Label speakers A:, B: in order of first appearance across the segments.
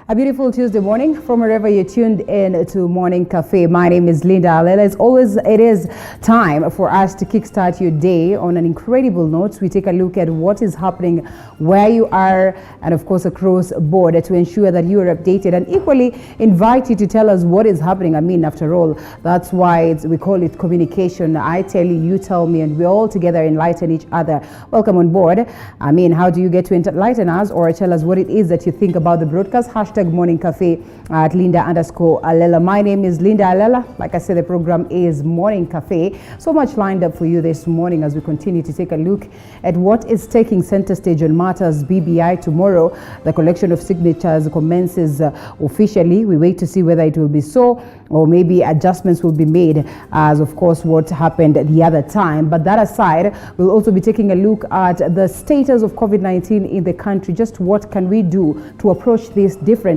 A: A beautiful Tuesday morning from wherever you're tuned in to Morning Cafe. My name is Linda Alela. As always, it is time for us to kickstart your day on an incredible note. We take a look at what is happening where you are and of course across board to ensure that you are updated, and equally invite you to tell us what is happening. I mean, after all, that's why we call it communication. I tell you, you tell me, and we all together enlighten each other. Welcome on board. I mean, how do you get to enlighten us or tell us what it is that you think about the broadcast? Morning Cafe at Linda_Alela. My name is Linda Alela. Like I said, the program is Morning Cafe. So much lined up for you this morning as we continue to take a look at what is taking center stage on matters BBI. Tomorrow, the collection of signatures commences officially. We wait to see whether it will be so or maybe adjustments will be made as, of course, what happened the other time. But that aside, we'll also be taking a look at the status of COVID-19 in the country. Just what can we do to approach this differently,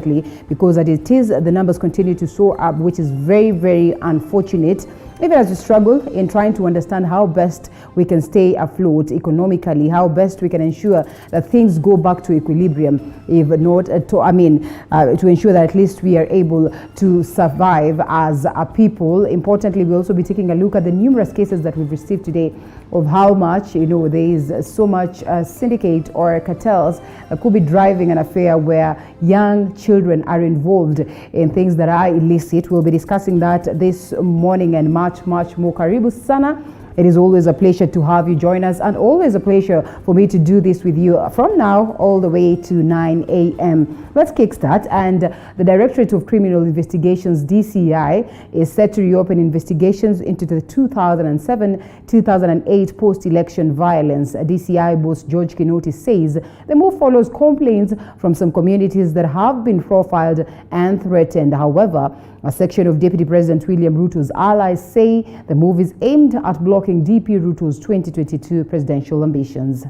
A: because as it is, the numbers continue to soar up, which is very, very unfortunate. Even as we struggle in trying to understand how best we can stay afloat economically, how best we can ensure that things go back to equilibrium, if not to ensure that at least we are able to survive as a people. Importantly, we'll also be taking a look at the numerous cases that we've received today of how much, there is so much syndicate or cartels that could be driving an affair where young children are involved in things that are illicit. We'll be discussing that this morning and much more. Karibu sana. It is always a pleasure to have you join us, and always a pleasure for me to do this with you from now all the way to 9 a.m. Let's kickstart. And the Directorate of Criminal Investigations, DCI, is set to reopen investigations into the 2007-2008 post-election violence. DCI boss George Kinoti says the move follows complaints from some communities that have been profiled and threatened. However, a section of Deputy President William Ruto's allies say the move is aimed at blocking DP Ruto's 2022 presidential ambitions.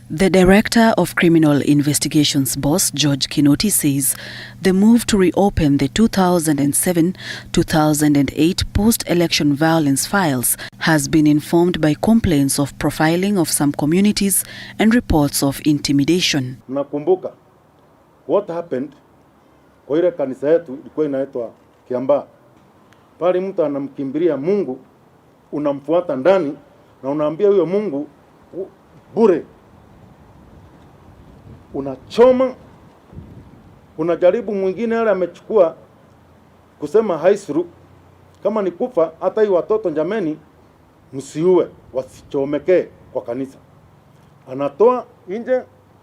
B: The Director of Criminal Investigations boss George Kinoti says the move to reopen the 2007-2008 post-election violence files has been informed by complaints of profiling of some communities and reports of intimidation.
C: Nakumbuka what happened kwa ile kanisa yetu ilikuwa inaitwa Kiambaa. Pale mtu anamkimbilia Mungu, unamfuata ndani na unaambia huyo Mungu bure. Unachoma, unajaribu mwingine yale amechukua kusema haisuru. Kama ni kufa, hata hii watoto njameni msiue, wasichomeke kwa kanisa. Anatoa nje,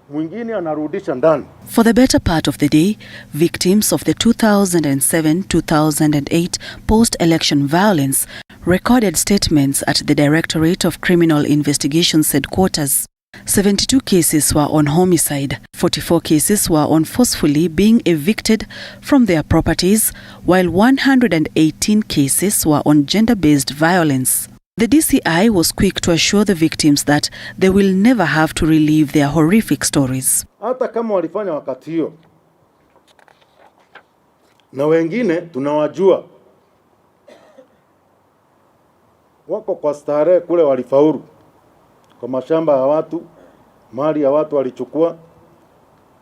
C: mwingine anarudisha ndani.
B: For the better part of the day, victims of the 2007-2008 post-election violence recorded statements at the Directorate of Criminal Investigations headquarters. 72 cases were on homicide, 44 cases were on forcefully being evicted from their properties, while 118 cases were on gender-based violence. The DCI was quick to assure the victims that they will never have to relive their horrific stories.
C: Hata kama walifanya wakati hiyo, na wengine tunawajua wako kwa starehe kule, walifaulu kwa mashamba ya watu, mali ya watu walichukua,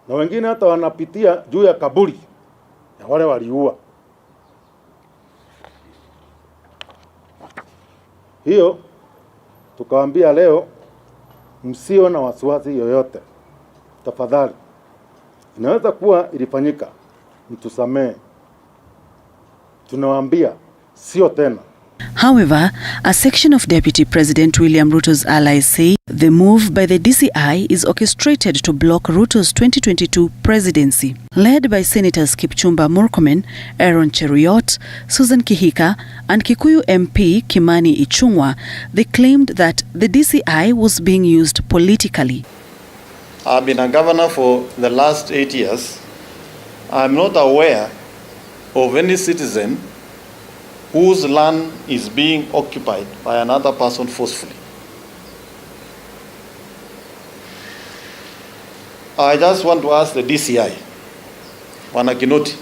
C: na wengine hata wanapitia juu ya kaburi ya wale waliua. Hiyo tukawaambia leo, msio na wasiwasi yoyote. Tafadhali, inaweza kuwa ilifanyika, mtusamee. Tunawaambia sio tena.
B: However, a section of Deputy President William Ruto's allies say the move by the DCI is orchestrated to block Ruto's 2022 presidency. Led by Senators Kipchumba Murkomen, Aaron Cheruiyot, Susan Kihika, and Kikuyu MP Kimani Ichung'wah, they claimed that the DCI was being used politically.
D: I've been a governor for the last 8 years. I'm not aware of any citizen whose land is being occupied by another person forcefully. I just want to ask the DCI, Wana Kinoti,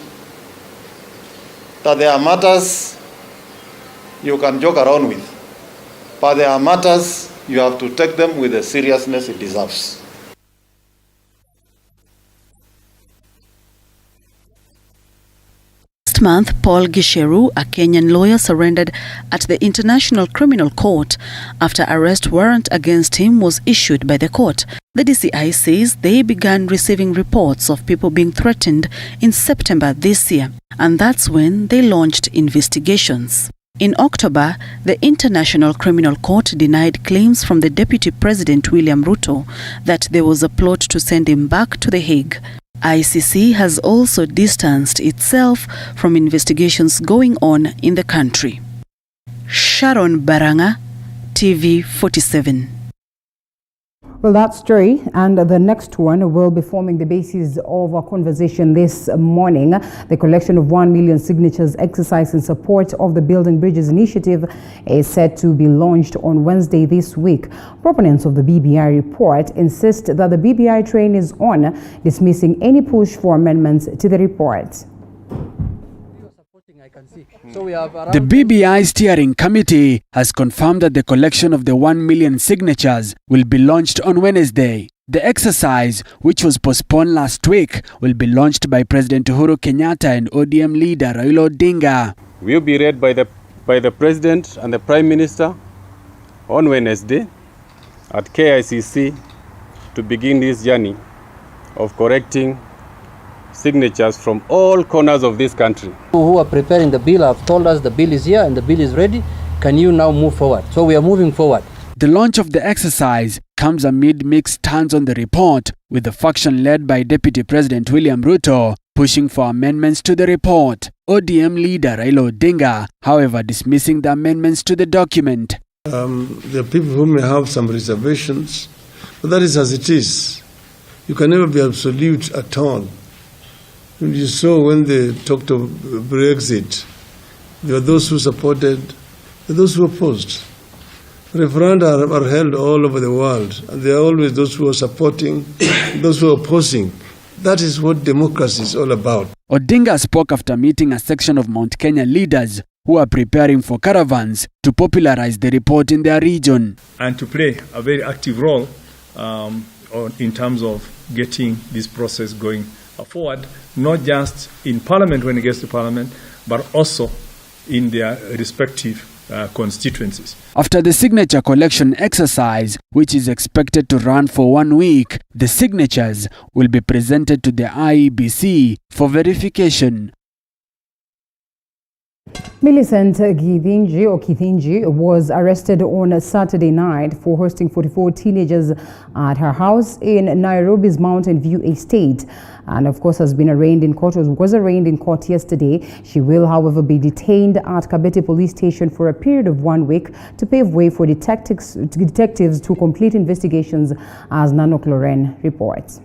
D: that there are matters you can joke around with, but there are matters you have to take them with the seriousness it deserves.
B: Last month, Paul Gisheru, a Kenyan lawyer, surrendered at the International Criminal Court after arrest warrant against him was issued by the court. The DCI says they began receiving reports of people being threatened in September this year, and that's when they launched investigations. In October, the International Criminal Court denied claims from the Deputy President William Ruto that there was a plot to send him back to The Hague. ICC has also distanced itself from investigations going on in the country. Sharon Baranga, TV 47.
A: Well, that story and the next one will be forming the basis of our conversation this morning. The collection of 1 million signatures exercise in support of the Building Bridges initiative is set to be launched on Wednesday this week. Proponents of the BBI report insist that the BBI train is on, dismissing any push for amendments to the report.
E: The BBI Steering Committee has confirmed that the collection of the 1 million signatures will be launched on Wednesday. The exercise, which was postponed last week, will be launched by President Uhuru Kenyatta and ODM leader Raila Odinga.
F: Will be read by the President and the Prime Minister on Wednesday at KICC to begin this journey of correcting signatures from all corners of this country.
G: Who are preparing the bill have told us the bill is here and the bill is ready. Can you now move forward? So we are moving forward.
E: The launch of the exercise comes amid mixed turns on the report, with the faction led by Deputy President William Ruto pushing for amendments to the report. ODM leader Raila Odinga, however, dismissing the amendments to the document.
H: There are people who may have some reservations, but that is as it is. You can never be absolute at all. You saw when they talked of Brexit, there were those who supported and those who opposed. Referenda are held all over the world, and there are always those who are supporting, those who are opposing. That is what democracy is all about.
E: Odinga spoke after meeting a section of Mount Kenya leaders who are preparing for caravans to popularize the report in their region.
I: And to play a very active role in terms of getting this process going forward, not just in Parliament when it gets to Parliament, but also in their respective constituencies.
E: After the signature collection exercise, which is expected to run for 1 week, the signatures will be presented to the IEBC for verification.
A: Millicent Kithinji was arrested on Saturday night for hosting 44 teenagers at her house in Nairobi's Mountain View estate, and of course was arraigned in court yesterday. She will, however, be detained at Kabete Police Station for a period of 1 week to pave way for detectives to complete investigations, as Nanok Loren reports.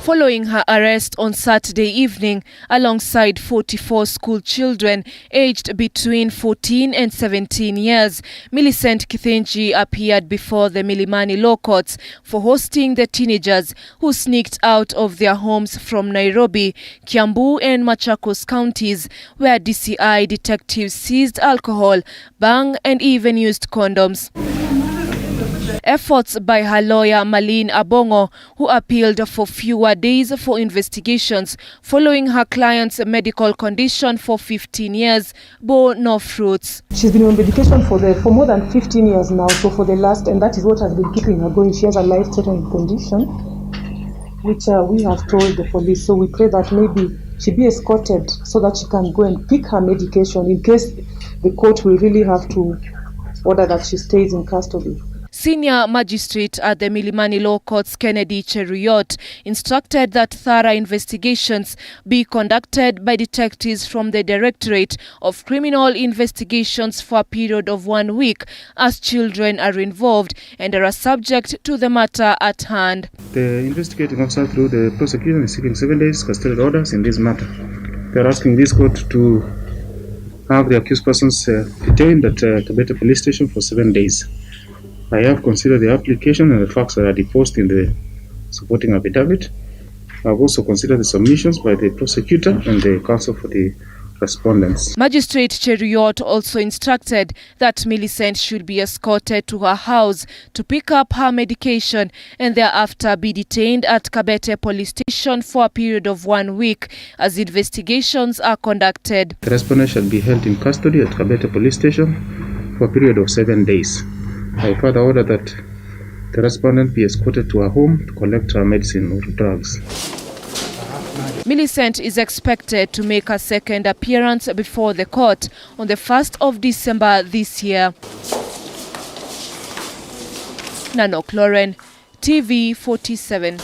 J: Following her arrest on Saturday evening alongside 44 school children aged between 14 and 17 years, Millicent Kithinji appeared before the Milimani Law Courts for hosting the teenagers who sneaked out of their homes from Nairobi, Kiambu and Machakos counties, where DCI detectives seized alcohol, bang and even used condoms. Efforts by her lawyer Malin Abongo, who appealed for fewer days for investigations following her client's medical condition for 15 years, bore no fruits.
K: She's been on medication for more than 15 years now, so for the last, and that is what has been keeping her going. She has a life-threatening condition, which we have told the police. So we pray that maybe she be escorted so that she can go and pick her medication in case the court will really have to order that she stays in custody.
J: Senior Magistrate at the Milimani Law Courts Kennedy Cheruyot instructed that thorough investigations be conducted by detectives from the Directorate of Criminal Investigations for a period of 1 week, as children are involved and are subject to the matter at hand.
L: The investigating officer through the prosecution is seeking 7 days custodial orders in this matter. They are asking this court to have the accused persons detained at Kabete Police Station for 7 days. I have considered the application and the facts that are deposed in the supporting affidavit. I have also considered the submissions by the prosecutor and the counsel for the respondents.
J: Magistrate Cheruiyot also instructed that Millicent should be escorted to her house to pick up her medication and thereafter be detained at Kabete Police Station for a period of 1 week as investigations are conducted.
L: The respondent shall be held in custody at Kabete Police Station for a period of 7 days. I further order that the respondent be escorted to her home to collect her medicine or drugs.
J: Millicent is expected to make a second appearance before the court on the 1st of December this year. Nanok Lauren, TV 47.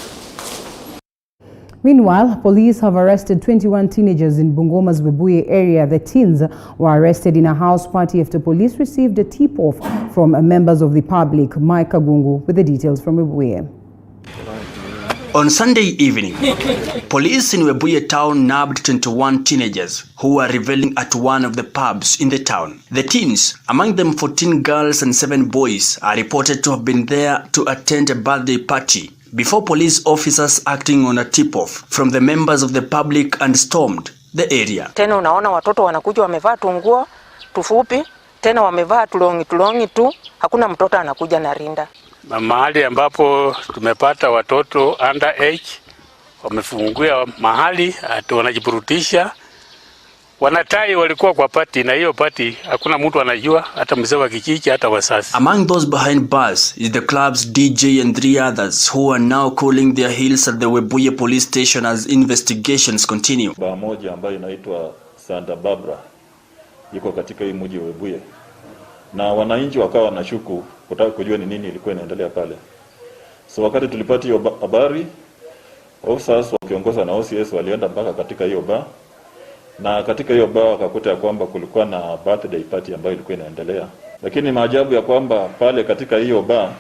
A: Meanwhile, police have arrested 21 teenagers in Bungoma's Webuye area. The teens were arrested in a house party after police received a tip-off from members of the public. Mike Kagungu with the details from Webuye.
M: On Sunday evening, police in Webuye town nabbed 21 teenagers who were reveling at one of the pubs in the town. The teens, among them 14 girls and 7 boys, are reported to have been there to attend a birthday party before police officers acting on a tip-off from the members of the public and stormed the area.
N: Tena unaona watoto wanakuja wamevaa tunguo tufupi, tena wamevaa tulongi tu, hakuna mtoto anakuja na rinda.
O: Mahali ambapo tumepata watoto underage wamefungulia mahali wanajiburutisha, wanatai walikuwa kwa party, na hiyo party hakuna mtu anajua, hata mzee wa kijiji hata wasasi.
M: Among those behind bars is the club's DJ and 3 others who are now cooling their heels at the Webuye police station as investigations continue.
P: Baa moja ambayo inaitwa Santa Barbara iko katika hii mji wa Webuye, na wananchi wakawa wanashuku kutaka kujua ni nini ilikuwa inaendelea pale. So wakati tulipata hiyo habari, officers wakiongozwa na OCS walienda mpaka katika hiyo bar, na katika hiyo bar wakakuta kwamba kulikuwa na birthday party ambayo ilikuwa inaendelea. Lakini maajabu ya kwamba pale katika hiyo bar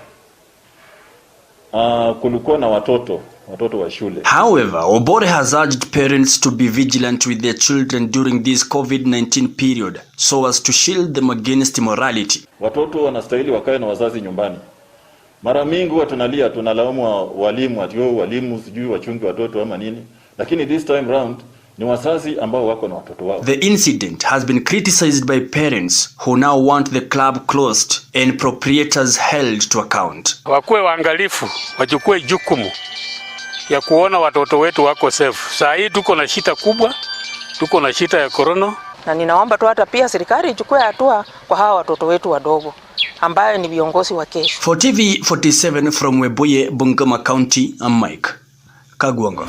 P: kulikuwa na watoto wa shule.
M: However, Obore has urged parents to be vigilant with their children during this COVID-19 period so as to shield them against immorality.
P: Watoto wanastahili wakae na wazazi nyumbani. Mara mingi huwa tunalia, tunalaumu walimu ati walimu sijui wachungi watoto ama nini, lakini this time round ni wazazi ambao wako na watoto wao.
M: The incident has been criticized by parents who now want the club closed and proprietors held to account.
O: Wakuwe waangalifu, wachukue jukumu ya kuona watoto wetu wako safe. Saa hii tuko na shida kubwa, tuko na shida ya corona.
N: Na ninaomba tu hata pia serikali ichukue hatua kwa hawa watoto wetu wadogo ambayo ni viongozi wa kesho.
M: For TV 47 from Webuye, Bungoma County, I'm Mike Kagwongo.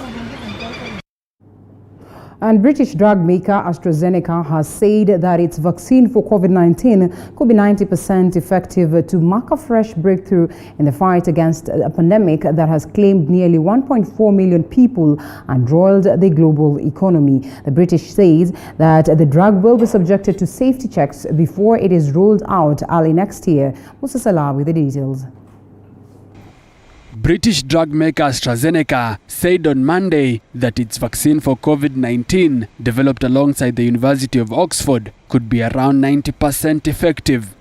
A: And British drug maker AstraZeneca has said that its vaccine for COVID-19 could be 90% effective to mark a fresh breakthrough in the fight against a pandemic that has claimed nearly 1.4 million people and roiled the global economy. The British says that the drug will be subjected to safety checks before it is rolled out early next year. Musa Salah with the details.
E: British drug maker AstraZeneca said on Monday that its vaccine for COVID-19, developed alongside the University of Oxford, could be around 90% effective.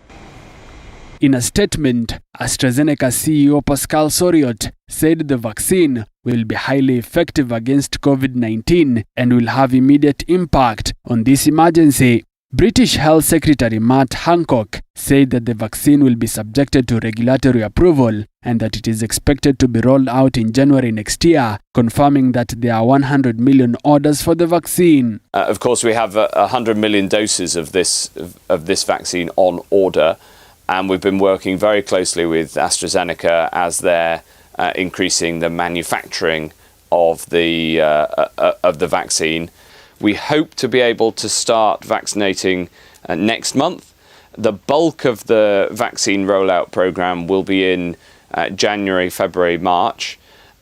E: In a statement, AstraZeneca CEO Pascal Soriot said the vaccine will be highly effective against COVID-19 and will have immediate impact on this emergency. British Health Secretary Matt Hancock said that the vaccine will be subjected to regulatory approval and that it is expected to be rolled out in January next year, confirming that there are 100 million orders for the vaccine.
Q: Of course, we have 100 million doses of this vaccine on order, and we've been working very closely with AstraZeneca as they're increasing the manufacturing of the vaccine. We hope to be able to start vaccinating next month. The bulk of the vaccine rollout program will be in January, February, March.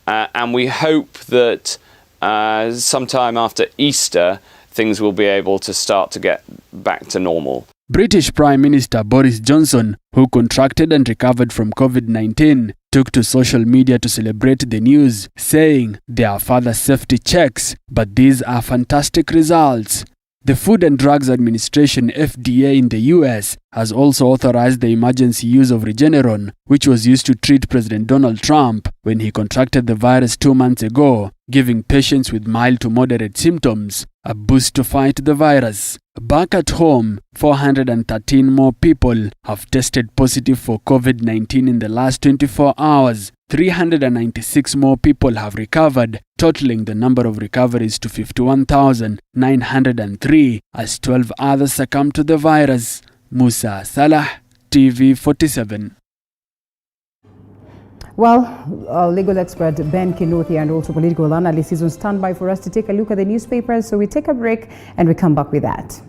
Q: And we hope that sometime after Easter, things will be able to start to get back to normal.
E: British Prime Minister Boris Johnson, who contracted and recovered from COVID-19, took to social media to celebrate the news, saying there are further safety checks, but these are fantastic results. The Food and Drugs Administration (FDA) in the US has also authorized the emergency use of Regeneron, which was used to treat President Donald Trump when he contracted the virus 2 months ago, giving patients with mild to moderate symptoms a boost to fight the virus. Back at home, 413 more people have tested positive for COVID-19 in the last 24 hours. 396 more people have recovered, totaling the number of recoveries to 51,903 as 12 others succumbed to the virus. Musa Salah, TV47.
A: Well, legal expert Ben Kinuthia and also political analyst is on standby for us to take a look at the newspapers. So we take a break and we come back with that.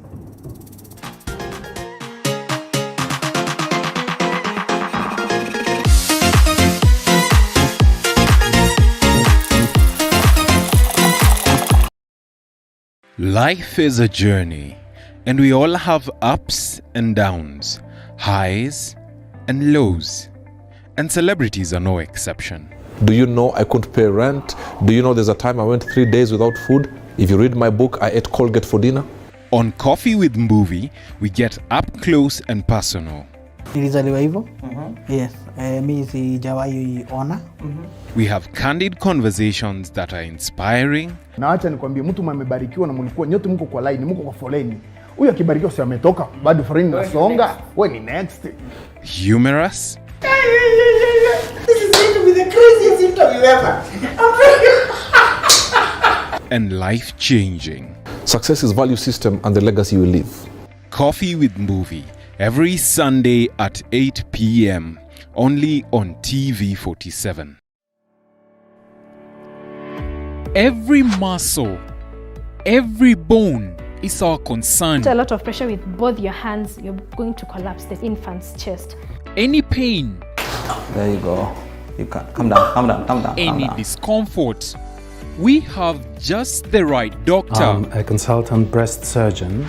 R: Life is a journey, and we all have ups and downs, highs and lows, and celebrities are no exception.
S: Do you know I couldn't pay rent? Do you know there's a time I went 3 days without food? If you read my book, I ate Colgate for dinner.
R: On Coffee with Movie, we get up close and personal.
T: Nilizaliwa hivyo. Yes, mimi sijawahi ona.
R: We have candid conversations that are inspiring.
U: Na acha nikwambie, mtu amebarikiwa na mlikuwa nyote mko kwa line, mko kwa foleni. Huyu akibarikiwa si ametoka, bado foleni nasonga. Wewe ni next.
R: Humorous.
V: This is going to be the craziest interview ever.
R: And life-changing.
S: Success is value system and the legacy you leave.
R: Coffee with Movie, every Sunday at 8 p.m. only on TV47.
W: Every muscle, every bone is our concern.
X: A lot of pressure with both your hands, you're going to collapse the infant's chest.
W: Any pain.
G: There you go. You can calm down, calm down, calm down.
W: Any discomfort. We have just the right doctor.
Y: I'm a consultant breast surgeon.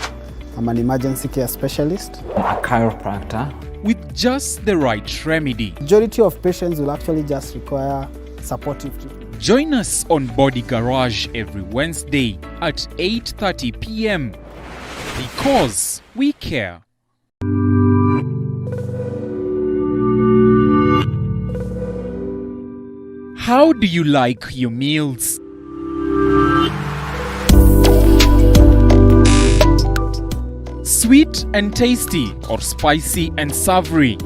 Z: I'm an emergency care specialist.
G: A chiropractor.
W: With just the right remedy.
Z: Majority of patients will actually just require supportive treatment.
W: Join us on Body Garage every Wednesday at 8:30 p.m. because we care. How do you like your meals? Sweet and tasty or spicy and savory?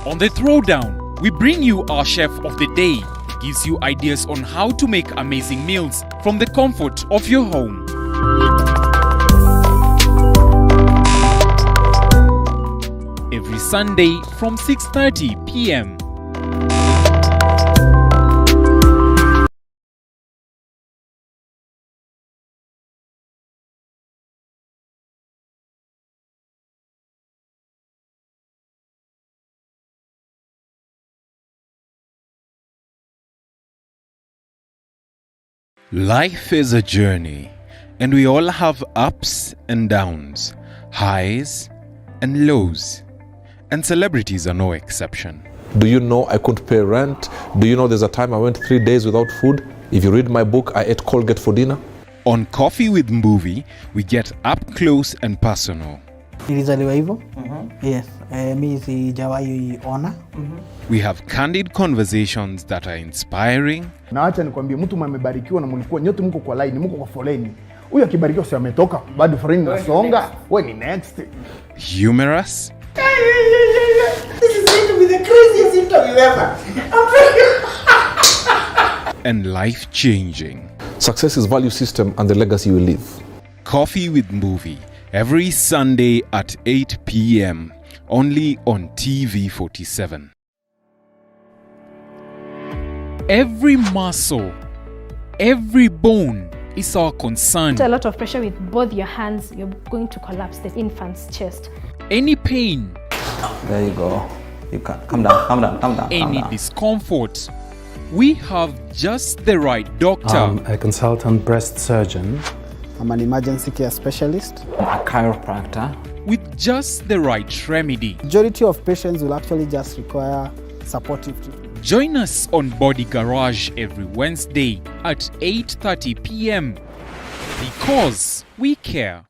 W: On the Throwdown, we bring you our chef of the day. He gives you ideas on how to make amazing meals from the comfort of your home. Every Sunday from 6:30 p.m.
R: Life is a journey, and we all have ups and downs, highs and lows, and celebrities are no exception.
S: Do you know I couldn't pay rent? Do you know there's a time I went 3 days without food? If you read my book, I ate Colgate for dinner.
R: On Coffee with Movie, we get up close and personal.
T: Nilizaliwa hivyo. Yes, mimi sijawahi ona.
R: We have candid conversations that are inspiring.
U: Na acha nikwambie, mtu amebarikiwa na mlikuwa nyote mko kwa line, mko kwa foleni. Huyu akibarikiwa si ametoka, bado foleni nasonga. Wewe ni next.
R: Humorous.
V: This is going to be the craziest interview ever.
R: And life-changing.
S: Success is value system and the legacy you leave.
R: Coffee with Movie, every Sunday at 8 p.m. only on TV47.
W: Every muscle, every bone is our concern.
X: A lot of pressure with both your hands, you're going to collapse the infant's chest.
W: Any pain.
G: There you go. You can calm down, calm down, calm down.
W: Any discomfort. We have just the right doctor.
Y: I'm a consultant breast surgeon.
Z: I'm an emergency care specialist.
G: A chiropractor.
W: With just the right remedy.
Z: Majority of patients will actually just require supportive treatment.
W: Join us on Body Garage every Wednesday at 8:30 p.m. because we care.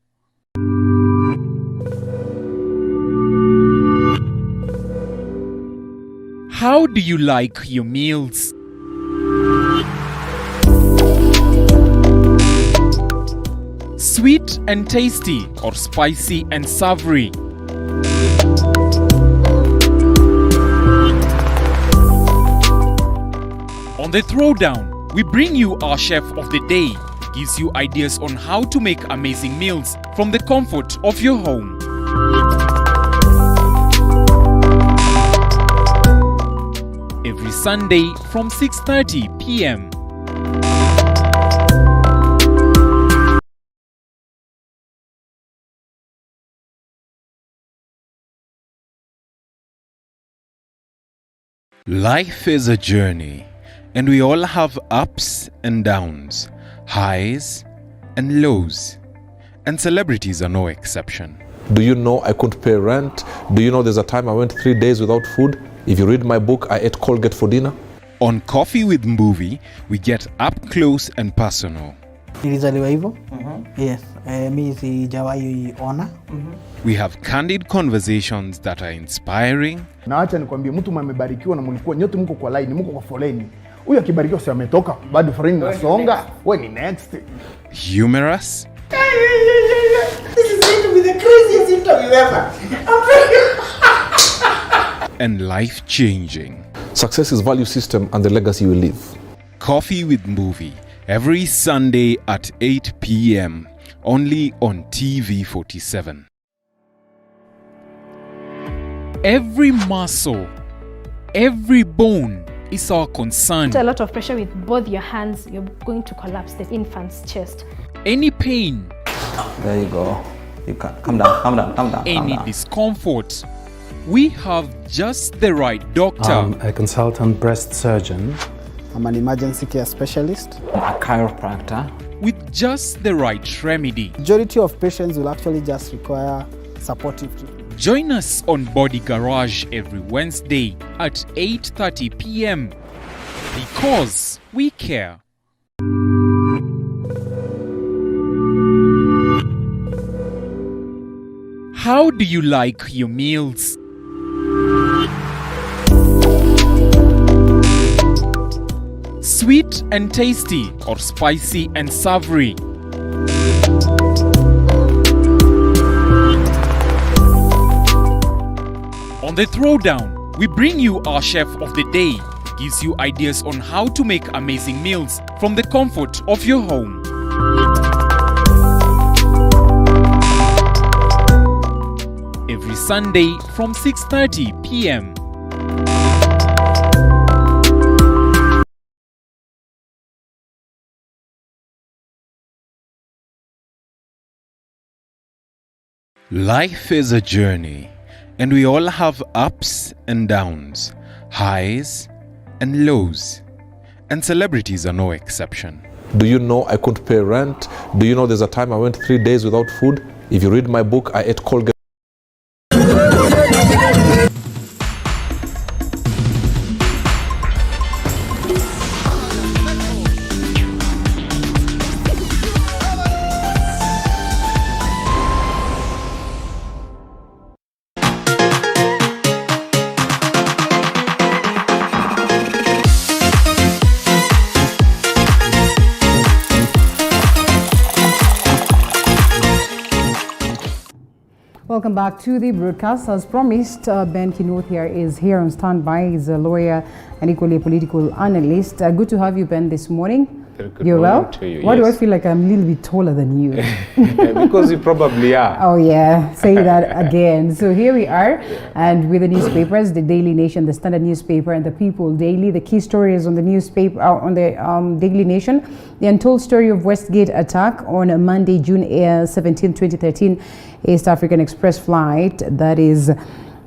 W: How do you like your meals? Sweet and tasty or spicy and savory? On the Throwdown, we bring you our chef of the day. He gives you ideas on how to make amazing meals from the comfort of your home. Every Sunday from 6:30 p.m.
R: Life is a journey, and we all have ups and downs, highs and lows, and celebrities are no exception.
S: Do you know I couldn't pay rent? Do you know there's a time I went 3 days without food? If you read my book, I ate Colgate for dinner.
R: On Coffee with Mbuvi, we get up close and personal.
T: Nilizaliwa hivyo. Yes. Mi sijawahi ona.
R: We have candid conversations that are inspiring.
U: Na acha nikwambie, mtu mmebarikiwa na mlikuwa nyote mko kwa line, mko kwa foleni. Huyu akibarikiwa si ametoka, bado foleni nasonga. Wewe ni next.
R: Humorous.
V: This is going to be the craziest interview ever.
R: And life-changing.
S: Success is value system and the legacy you leave.
R: Coffee with Mbuvi, every Sunday at 8 p.m. only on TV47.
W: Every muscle, every bone is our concern.
X: Put a lot of pressure with both your hands, you're going to collapse the infant's chest.
W: Any pain,
B: there you go. You can calm down, calm down, calm down.
W: Any discomfort, we have just the right doctor.
Y: I'm a consultant breast surgeon.
Z: I'm an emergency care specialist.
B: A chiropractor.
W: With just the right remedy.
Z: Majority of patients will actually just require supportive treatment.
W: Join us on Body Garage every Wednesday at 8:30 p.m. because we care. How do you like your meals? Sweet and tasty or spicy and savory? On the Throwdown, we bring you our chef of the day. He gives you ideas on how to make amazing meals from the comfort of your home. Every Sunday from 6:30 p.m.
R: Life is a journey, and we all have ups and downs, highs and lows, and celebrities are no exception.
S: Do you know I couldn't pay rent? Do you know there's a time I went 3 days without food? If you read my book, I ate Colgate.
A: Welcome back to the broadcast. As promised, Ben Kinot here is here on standby. He's a lawyer and equally a political analyst. Good to have you, Ben, this morning. You're well?
C: To you,
A: Why
C: yes.
A: do I feel like I'm a little bit taller than you?
C: Because you probably are.
A: Oh yeah, say that again. So here we are, and with the newspapers, the Daily Nation, the Standard newspaper, and the People Daily. The key stories on the newspaper, on the Daily Nation: the untold story of Westgate attack on Monday, June 17, 2013. East African Express flight that is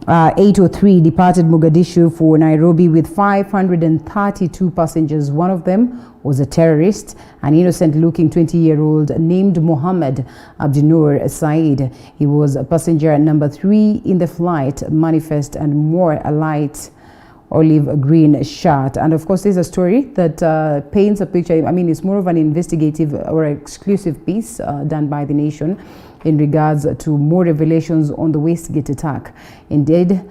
A: 803 departed Mogadishu for Nairobi with 532 passengers. One of them was a terrorist, an innocent-looking 20-year-old named Mohammed Abdinur Said. He was passenger number 3 in the flight. Manifest and more, a light olive green shirt. And of course, there's a story that paints a picture. I mean, it's more of an investigative or exclusive piece done by The Nation in regards to more revelations on the Westgate attack. Indeed,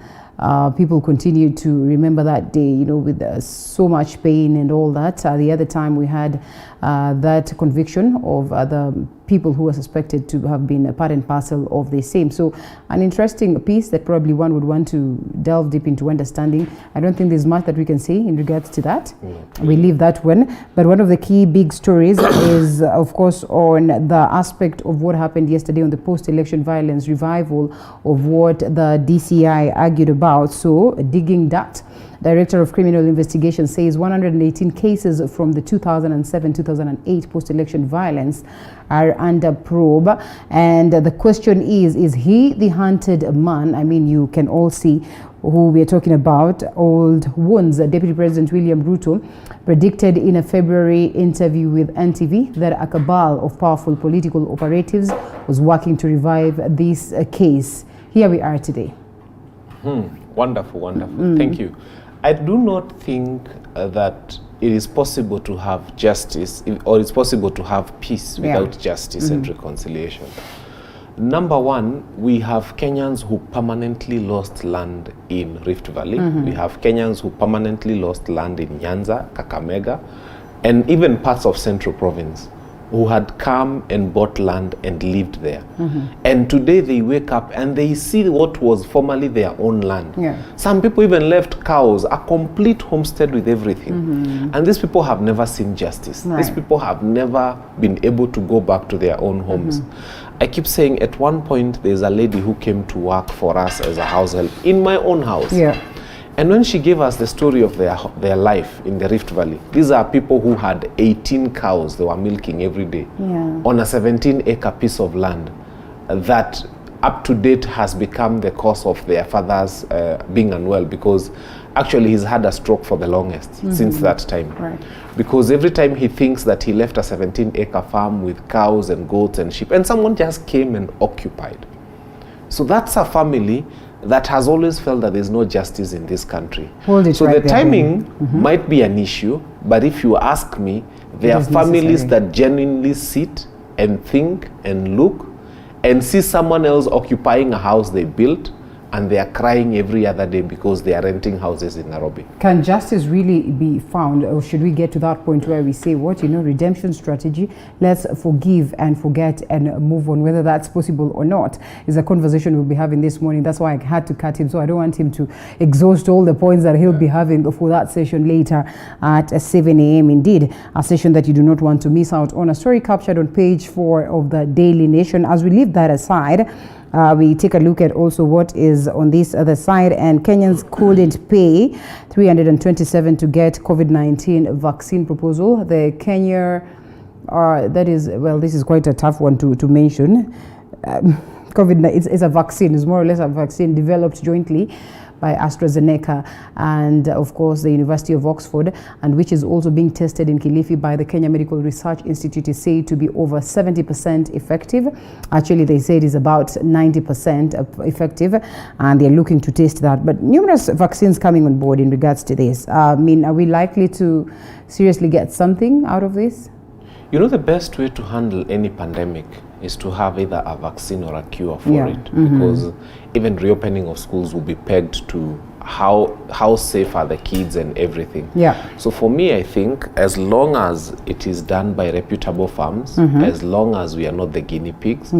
A: people continue to remember that day, you know, with so much pain and all that. The other time we had that conviction of the people who were suspected to have been a part and parcel of the same. So an interesting piece that probably one would want to delve deep into understanding. I don't think there's much that we can say in regards to that. We leave that one. But one of the key big stories is, of course, on the aspect of what happened yesterday on the post-election violence revival of what the DCI argued about. So digging that. Director of Criminal Investigation says 118 cases from the 2007-2008 post-election violence are under probe. And the question is he the hunted man? I mean, you can all see who we are talking about. Old wounds. Deputy President William Ruto predicted in a February interview with NTV that a cabal of powerful political operatives was working to revive this case. Here we are today.
D: Wonderful, wonderful. Thank you. I do not think that it is possible to have justice or it's possible to have peace without justice and reconciliation. Number one, we have Kenyans who permanently lost land in Rift Valley. We have Kenyans who permanently lost land in Nyanza, Kakamega, and even parts of Central Province, who had come and bought land and lived there. And today they wake up and they see what was formerly their own land. Some people even left cows, a complete homestead with everything. And these people have never seen justice. These people have never been able to go back to their own homes. I keep saying at one point there's a lady who came to work for us as a house help in my own house. And when she gave us the story of their life in the Rift Valley, these are people who had 18 cows they were milking every day on a 17-acre piece of land that up to date has become the cause of their father's being unwell, because actually he's had a stroke for the longest since that time. Because every time he thinks that he left a 17-acre farm with cows and goats and sheep, and someone just came and occupied. So that's a family that has always felt that there's no justice in this country. So the timing might be an issue, but if you ask me, there are families that genuinely sit and think and look and see someone else occupying a house they built, and they are crying every other day because they are renting houses in Nairobi.
A: Can justice really be found, or should we get to that point where we say, what, you know, redemption strategy, let's forgive and forget and move on? Whether that's possible or not is a conversation we'll be having this morning. That's why I had to cut him, so I don't want him to exhaust all the points that he'll be having for that session later at 7 a.m. Indeed, a session that you do not want to miss out on. A story captured on page 4 of the Daily Nation. As we leave that aside, we take a look at also what is on this other side, and Kenyans couldn't pay $327 to get COVID-19 vaccine proposal. The Kenya, that is, well, this is quite a tough one to mention. COVID is a vaccine, it's more or less a vaccine developed jointly by AstraZeneca and of course the University of Oxford, and which is also being tested in Kilifi by the Kenya Medical Research Institute, is said to be over 70% effective. Actually, they say it is about 90% effective, and they're looking to test that. But numerous vaccines coming on board in regards to this. I mean, are we likely to seriously get something out of this?
D: You know, the best way to handle any pandemic is to have either a vaccine or a cure for it, because even reopening of schools will be pegged to how safe are the kids and everything. So for me, I think as long as it is done by reputable firms, as long as we are not the guinea pigs,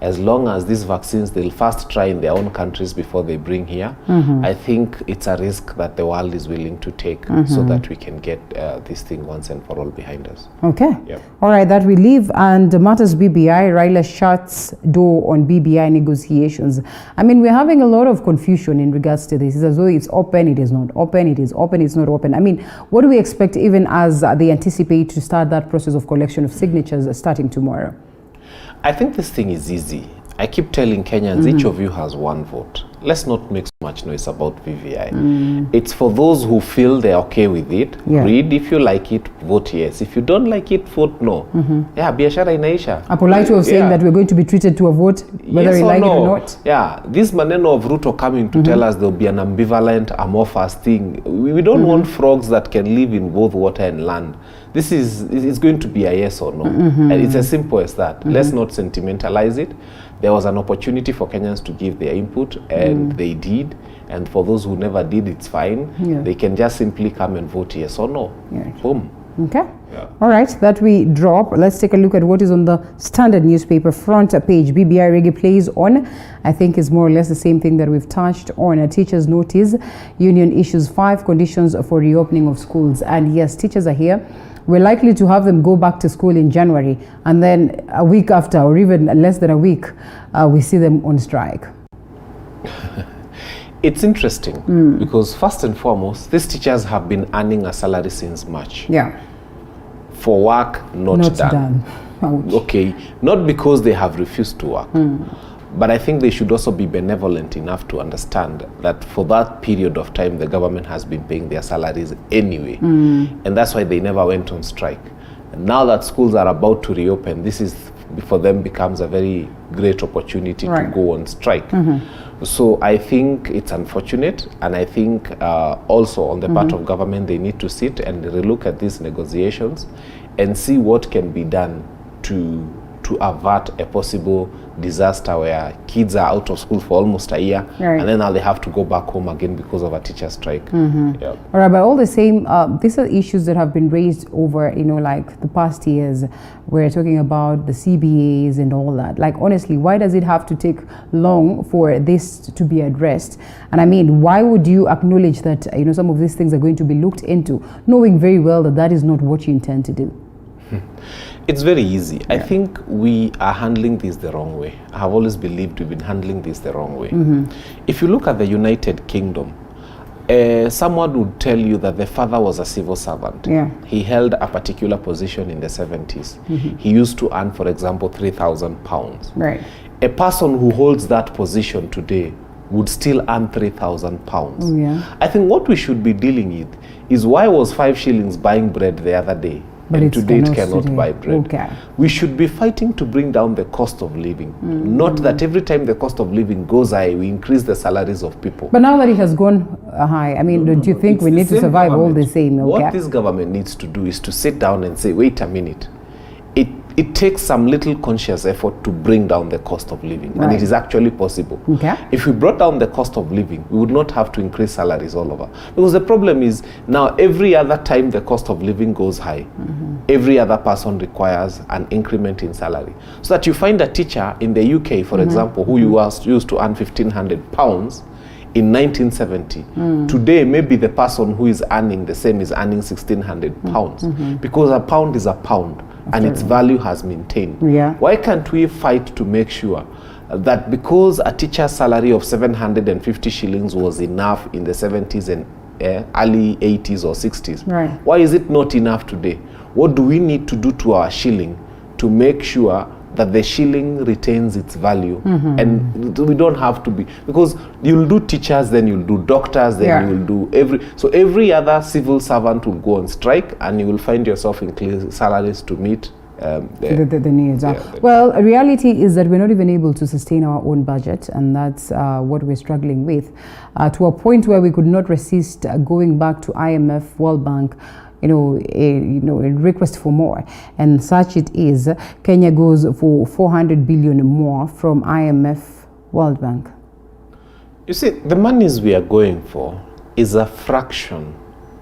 D: as long as these vaccines they'll first try in their own countries before they bring here, I think it's a risk that the world is willing to take so that we can get this thing once and for all behind us.
A: All right, that we leave, and matters BBI. Raila shuts door on BBI negotiations. I mean, we're having a lot of confusion in regards to this. It's as though it's open, it is not open, it is open, it's not open. I mean, what do we expect even as they anticipate to start that process of collection of signatures starting tomorrow?
D: I think this thing is easy. I keep telling Kenyans, each of you has one vote. Let's not make so much noise about BVI. It's for those who feel they're okay with it. Read, if you like it, vote yes. If you don't like it, vote no. Biashara inaisha.
A: A polite way of saying that we're going to be treated to a vote, whether we like it or not.
D: This maneno of Ruto coming to tell us there'll be an ambivalent, amorphous thing. We don't want frogs that can live in both water and land. This is going to be a yes or no. And it's as simple as that. Let's not sentimentalize it. there was an opportunity for Kenyans to give their input, and they did. And for those who never did, it's fine.
A: Yeah.
D: They can just simply come and vote yes or no.
A: Yeah.
D: Boom.
A: Okay. All right, that we drop. Let's take a look at what is on the Standard newspaper front page. BBI Reggae plays on. I think is more or less the same thing that we've touched on. A teacher's notice. Union issues 5 conditions for reopening of schools. And yes, teachers are here. We're likely to have them go back to school in January. And then a week after, or even less than a week, we see them on strike.
D: It's interesting because first and foremost, these teachers have been earning a salary since March.
A: Yeah.
D: For work not done.
A: Ouch.
D: Okay, not because they have refused to work, but I think they should also be benevolent enough to understand that for that period of time, the government has been paying their salaries anyway. And that's why they never went on strike. And now that schools are about to reopen, this is for them becomes a very great opportunity to go on strike. So I think it's unfortunate, and I think also on the part of government, they need to sit and relook at these negotiations and see what can be done to avert a possible disaster where kids are out of school for almost a year, and then now they have to go back home again because of a teacher strike.
A: All right, but all the same, these are issues that have been raised over, like the past years. We're talking about the CBAs and all that. Like, honestly, why does it have to take long for this to be addressed? And I mean, why would you acknowledge that, some of these things are going to be looked into, knowing very well that that is not what you intend to do?
D: It's very easy. I think we are handling this the wrong way. I have always believed we've been handling this the wrong way. If you look at the United Kingdom, someone would tell you that the father was a civil servant. He held a particular position in the 70s. He used to earn, for example, £3,000.
A: Right.
D: A person who holds that position today would still earn £3,000. I think what we should be dealing with is why was 5 shillings buying bread the other day?
A: But
D: and today it cannot
A: today.
D: buy bread. We should be fighting to bring down the cost of living. Not that every time the cost of living goes high, we increase the salaries of people.
A: But now that it has gone high, I mean, don't you think we need to survive all the same?
D: What this government needs to do is to sit down and say, wait a minute. It takes some little conscious effort to bring down the cost of living, and it is actually possible. If we brought down the cost of living, we would not have to increase salaries all over. Because the problem is now every other time the cost of living goes high, every other person requires an increment in salary. So that you find a teacher in the UK, for example, who used to earn £1,500 in 1970. Today, maybe the person who is earning the same is earning £1,600 because a pound is a pound. And its value has maintained. Why can't we fight to make sure that because a teacher's salary of 750 shillings was enough in the 70s and early 80s or 60s, why is it not enough today? What do we need to do to our shilling to make sure that the shilling retains its value? And we don't have to be, because you'll do teachers, then you'll do doctors, then you'll do every other civil servant will go on strike, and you will find yourself in salaries to meet
A: the needs. Well, reality is that we're not even able to sustain our own budget, and that's what we're struggling with, to a point where we could not resist going back to IMF, World Bank, a request for more, and such it is. Kenya goes for 400 billion more from IMF, World Bank.
D: You see, the monies we are going for is a fraction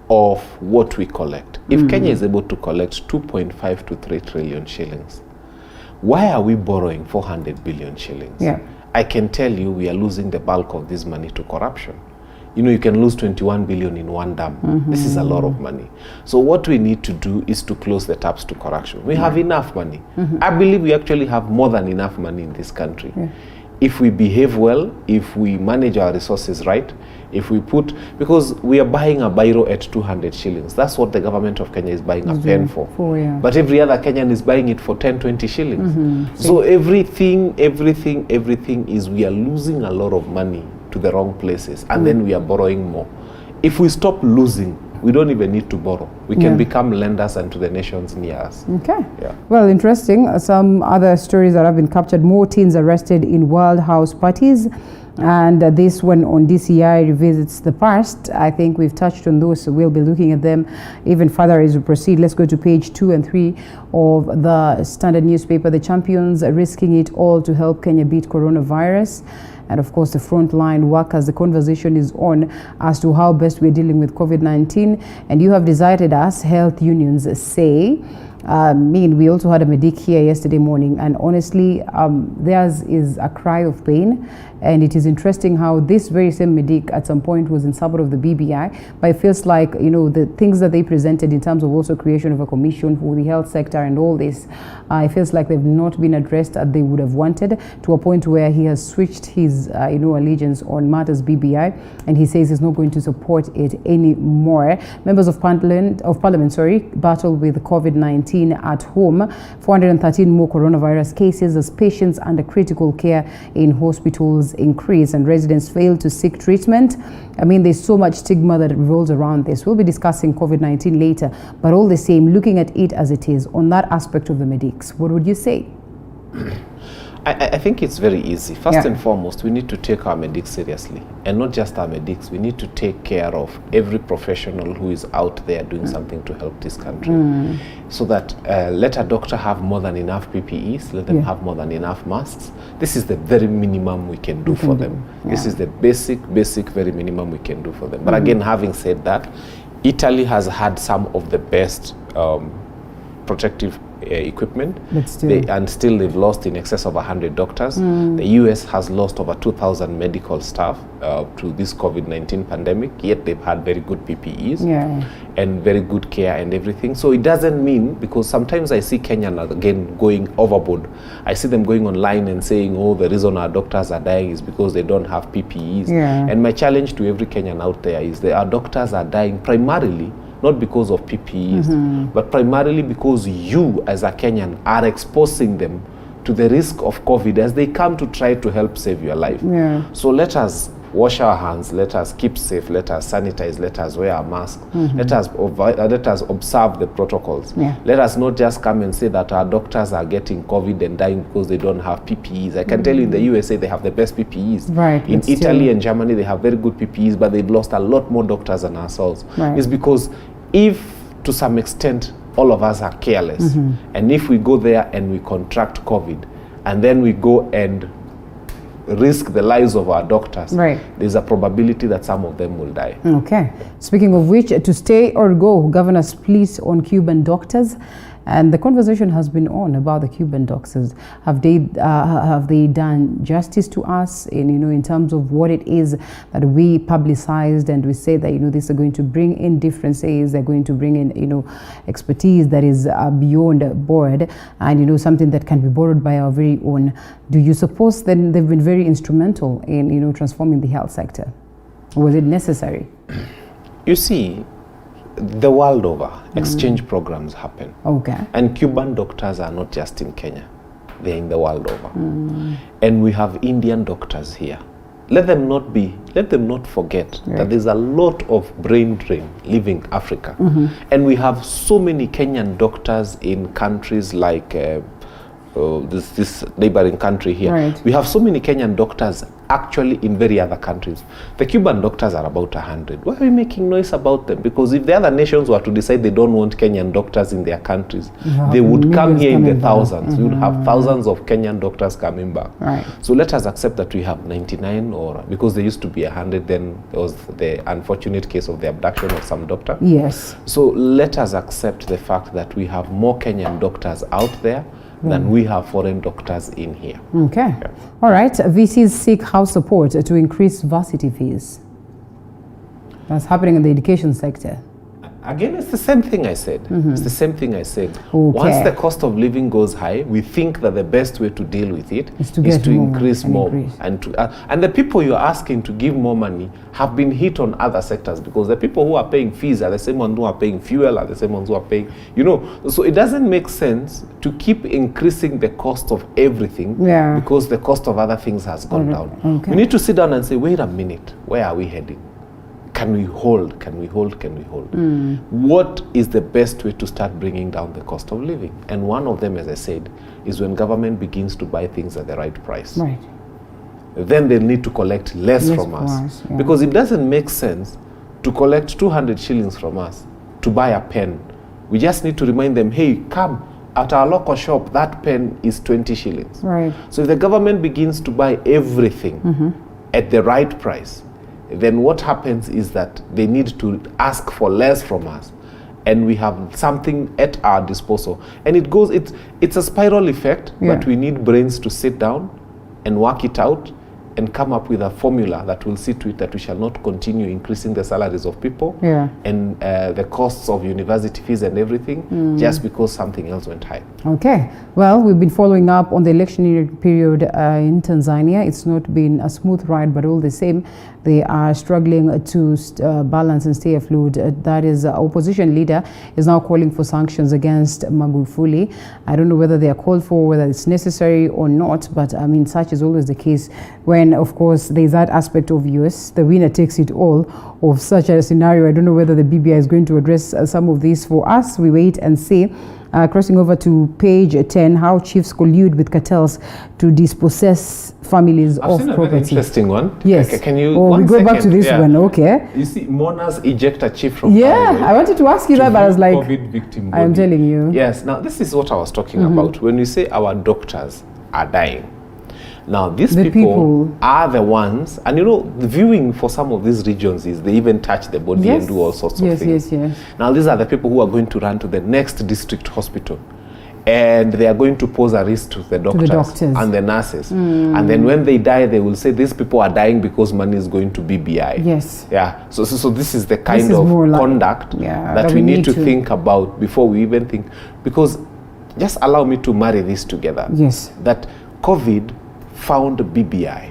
D: of what we collect. If Kenya is able to collect 2.5 to 3 trillion shillings, why are we borrowing 400 billion shillings? I can tell you we are losing the bulk of this money to corruption. You can lose 21 billion in one dam. This is a lot of money. So what we need to do is to close the taps to corruption. We have enough money. I believe we actually have more than enough money in this country. If we behave well, if we manage our resources right, if we because we are buying a biro at 200 shillings. That's what the government of Kenya is buying a pen for. But every other Kenyan is buying it for 10, 20 shillings. So everything is, we are losing a lot of money to the wrong places, and then we are borrowing more. If we stop losing, we don't even need to borrow. We can become lenders and to the nations near us.
A: Well, interesting. Some other stories that have been captured. More teens arrested in wild house parties. And this one on DCI revisits the past. I think we've touched on those, so we'll be looking at them even further as we proceed. Let's go to page 2 and 3 of the Standard newspaper. The champions are risking it all to help Kenya beat coronavirus. And of course, the frontline workers, the conversation is on as to how best we're dealing with COVID-19. And you have decided us, health unions say. We also had a medic here yesterday morning, and honestly, theirs is a cry of pain. And it is interesting how this very same medic at some point was in support of the BBI, but it feels like, you know, the things that they presented in terms of also creation of a commission for the health sector and all this, it feels like they've not been addressed as they would have wanted, to a point where he has switched his, allegiance on matters BBI, and he says he's not going to support it anymore. Members of Parliament, battle with COVID-19 at home. 413 more coronavirus cases as patients under critical care in hospitals increase and residents fail to seek treatment. There's so much stigma that revolves around this. We'll be discussing COVID-19 later, but all the same, looking at it as it is on that aspect of the medics, what would you say?
D: I think it's very easy. First and foremost, we need to take our medics seriously, and not just our medics. We need to take care of every professional who is out there doing something to help this country. So that let a doctor have more than enough PPEs, let them have more than enough masks. This is the very minimum we can do for them. This is the basic, very minimum we can do for them. But again, having said that, Italy has had some of the best protective equipment, and still they've lost in excess of 100 doctors. The US has lost over 2,000 medical staff to this COVID-19 pandemic, yet they've had very good PPEs and very good care and everything. So it doesn't mean, because sometimes I see Kenyan again going overboard. I see them going online and saying, oh, the reason our doctors are dying is because they don't have PPEs. And my challenge to every Kenyan out there is that our doctors are dying primarily not because of PPEs, but primarily because you as a Kenyan are exposing them to the risk of COVID as they come to try to help save your life. So let us wash our hands, let us keep safe, let us sanitize, let us wear a mask, let us observe the protocols. Let us not just come and say that our doctors are getting COVID and dying because they don't have PPEs. I can tell you in the USA they have the best PPEs. In Italy and Germany they have very good PPEs, but they've lost a lot more doctors than ourselves. It's because if to some extent all of us are careless, and if we go there and we contract COVID, and then we go and risk the lives of our doctors, there's a probability that some of them will die.
A: Okay. Speaking of which, to stay or go, Governor split on Cuban doctors. And the conversation has been on about the Cuban doctors. Have they done justice to us in terms of what it is that we publicized, and we say that these are going to bring in differences, they're going to bring in expertise that is beyond board, and something that can be borrowed by our very own. Do you suppose then they've been very instrumental in transforming the health sector? Or was it necessary?
D: You see, the world over, exchange programs happen. And Cuban doctors are not just in Kenya, they're in the world over. And we have Indian doctors here. Let them not forget that there's a lot of brain drain leaving Africa. And we have so many Kenyan doctors in countries like this neighboring country here. We have so many Kenyan doctors actually in very other countries. The Cuban doctors are about 100. Why are we making noise about them? Because if the other nations were to decide they don't want Kenyan doctors in their countries, they would come here in the thousands. We would have thousands of Kenyan doctors coming back. So let us accept that we have 99, or because there used to be 100, then there was the unfortunate case of the abduction of some doctor. So let us accept the fact that we have more Kenyan doctors out there than we have foreign doctors in here. All right. VCs seek house support to increase varsity fees. That's happening in the education sector. Again, it's the same thing I said. It's the same thing I said. Once the cost of living goes high, we think that the best way to deal with it is to increase more. And the people you're asking to give more money have been hit on other sectors, because the people who are paying fees are the same ones who are paying fuel, are the same ones who are paying, so it doesn't make sense to keep increasing the cost of everything because the cost of other things has gone down. We need to sit down and say, wait a minute, where are we heading? Can we hold? Can we hold? Can we hold? What is the best way to start bringing down the cost of living? And one of them, as I said, is when government begins to buy things at the right price. then they need to collect less from us.
A: Yeah.
D: Because it doesn't make sense to collect 200 shillings from us to buy a pen. We just need to remind them, hey, come, at our local shop, that pen is 20 shillings.
A: Right.
D: So if the government begins to buy everything at the right price, then what happens is that they need to ask for less from us, and we have something at our disposal. And it's a spiral effect, but we need brains to sit down and work it out and come up with a formula that will see to it that we shall not continue increasing the salaries of people and the costs of university fees and everything just because something else went high.
A: Okay. Well, we've been following up on the election period in Tanzania. It's not been a smooth ride, but all the same, they are struggling to balance and stay afloat. That is, opposition leader is now calling for sanctions against Magufuli. I don't know whether they are called for, whether it's necessary or not, but I mean, such is always the case when, of course, there's that aspect of US, the winner takes it all of such a scenario. I don't know whether the BBI is going to address some of these for us. We wait and see. Crossing over to page 10, how chiefs collude with cartels to dispossess families
D: I've
A: of
D: seen a
A: property.
D: very interesting one.
A: Yes.
D: Can you?
A: Oh, we go back to this
D: Yeah.
A: one. Okay.
D: You see, Monas eject a chief from
A: Yeah,
D: power
A: I wanted to ask you that, but I was like,
D: COVID victim
A: I'm
D: body.
A: telling you.
D: Yes. Now, this is what I was talking about. When we say our doctors are dying, now these people are the ones, and you know, the viewing for some of these regions is they even touch the body and do all sorts of things.
A: Yes.
D: Now, these are the people who are going to run to the next district hospital, and they are going to pose a risk to the doctors, and the nurses. And then when they die, they will say these people are dying because money is going to BBI.
A: Yes.
D: Yeah. So this is the kind
A: is
D: of
A: more like-
D: conduct
A: Yeah,
D: that we need to think about before we even think. Because just allow me to marry this together.
A: Yes.
D: That COVID found BBI.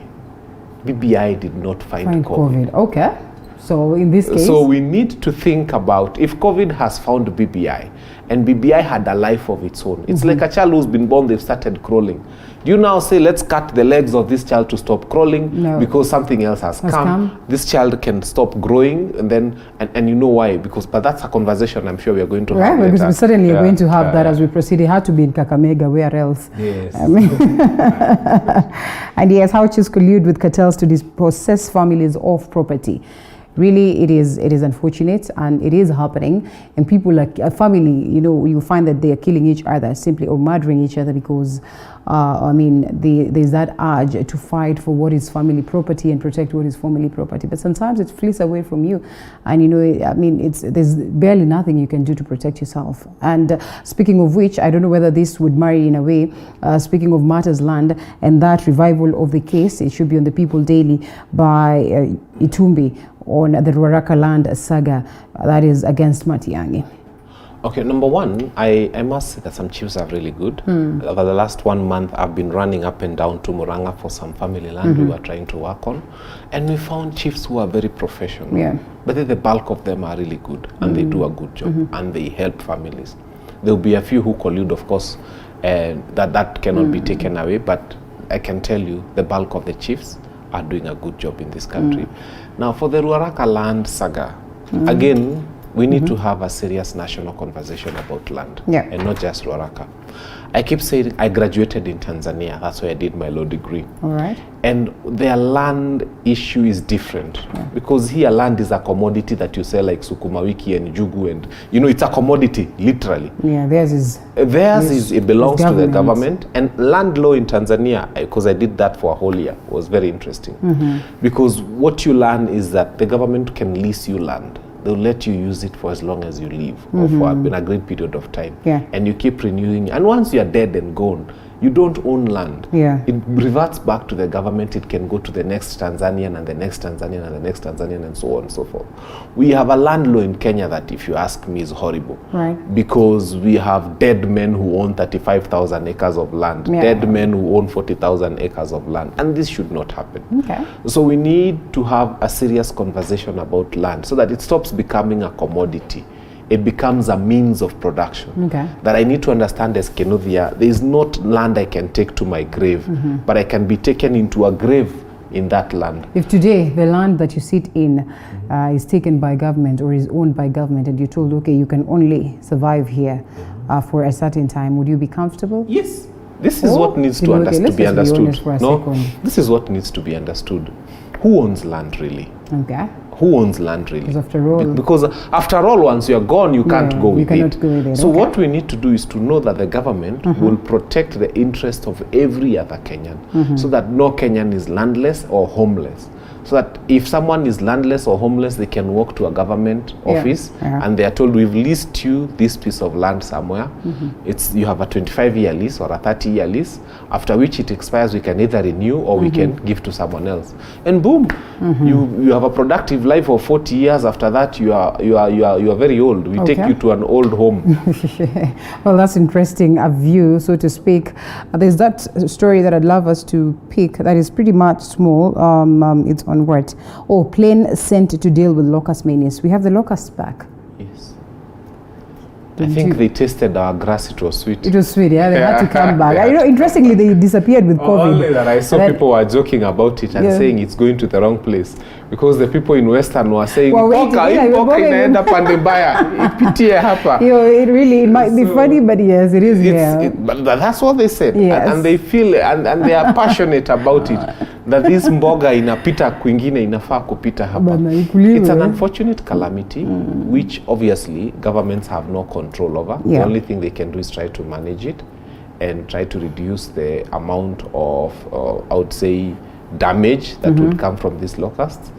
D: BBI did not find COVID.
A: Okay. So in this case,
D: So we need to think about if COVID has found BBI and BBI had a life of its own. It's like a child who's been born, they've started crawling. Do you now say, let's cut the legs of this child to stop crawling because something else has come? This child can stop growing, and then, and you know why? But that's a conversation I'm sure we are going to have
A: because
D: later.
A: we certainly are going to have that as we proceed. It had to be in Kakamega, where else?
D: Yes.
A: I mean and yes, how chiefs collude with cartels to dispossess families of property. Really, it is unfortunate, and it is happening. And people, like a family, you know, you find that they are killing each other simply, or murdering each other because, I mean, there's that urge to fight for what is family property and protect what is family property. But sometimes it flees away from you, and you know, I mean, there's barely nothing you can do to protect yourself. And speaking of which, I don't know whether this would marry in a way. Speaking of Matters Land and that revival of the case, it should be on the People Daily by Itumbi on the Ruaraka land saga that is against Matiang'i.
D: Okay, number one, I must say that some chiefs are really good. Over the last 1 month, I've been running up and down to Muranga for some family land we were trying to work on. And we found chiefs who are very professional.
A: Yeah.
D: But then the bulk of them are really good, and they do a good job, and they help families. There will be a few who collude, of course, and that cannot be taken away. But I can tell you, the bulk of the chiefs are doing a good job in this country. Now, for the Ruaraka land saga, again, we need to have a serious national conversation about land, and not just Ruaraka. I keep saying I graduated in Tanzania. That's where I did my law degree.
A: All right.
D: And their land issue is different because here land is a commodity that you sell like sukuma wiki and jugu, and you know, it's a commodity, literally.
A: Yeah, theirs
D: it belongs to the government. And land law in Tanzania, because I did that for a whole year, was very interesting. Because what you learn is that the government can lease you land. They'll let you use it for as long as you live, or for an agreed period of time. And you keep renewing. And once you're dead and gone, you don't own land. It reverts back to the government. It can go to the next Tanzanian and the next Tanzanian and the next Tanzanian and so on and so forth. We have a land law in Kenya that, if you ask me, is horrible. Because we have dead men who own 35,000 acres of land, dead men who own 40,000 acres of land, and this should not happen. So we need to have a serious conversation about land so that it stops becoming a commodity. It becomes a means of production. That I need to understand as Kenudhia, there is not land I can take to my grave, but I can be taken into a grave in that land.
A: If today the land that you sit in is taken by government or is owned by government, and you're told, okay, you can only survive here for a certain time, would you be comfortable?
D: Yes. This is what needs to
A: Okay,
D: to
A: let's
D: be
A: just
D: understood.
A: honest for a second.
D: This is what needs to be understood. Who owns land really?
A: Okay.
D: Who owns land really?
A: Because after all,
D: Because after all, once you're gone, you can't go with
A: cannot
D: it.
A: go with it.
D: So
A: Okay.
D: what we need to do is to know that the government will protect the interest of every other Kenyan, so that no Kenyan is landless or homeless. So that if someone is landless or homeless, they can walk to a government
A: Yeah.
D: office
A: Yeah.
D: and they are told, we've leased you this piece of land somewhere. You have a 25-year lease or a 30-year lease, after which it expires. We can either renew or we can give to someone else. And boom, you have a productive life of 40 years. After that, you are very old. We take
A: Okay.
D: you to an old home.
A: Well, that's interesting, a view, so to speak. There's that story that I'd love us to pick that is pretty much small. It's on what? Oh, plane sent to deal with locust menace. We have the locusts back.
D: Yes. I think they tasted our grass. It was sweet.
A: It was sweet, yeah. They had to come back.
D: They
A: You know,
D: had to
A: interestingly, they disappeared with COVID.
D: Only that I saw
A: And then-
D: people were joking about it and
A: Yeah.
D: saying it's going to the wrong place, because the people in Western were saying
A: Well, wait, yeah,
D: Mboka
A: Mboka
D: inaenda pande mbaya ipitie hapa.
A: You know, it might be funny, but yes, it is. Yeah.
D: But that's what they said.
A: Yes.
D: And they feel and they are passionate about it, that this mboga inapita kwingine inafaa kupita hapa.
A: Bana, ikuliwe.
D: It's an unfortunate calamity which obviously governments have no control over.
A: Yeah.
D: The only thing they can do is try to manage it and try to reduce the amount of I would say damage that would come from these locusts.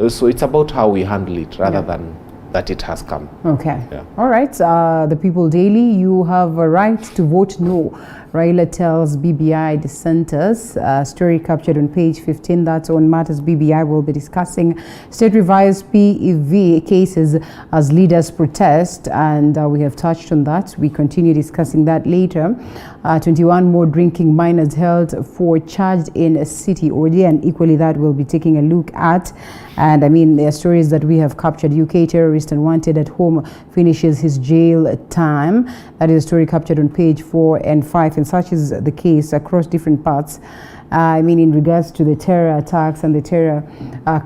D: So it's about how we handle it rather than that it has come.
A: Okay.
D: Yeah.
A: All right. The People Daily, you have a right to vote no. Raila tells BBI dissenters. Story captured on page 15. That's on Matters BBI. We'll be discussing state revised PEV cases as leaders protest, and we have touched on that. We continue discussing that later. 21 more drinking minors held for charged in City Order, and equally that we'll be taking a look at. And I mean, there are stories that we have captured. UK terrorist and wanted at home finishes his jail time. That is a story captured on page 4 and 5, and such is the case across different parts. I mean, in regards to the terror attacks and the terror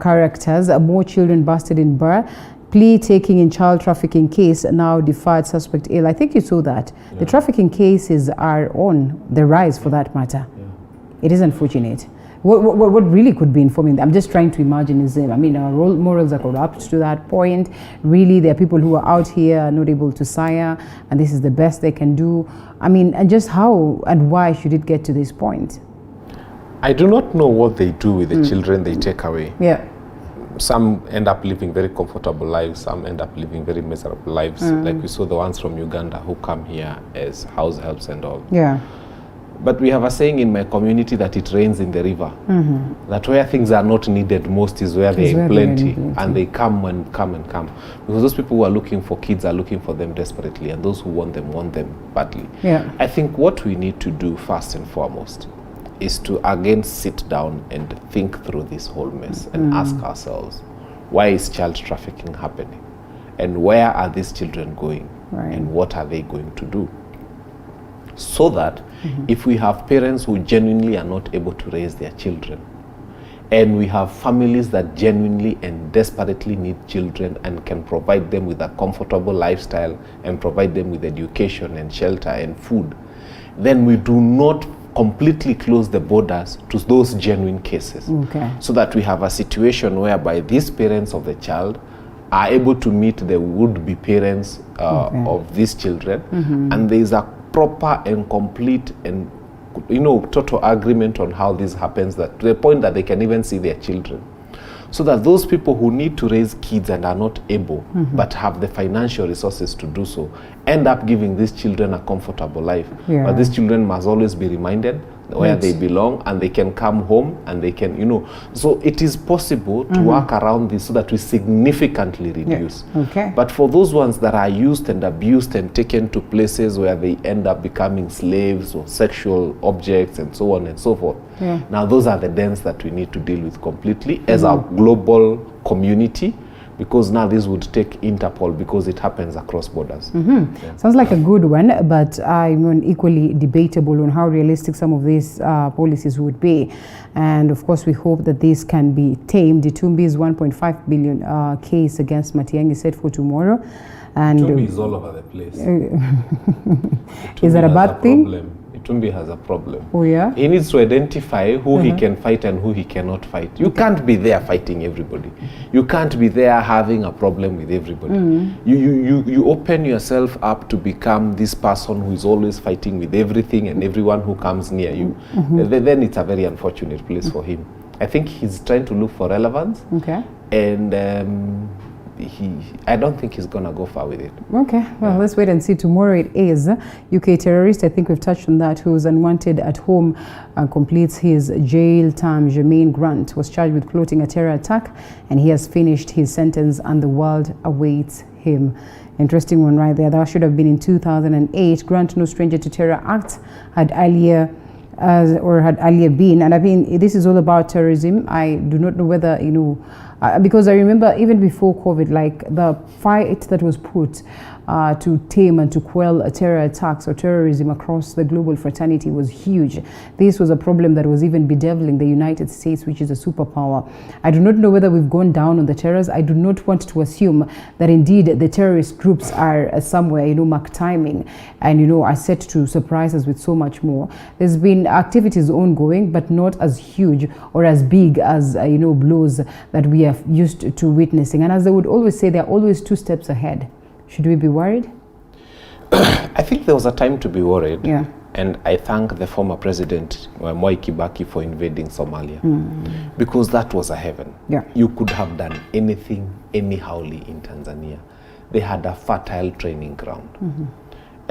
A: characters, more children busted in Burr. Plea taking in child trafficking case now defied suspect ill. I think you saw that. Yeah. The trafficking cases are on the rise, for that matter. Yeah. It is unfortunate. What really could be informing? I'm just trying to imagine is, I mean, our morals are corrupt to that point. Really, there are people who are out here not able to sire, and this is the best they can do. I mean, and just how and why should it get to this point?
D: I do not know what they do with the children they take away.
A: Yeah.
D: Some end up living very comfortable lives, some end up living very miserable lives. Like we saw the ones from Uganda who come here as house helps and all.
A: Yeah.
D: But we have a saying in my community that it rains in the river. That where things are not needed most is where they're in plenty. And they come and come and come. Because those people who are looking for kids are looking for them desperately, and those who want them badly.
A: Yeah.
D: I think what we need to do first and foremost is to again sit down and think through this whole mess and ask ourselves, why is child trafficking happening? And where are these children going?
A: Right.
D: And what are they going to do? So that if we have parents who genuinely are not able to raise their children, and we have families that genuinely and desperately need children and can provide them with a comfortable lifestyle and provide them with education and shelter and food, then we do not completely close the borders to those genuine cases.
A: Okay.
D: So that we have a situation whereby these parents of the child are able to meet the would-be parents of these children, and there is a proper and complete and total agreement on how this happens, that to the point that they can even see their children. So that those people who need to raise kids and are not able, but have the financial resources to do so, end up giving these children a comfortable life.
A: Yeah.
D: But these children must always be reminded where they belong, and they can come home and they can, so it is possible to work around this so that we significantly reduce.
A: Yeah. Okay.
D: But for those ones that are used and abused and taken to places where they end up becoming slaves or sexual objects and so on and so forth, now those are the dens that we need to deal with completely as a global community, because now this would take Interpol, because it happens across borders.
A: Sounds like a good one, but I'm equally debatable on how realistic some of these policies would be. And of course, we hope that this can be tamed. Itumbi's 1.5 billion case against Matiang'i is set for tomorrow. And
D: Itumbi is all over the place.
A: Is that a bad thing?
D: Tumbi has a problem.
A: Oh yeah?
D: He needs to identify who he can fight and who he cannot fight. You can't be there fighting everybody. You can't be there having a problem with everybody. You open yourself up to become this person who is always fighting with everything and everyone who comes near you. Then it's a very unfortunate place for him. I think he's trying to look for relevance.
A: Okay.
D: And I don't think he's gonna go far with it.
A: Okay, well, let's wait and see. Tomorrow it is. UK terrorist, I think we've touched on that, who's unwanted at home and completes his jail term. Jermaine Grant was charged with plotting a terror attack, and he has finished his sentence and the world awaits him. Interesting one right there. That should have been in 2008. Grant, no stranger to terror acts, had earlier been, and I mean, this is all about terrorism. I do not know whether, you know, because I remember even before COVID, like the fight that was put to tame and to quell terror attacks or terrorism across the global fraternity was huge. This was a problem that was even bedeviling the United States, which is a superpower. I do not know whether we've gone down on the terrors. I do not want to assume that indeed the terrorist groups are somewhere, you know, mark timing and, you know, are set to surprise us with so much more. There's been activities ongoing, but not as huge or as big as, you know, blows that we are used to witnessing. And as they would always say, they're always 2 steps ahead. Should we be worried?
D: I think there was a time to be worried.
A: Yeah.
D: And I thank the former president, Mwai Kibaki, for invading Somalia. Because that was a heaven.
A: Yeah.
D: You could have done anything, anyhowly in Tanzania. They had a fertile training ground.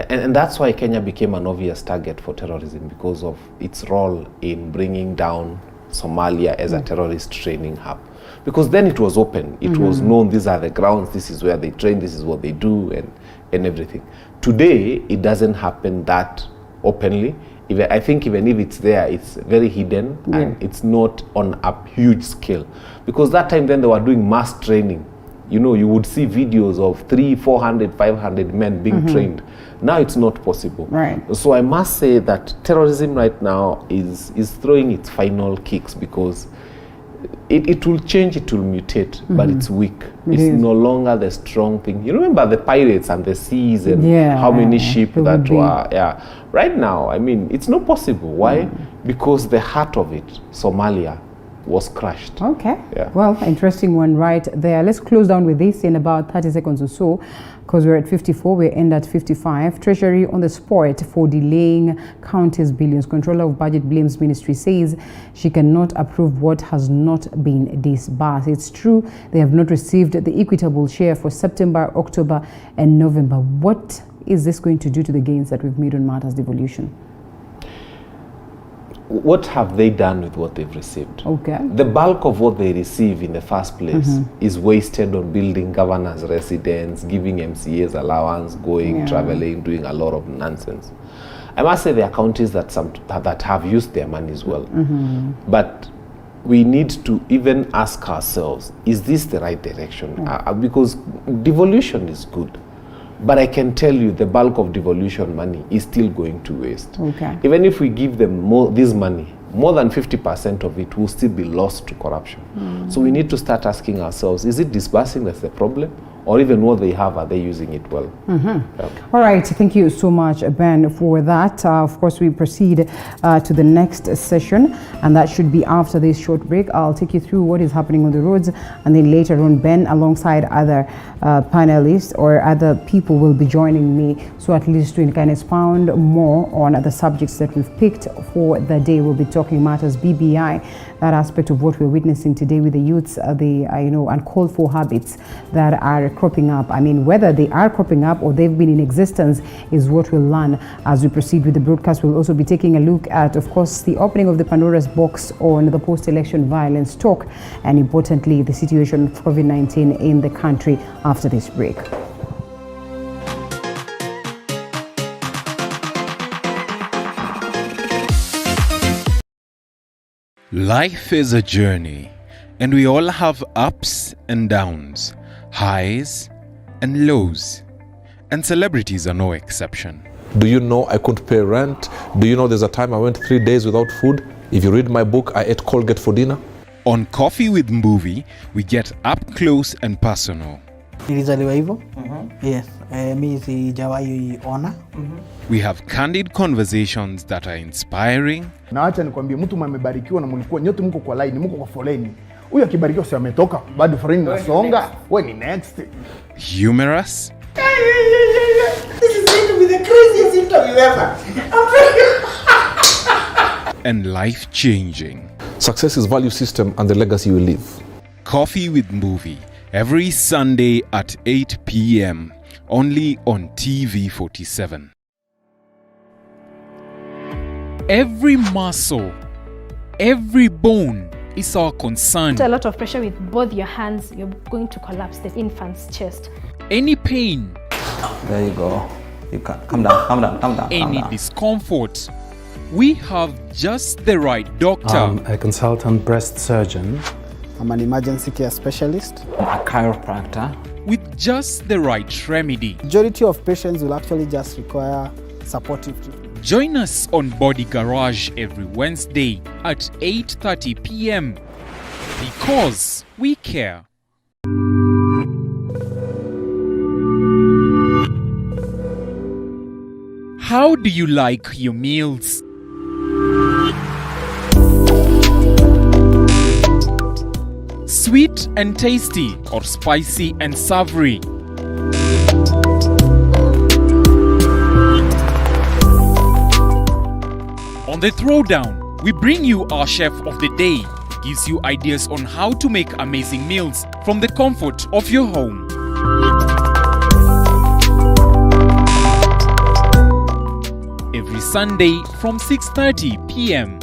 D: And that's why Kenya became an obvious target for terrorism, because of its role in bringing down Somalia as a terrorist training hub. Because then it was open, it was known, these are the grounds, this is where they train, this is what they do, and everything. Today, it doesn't happen that openly. I think even if it's there, it's very hidden and it's not on a huge scale. Because that time then they were doing mass training. You know, you would see videos of 300, 400, 500 men being trained. Now it's not possible.
A: Right.
D: So I must say that terrorism right now is throwing its final kicks, because it will change, it will mutate, but it's weak. It's no longer the strong thing. You remember the pirates and the seas and how many ships that were. Right now, I mean, it's not possible. Why? Because the heart of it, Somalia, was crushed.
A: Okay. Well, interesting one right there. Let's close down with this in about 30 seconds or so, because we're at 54, we end at 55. Treasury on the spot for delaying counties' billions. Controller of Budget Blames Ministry says she cannot approve what has not been disbursed. It's true, they have not received the equitable share for September, October, and November. What is this going to do to the gains that we've made on matters devolution?
D: What have they done with what they've received?
A: Okay.
D: The bulk of what they receive in the first place is wasted on building governors' residence, giving MCAs allowance, going, traveling, doing a lot of nonsense. I must say there are counties that have used their money as well. But we need to even ask ourselves, is this the right direction? Because devolution is good. But I can tell you the bulk of devolution money is still going to waste.
A: Okay.
D: Even if we give them this money, more than 50% of it will still be lost to corruption. So we need to start asking ourselves, is it disbursing that's the problem? Or even what they have, are they using it well?
A: All right, thank you so much, Ben, for that. Of course, we proceed to the next session, and that should be after this short break. I'll take you through what is happening on the roads, and then later on, Ben, alongside other panelists or other people, will be joining me, so at least we can expound more on the subjects that we've picked for the day. We'll be talking matters BBI, that aspect of what we're witnessing today with the youths, the uncalled for habits that are cropping up. I mean, whether they are cropping up or they've been in existence is what we'll learn as we proceed with the broadcast. We'll also be taking a look at, of course, the opening of the Pandora's box on the post-election violence talk, and importantly, the situation of COVID-19 in the country after this break.
R: Life is a journey, and we all have ups and downs, highs and lows, and celebrities are no exception.
S: Do you know I couldn't pay rent? Do you know there's a time I went 3 days without food? If you read my book, I ate Colgate for dinner.
R: On Coffee with Mbuvi, we get up close and personal.
T: Nilizaliwa hivyo. Yes. Mi sijawahi ona.
R: We have candid conversations that are inspiring.
U: Na acha nikwambie, mtu amebarikiwa na mlikuwa nyote mko kwa line, mko kwa foleni. Huyu akibarikiwa si ametoka, bado foleni inasonga. Wewe ni next.
R: Humorous.
V: This is going to be the craziest interview ever.
R: And life-changing.
S: Success is value system and the legacy you leave.
R: Coffee with Movie, every Sunday at 8 p.m. only on TV47.
W: Every muscle, every bone is our concern.
X: A lot of pressure with both your hands, you're going to collapse the infant's chest.
W: Any pain,
B: There you go. You can come down, come down, come down. Calm
W: any
B: down.
W: discomfort, we have just the right doctor.
Y: A consultant breast surgeon.
Z: I'm an emergency care specialist.
B: A chiropractor.
W: With just the right remedy.
Z: Majority of patients will actually just require supportive treatment.
W: Join us on Body Garage every Wednesday at 8:30 p.m. because we care. How do you like your meals? Sweet and tasty or spicy and savory? On the Throwdown, we bring you our chef of the day. Gives you ideas on how to make amazing meals from the comfort of your home. Every Sunday from 6:30 p.m.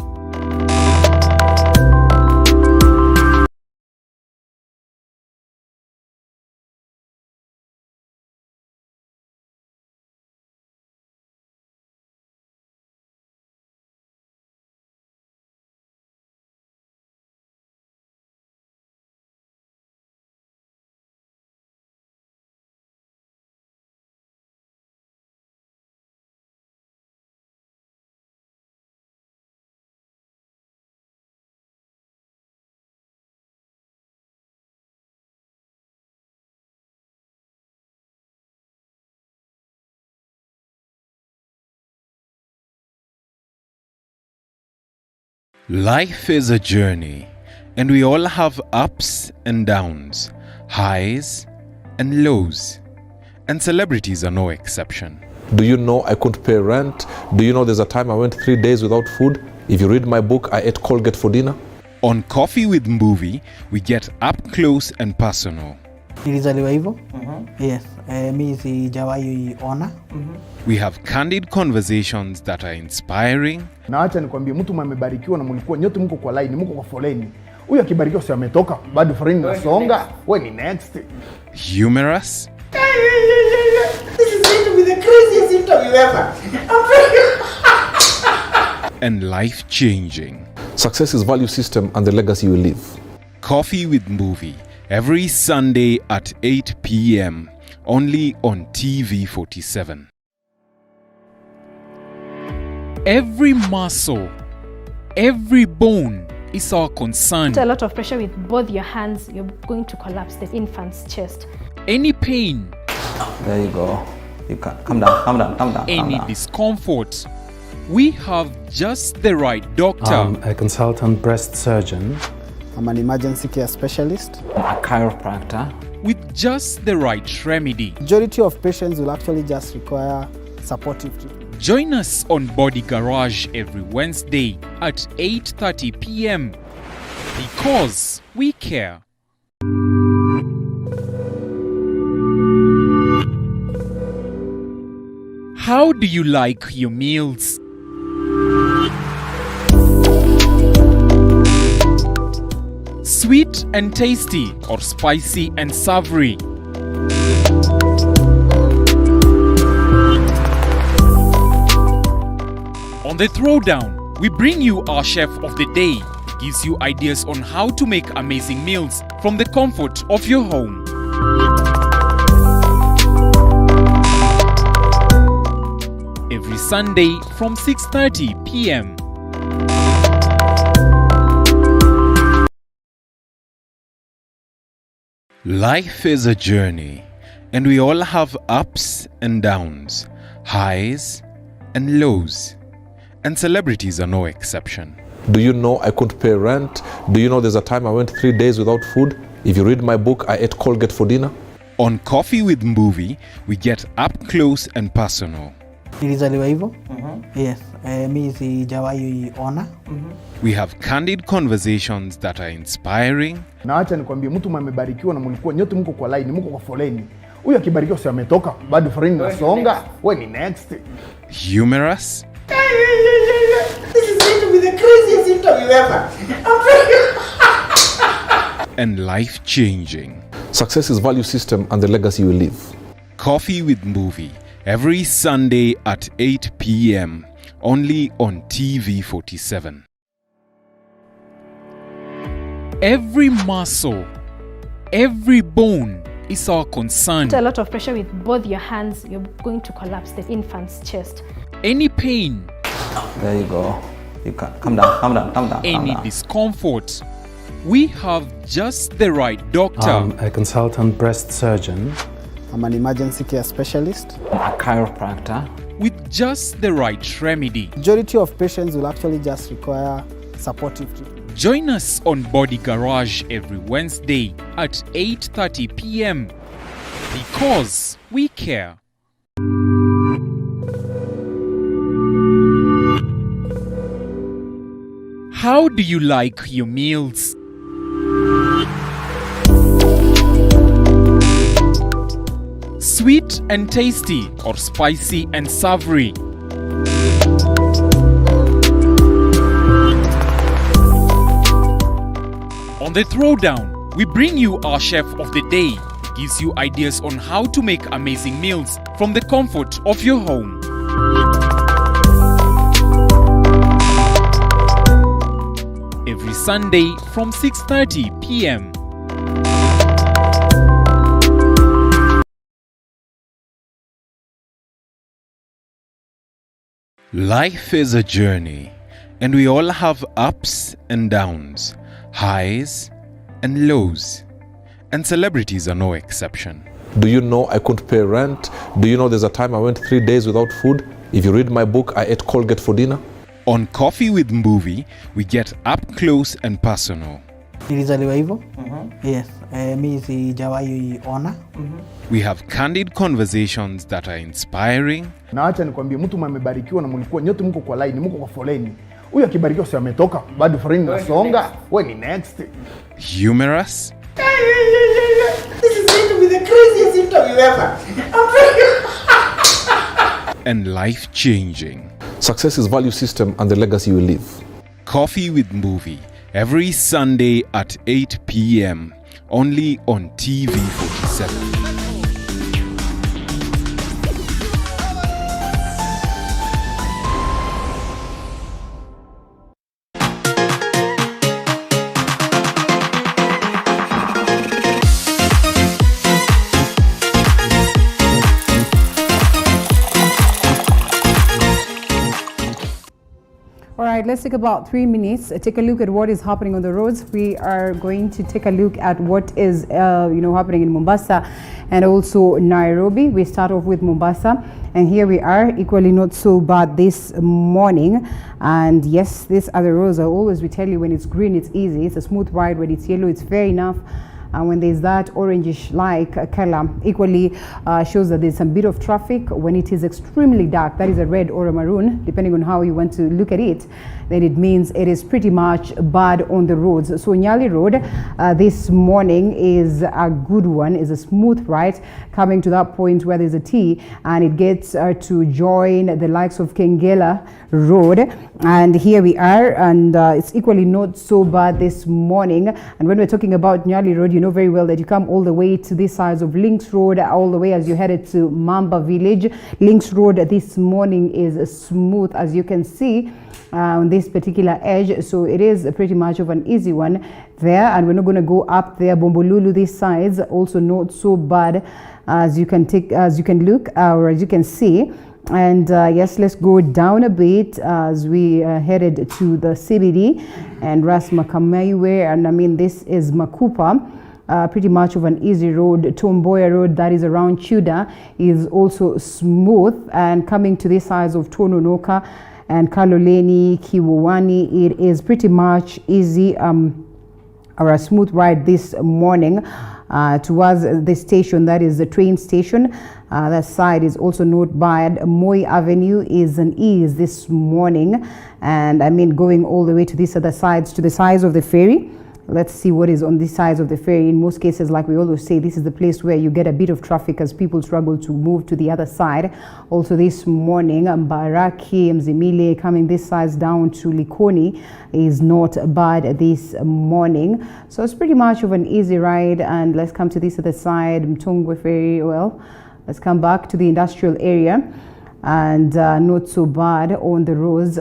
R: Life is a journey, and we all have ups and downs, highs and lows, and celebrities are no exception.
S: Do you know I couldn't pay rent? Do you know there's a time I went 3 days without food? If you read my book, I ate Colgate for dinner.
R: On Coffee with Movie, we get up close and personal.
T: Nilizaliwa hivyo. Yes. Mi sijawahi ona.
R: We have candid conversations that are inspiring.
U: Na acha nikwambie, mtu amebarikiwa na mlikuwa nyote mko kwa line, mko kwa foleni. Huyu akibarikiwa si ametoka, bado foleni inasonga. Wewe ni next.
R: Humorous.
V: This is going to be the craziest interview ever.
R: And life-changing.
S: Success is value system and the legacy you leave.
R: Coffee with Movie, every Sunday at 8 p.m. only on TV47.
W: Every muscle, every bone is our concern.
X: A lot of pressure with both your hands, you're going to collapse the infant's chest.
W: Any pain,
B: There you go. You can come down, come down, come down. Calm
W: any
B: down.
W: discomfort, we have just the right doctor.
Y: A consultant breast surgeon.
Z: I'm an emergency care specialist.
B: A chiropractor.
W: With just the right remedy.
Z: Majority of patients will actually just require supportive treatment.
W: Join us on Body Garage every Wednesday at 8:30 p.m. because we care. How do you like your meals? Sweet and tasty or spicy and savory? On the Throwdown, we bring you our chef of the day. Gives you ideas on how to make amazing meals from the comfort of your home. Every Sunday from 6:30 p.m.
R: Life is a journey, And we all have ups and downs, highs and lows. And celebrities are no exception.
S: Do you know I couldn't pay rent? Do you know there's a time I went 3 days without food? If you read my book, I ate Colgate for dinner.
R: On Coffee with Mbuvi, we get up close and personal.
Z: Nilizaliwa hivyo. Yes. Mi sijawahi ona.
R: We have candid conversations that are inspiring.
U: Na acha nikwambie, mtu mmebarikiwa na mlikuwa nyote mko kwa line, mko kwa foleni. Huyu akibarikiwa si ametoka, bado foleni inasonga. Wewe ni next.
R: Humorous.
V: This is going to be the craziest interview ever.
R: And life-changing.
S: Success is value system and the legacy you leave.
R: Coffee with Mbuvi, every Sunday at 8 p.m. only on TV47.
W: Every muscle, every bone is our concern.
X: A lot of pressure with both your hands, you're going to collapse the infant's chest.
W: Any pain,
B: There you go. You can come down, come down, come down.
W: any discomfort, we have just the right doctor.
Y: I'm a consultant breast surgeon.
Z: I'm an emergency care specialist.
B: A chiropractor.
W: With just the right remedy.
Z: Majority of patients will actually just require supportive treatment.
W: Join us on Body Garage every Wednesday at 8:30 p.m. because we care. How do you like your meals? Sweet and tasty or spicy and savory? On the Throwdown, we bring you our chef of the day. He gives you ideas on how to make amazing meals from the comfort of your home. Every Sunday from 6:30 p.m.
R: Life is a journey, and we all have ups and downs, highs and lows. And celebrities are no exception.
S: Do you know I couldn't pay rent? Do you know there's a time I went 3 days without food? If you read my book, I ate Colgate for dinner.
R: On Coffee with Mbuvi, we get up close and personal.
Z: Nilizaliwa hivyo. Yes. Mi sijawahi ona.
R: We have candid conversations that are inspiring.
U: Na acha nikwambie, mtu mmebarikiwa na mlikuwa nyote mko kwa line, mko kwa foleni. Huyu akibarikiwa si ametoka, bado foleni inasonga. Wewe ni next.
R: Humorous.
V: This is going to be the craziest interview ever.
R: And life-changing.
S: Success is value system and the legacy you leave.
R: Coffee with Mbuvi, every Sunday at 8 p.m. only on TV47.
A: All right, let's take about 3 minutes. Take a look at what is happening on the roads. We are going to take a look at what is, happening in Mombasa and also Nairobi. We start off with Mombasa, and here we are, equally not so bad this morning. And yes, these are the roads. I always we tell you, when it's green, it's easy. It's a smooth ride. When it's yellow, it's fair enough. And when there's that orangish-like color, equally shows that there's some bit of traffic. When it is extremely dark, that is a red or a maroon, depending on how you want to look at it, then it means it is pretty much bad on the roads. So Nyali Road this morning is a good one, is a smooth ride coming to that point where there's a T, and it gets to join the likes of Kengela Road. And here we are, and it's equally not so bad this morning. And when we're talking about Nyali Road, you know very well that you come all the way to this side of Links Road, all the way as you headed to Mamba Village. Links Road this morning is smooth, as you can see on this particular edge, so it is pretty much of an easy one there. And we're not going to go up there. Bombolulu, these sides also not so bad as you can look or as you can see. And yes, let's go down a bit as we headed to the CBD and Ras Makamaiwe, and I mean this is Makupa. pretty much of an easy road. Tom Mboya Road, that is around Chuda, is also smooth. And coming to this side of Tononoka and Kaloleni, Kiwuwani, it is pretty much easy or a smooth ride this morning towards the station, that is the train station. That side is also not bad. Moi Avenue is an ease this morning, and I mean going all the way to this other sides, to the sides of the ferry. Let's see what is on this side of the ferry. In most cases, like we always say, this is the place where you get a bit of traffic as people struggle to move to the other side. Also this morning, Mbaraki, Mzimile, coming this side down to Likoni is not bad this morning. So it's pretty much of an easy ride. And let's come to this other side, Mtongwe Ferry. Well, let's come back to the industrial area. And not so bad on the roads.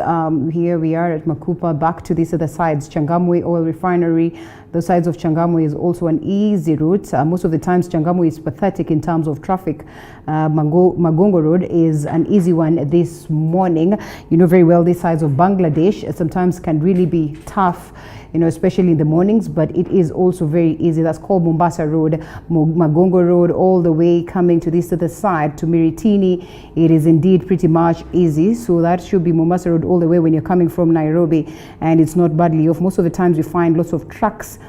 A: Here we are at Makupa, back to these other sides. Changamwe Oil Refinery, the sides of Changamwe is also an easy route. Most of the times Changamwe is pathetic in terms of traffic. Magongo Road is an easy one this morning. You know very well these sides of Bangladesh sometimes can really be tough, you know, especially in the mornings, but it is also very easy. That's called Mombasa Road, Magongo Road, all the way coming to this other side to Miritini. It is indeed pretty much easy. So that should be Mombasa Road all the way when you're coming from Nairobi, and it's not badly off. Most of the times you find lots of trucks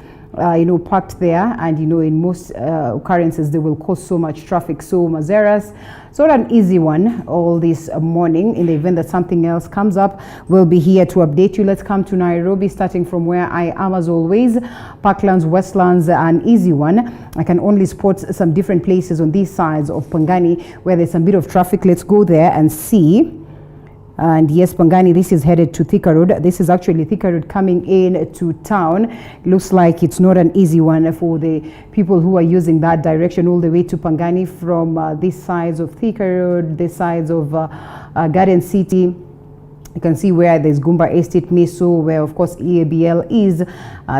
A: you know, parked there, and you know, in most occurrences they will cause so much traffic. So Mazeras, it's not an easy one all this morning. In the event that something else comes up, we'll be here to update you. Let's come to Nairobi, starting from where I am as always. Parklands, Westlands, an easy one. I can only spot some different places on these sides of Pangani where there's a bit of traffic. Let's go there and see. And yes, Pangani, this is headed to Thika Road. This is actually Thika Road coming in to town. Looks like it's not an easy one for the people who are using that direction all the way to Pangani from these sides of Thika Road, this sides of Garden City. You can see where there's Gumba Estate, Miso, where of course EABL is.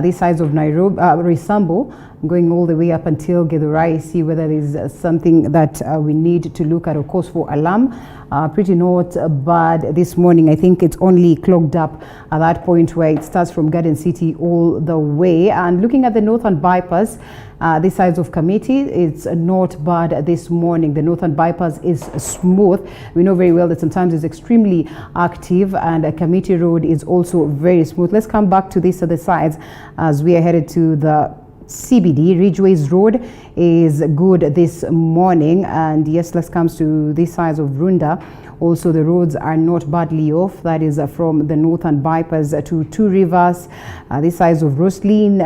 A: These sides of Nairobi, Risambo, going all the way up until Githurai. See whether there's something that we need to look at, of course, for alarm. Pretty not bad this morning. I think it's only clogged up at that point where it starts from Garden City all the way. And looking at the northern bypass, this sides of Kamiti, it's not bad this morning. The northern bypass is smooth. We know very well that sometimes it's extremely active, and Kamiti Road is also very smooth. Let's come back to these other sides as we are headed to the CBD. Ridgeways Road is good this morning, and yes, let's come to this side of Runda. Also, the roads are not badly off. That is from the northern bypass to Two Rivers, this side of Roslyn,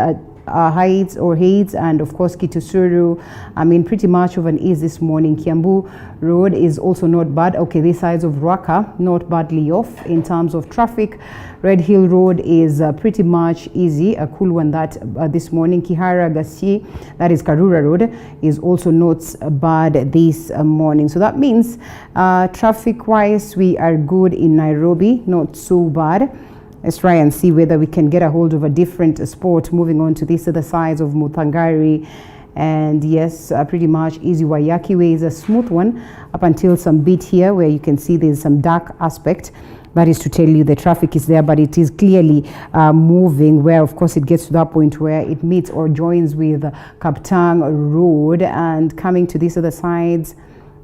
A: Heights or Heights, and of course Kitusuru. I mean, pretty much of an ease this morning. Kiambu Road is also not bad. Okay, this side of Ruaka, not badly off in terms of traffic. Red Hill Road is pretty much easy, a cool one that this morning. Kihara Gasi, that is Karura Road, is also not bad this morning. So that means traffic wise we are good in Nairobi, not so bad. Let's try and see whether we can get a hold of a different spot. Moving on to this other side of Mutangari. And yes, pretty much easy. Wayaki Way is a smooth one up until some bit here where you can see there's some dark aspect. That is to tell you the traffic is there, but it is clearly moving, where of course it gets to that point where it meets or joins with Kaptang Road. And coming to these other sides,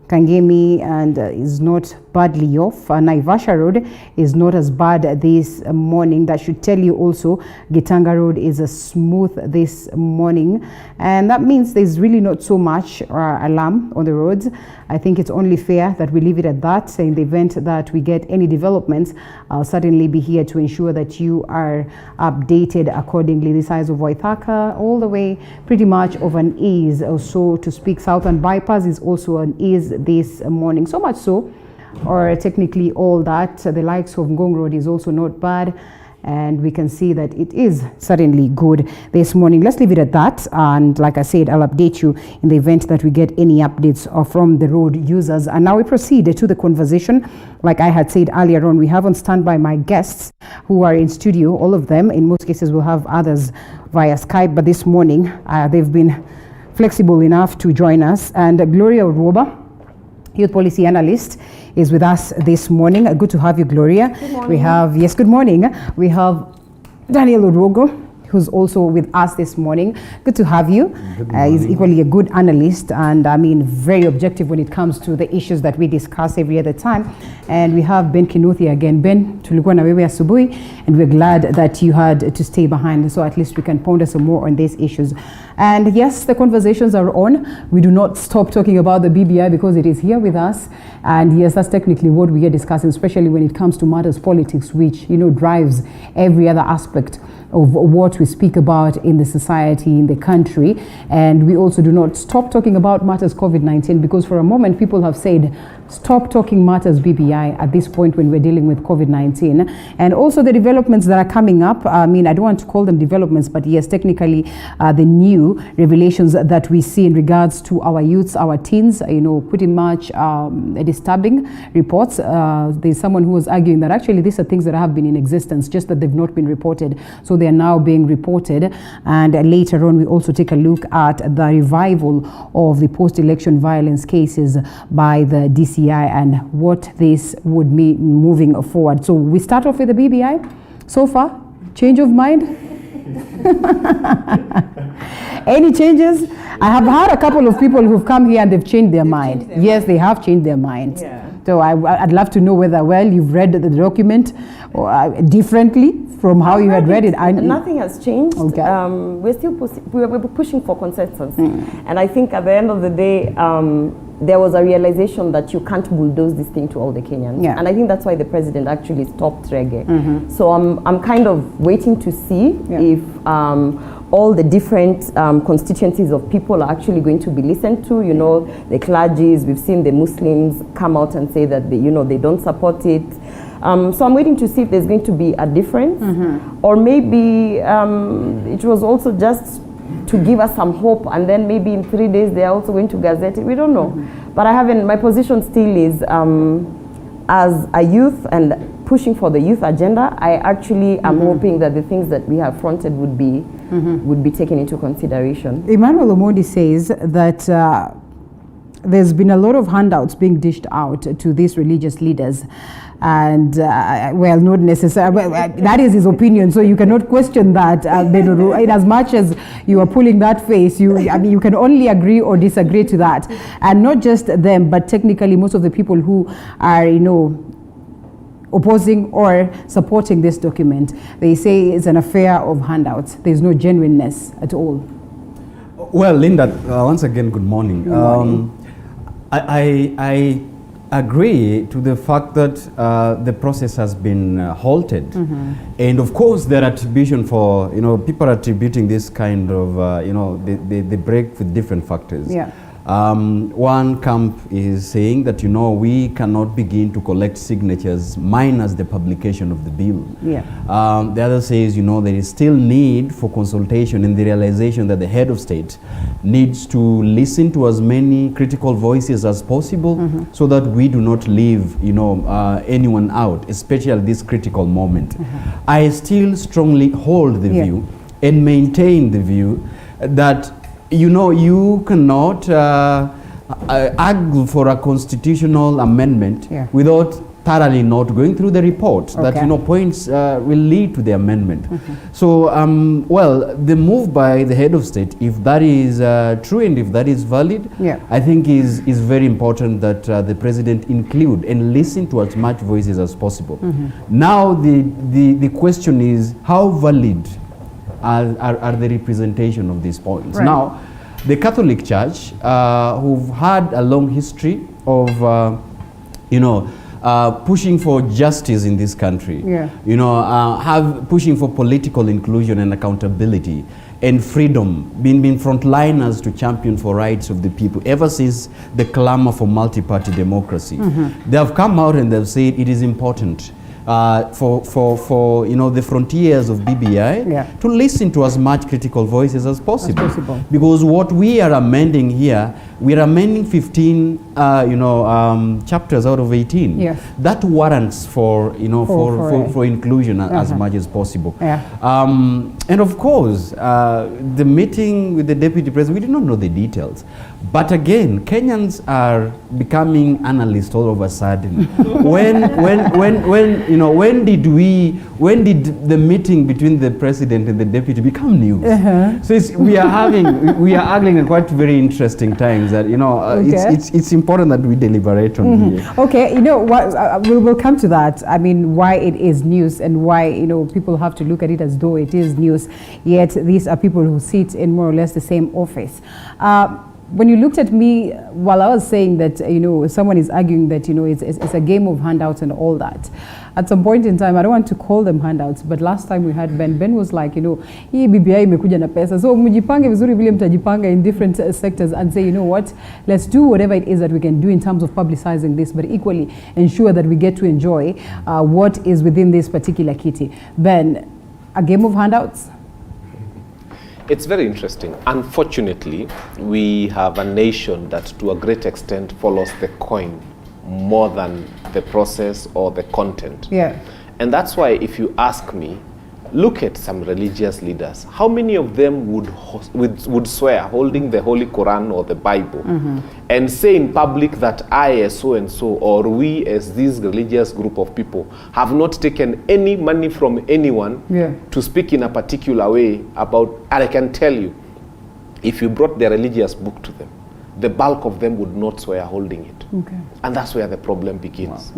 A: Kangemi, and is not badly off. Naivasha Road is not as bad this morning. That should tell you also Gitanga Road is a smooth this morning, and that means there's really not so much alarm on the roads. I think it's only fair that we leave it at that. In the event that we get any developments, I'll certainly be here to ensure that you are updated accordingly. The size of Waithaka all the way pretty much of an ease, or so to speak. Southern Bypass is also an ease this morning, so much so, or technically all that. The likes of Ngong Road is also not bad, and we can see that it is certainly good this morning. Let's leave it at that, and like I said, I'll update you in the event that we get any updates from the road users. And now we proceed to the conversation. Like I had said earlier on, we have on standby my guests who are in studio, all of them. In most cases we'll have others via Skype, but this morning they've been flexible enough to join us. And Gloria Uroba, Youth Policy Analyst, is with us this morning. Good to have you, Gloria.
F: Good morning.
A: We have, yes, good morning. We have Daniel Urogo, who's also with us this morning. Good to have you. He's equally a good analyst and I mean very objective when it comes to the issues that we discuss every other time. And we have Ben Kinuthia again. Ben, tulikuwa na wewe asubuhi, and we're glad that you had to stay behind so at least we can ponder some more on these issues. And yes, the conversations are on. We do not stop talking about the BBI because it is here with us. And yes, that's technically what we are discussing, especially when it comes to matters politics, which, you know, drives every other aspect of what we speak about in the society, in the country. And we also do not stop talking about matters COVID-19 because for a moment people have said, stop talking matters BBI at this point when we're dealing with COVID-19. And also the developments that are coming up. I mean, I don't want to call them developments, but yes, technically the new revelations that we see in regards to our youths, our teens, you know, pretty much disturbing reports. There's someone who was arguing that actually these are things that have been in existence, just that they've not been reported. So they are now being reported. And later on, we also take a look at the revival of the post-election violence cases by the DCI and what this would mean moving forward. So we start off with the BBI. So far, change of mind? Any changes? I have had a couple of people who've come here and they've changed their mind. Yes, they have changed their mind. Yeah. So I'd love to know whether, well, you've read the document or, differently from how you had read it.
F: Nothing has changed. Okay. We're still we're pushing for consensus. And I think at the end of the day, there was a realization that you can't bulldoze this thing to all the Kenyans. Yeah. And I think that's why the president actually stopped reggae. So I'm kind of waiting to see if all the different constituencies of people are actually going to be listened to. You know, the clergies, we've seen the Muslims come out and say that they, you know, they don't support it. So I'm waiting to see if there's going to be a difference, or maybe it was also just to give us some hope, and then maybe in 3 days they are also going to gazette it. We don't know. But I haven't. My position still is, as a youth and pushing for the youth agenda, I actually am hoping that the things that we have fronted would be taken into consideration.
A: Emmanuel Omondi says that there's been a lot of handouts being dished out to these religious leaders. And well, not necessarily. That is his opinion, so you cannot question that. In as much as you are pulling that face, I mean, you can only agree or disagree to that. And not just them, but technically most of the people who are, you know, opposing or supporting this document, they say it's an affair of handouts. There's no genuineness at all.
H: Well, Linda, once again, good morning. Good morning. I agree to the fact that the process has been halted. And of course, there are attribution for, you know, people are attributing this kind of, you know, they break with different factors. Yeah. One camp is saying that, you know, we cannot begin to collect signatures minus the publication of the bill. Yeah. The other says, you know, there is still need for consultation and the realization that the head of state needs to listen to as many critical voices as possible so that we do not leave, you know, anyone out, especially at this critical moment. I still strongly hold the view and maintain the view that, you know, you cannot argue for a constitutional amendment without thoroughly not going through the report that, you know, points will lead to the amendment. So, well, the move by the head of state, if that is true and if that is valid, I think is very important that the president include and listen to as much voices as possible. Now, the question is, how valid are the representation of these points? Right. Now, the Catholic Church, who've had a long history of, you know, pushing for justice in this country, you know, pushing for political inclusion and accountability and freedom, being frontliners to champion for rights of the people ever since the clamor for multi-party democracy. They have come out and they've said it is important for you know, the frontiers of BBI to listen to as much critical voices as possible. Because what we are amending here, we are amending 15 you know, chapters out of 18. That warrants for, you know, for inclusion as much as possible. And of course, the meeting with the deputy president, we do not know the details. But again, Kenyans are becoming analysts all of a sudden. when you know, when did the meeting between the president and the deputy become news? So we are arguing at quite very interesting times that, you know, it's important that we deliberate on here.
A: Okay, you know what, we'll come to that. I mean, why it is news and why, you know, people have to look at it as though it is news, yet these are people who sit in more or less the same office. When you looked at me while I was saying that, you know, someone is arguing that, you know, it's a game of handouts and all that. At some point in time, I don't want to call them handouts, but last time we had Ben was like, you know, hii BBI imekuja na pesa. So mjipange vizuri vile mtajipanga in different sectors and say, you know what, let's do whatever it is that we can do in terms of publicizing this, but equally ensure that we get to enjoy what is within this particular kitty. Ben, a game of handouts?
D: It's very interesting. Unfortunately, we have a nation that to a great extent follows the coin more than the process or the content.
A: Yeah.
D: And that's why if you ask me, look at some religious leaders. How many of them would swear holding the Holy Quran or the Bible and say in public that I as so-and-so or we as this religious group of people have not taken any money from anyone to speak in a particular way about, and I can tell you, if you brought their religious book to them, the bulk of them would not swear holding it. And that's where the problem begins.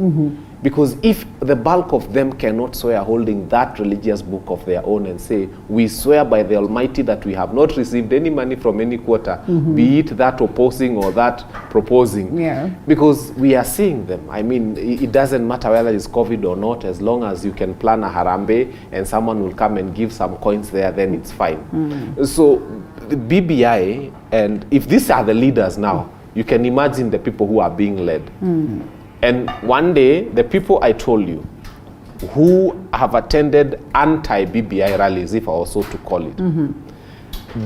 D: Because if the bulk of them cannot swear holding that religious book of their own and say, we swear by the Almighty that we have not received any money from any quarter, be it that opposing or that proposing, because we are seeing them. I mean, it doesn't matter whether it's COVID or not, as long as you can plan a harambe and someone will come and give some coins there, then it's fine. So the BBI, and if these are the leaders now, you can imagine the people who are being led. And one day, the people I told you, who have attended anti-BBI rallies, if I was so to call it,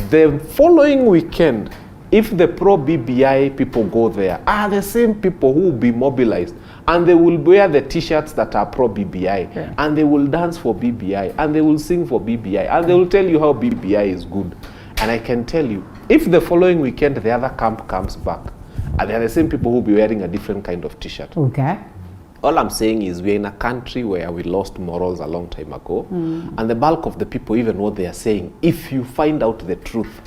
D: the following weekend, if the pro-BBI people go there, are the same people who will be mobilized, and they will wear the t-shirts that are pro-BBI, and they will dance for BBI, and they will sing for BBI, and they will tell you how BBI is good. And I can tell you, if the following weekend the other camp comes back, and they're the same people who will be wearing a different kind of t-shirt.
A: Okay.
D: All I'm saying is we're in a country where we lost morals a long time ago, and the bulk of the people, even what they are saying, if you find out the truth,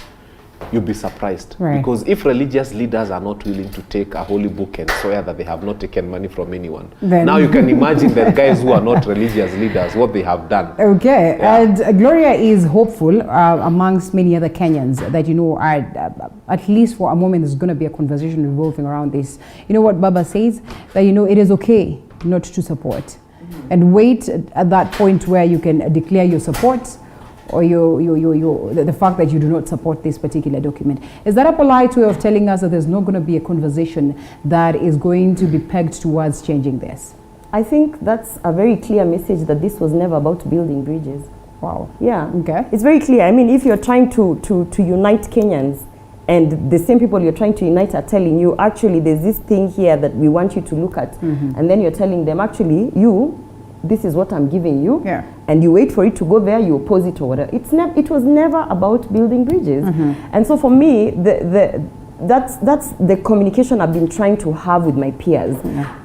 D: you'll be surprised. Because if religious leaders are not willing to take a holy book and swear that they have not taken money from anyone, then now you can imagine the guys who are not religious leaders, what they have done.
A: Okay, and Gloria is hopeful amongst many other Kenyans that, you know, at least for a moment there's going to be a conversation revolving around this. You know what Baba says? That, you know, it is okay not to support. And wait at that point where you can declare your support or the fact that you do not support this particular document. Is that a polite way of telling us that there's not going to be a conversation that is going to be pegged towards changing this?
F: I think that's a very clear message that this was never about building bridges.
A: Wow.
F: Yeah.
A: Okay.
F: It's very clear. I mean, if you're trying to unite Kenyans and the same people you're trying to unite are telling you, actually, there's this thing here that we want you to look at. And then you're telling them, actually, this is what I'm giving you, and you wait for it to go there, you oppose it or whatever. It was never about building bridges. And so for me, that's the communication I've been trying to have with my peers.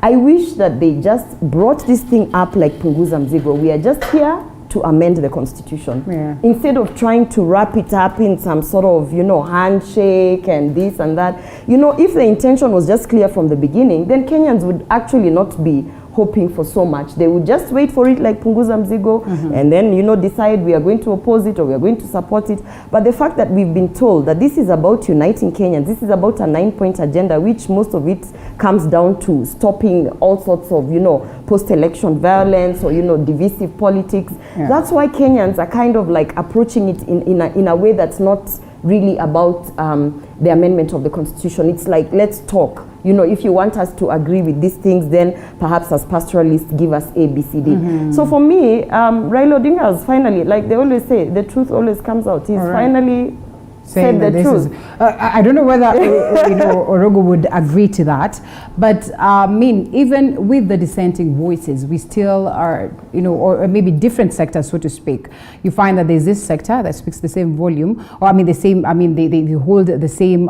F: I wish that they just brought this thing up like Punguza Mzigo. We are just here to amend the constitution. Instead of trying to wrap it up in some sort of, you know, handshake and this and that. You know, if the intention was just clear from the beginning, then Kenyans would actually not be hoping for so much. They would just wait for it like Punguza Mzigo and then, you know, decide we are going to oppose it or we are going to support it. But the fact that we've been told that this is about uniting Kenyans, this is about a 9-point agenda, which most of it comes down to stopping all sorts of, you know, post-election violence or, you know, divisive politics. That's why Kenyans are kind of like approaching it in a way that's not really about the amendment of the constitution. It's like, let's talk. You know, if you want us to agree with these things, then perhaps as pastoralists, give us A, B, C, D. So for me, Raila Odinga is finally, like they always say, the truth always comes out. He's finally
A: saying that this is, I don't know whether Orogo would agree to that, but I mean, even with the dissenting voices, we still are, or maybe different sectors, so to speak. You find that there's this sector that speaks the same volume, or I mean the same. I mean they hold the same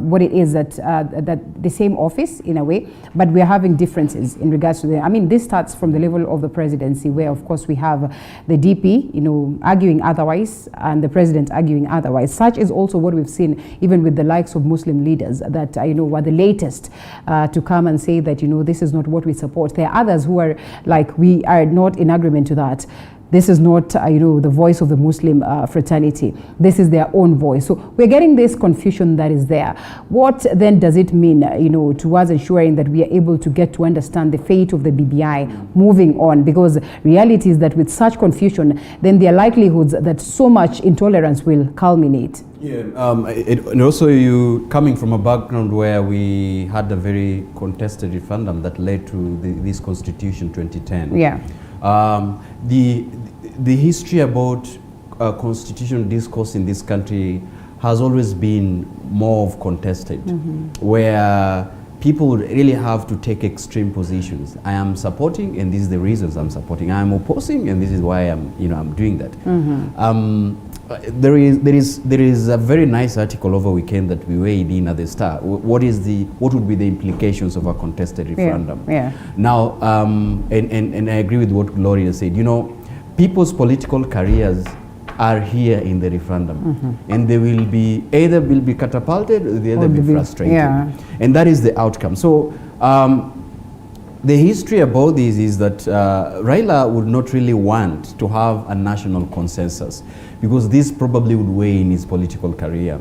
A: what it is that the same office in a way, but we're having differences in regards to the. I mean, this starts from the level of the presidency, where of course we have the DP, arguing otherwise, and the president arguing otherwise. Such is also what we've seen even with the likes of Muslim leaders that were the latest to come and say that this is not what we support. There are others who are like, we are not in agreement to that. This is not the voice of the Muslim fraternity. This is their own voice. So we're getting this confusion that is there. What then does it mean towards ensuring that we are able to get to understand the fate of the BBI moving on? Because reality is that with such confusion, then there are likelihoods that so much intolerance will culminate.
H: Yeah, and also you coming from a background where we had a very contested referendum that led to this Constitution 2010.
A: Yeah.
H: The history about constitutional discourse in this country has always been more of contested, where people would really have to take extreme positions. I am supporting, and these are the reasons I'm supporting. I am opposing, and this is why I'm doing that. There is a very nice article over weekend that we weighed in at the Star. What would be the implications of a contested referendum?
A: Yeah.
H: Now, and I agree with what Gloria said. People's political careers are here in the referendum, and they will be either catapulted or they will be frustrated, and that is the outcome. So. The history about this is that Raila would not really want to have a national consensus, because this probably would weigh in his political career.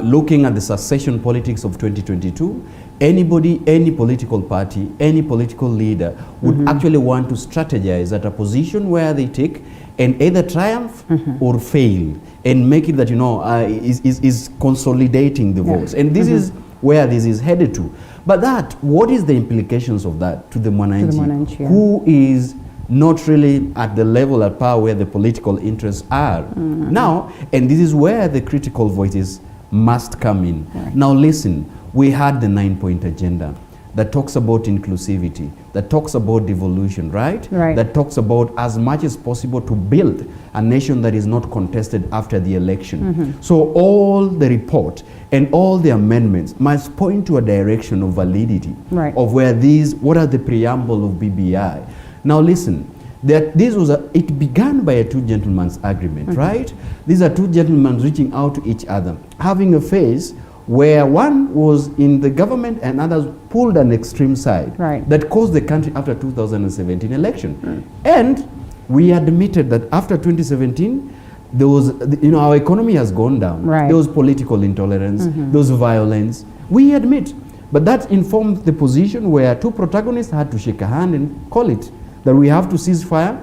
H: Looking at the succession politics of 2022, anybody, any political party, any political leader would actually want to strategize at a position where they take and either triumph or fail, and make it that is consolidating the votes. And this is where this is headed to. But what is the implications of that to the Mwananchi, who is not really at the level at power where the political interests are now? And this is where the critical voices must come in. Now listen, we had the 9-point agenda that talks about inclusivity, that talks about devolution, right? That talks about as much as possible to build a nation that is not contested after the election. So all the report and all the amendments must point to a direction of validity of where what are the preamble of BBI. Now listen, it began by a two gentlemen's agreement, right? These are two gentlemen reaching out to each other, having a phase where one was in the government and others pulled an extreme side that caused the country after 2017 election. And we admitted that after 2017, there was, our economy has gone down. There was political intolerance, there was violence. We admit, but that informed the position where two protagonists had to shake a hand and call it that we have to cease fire,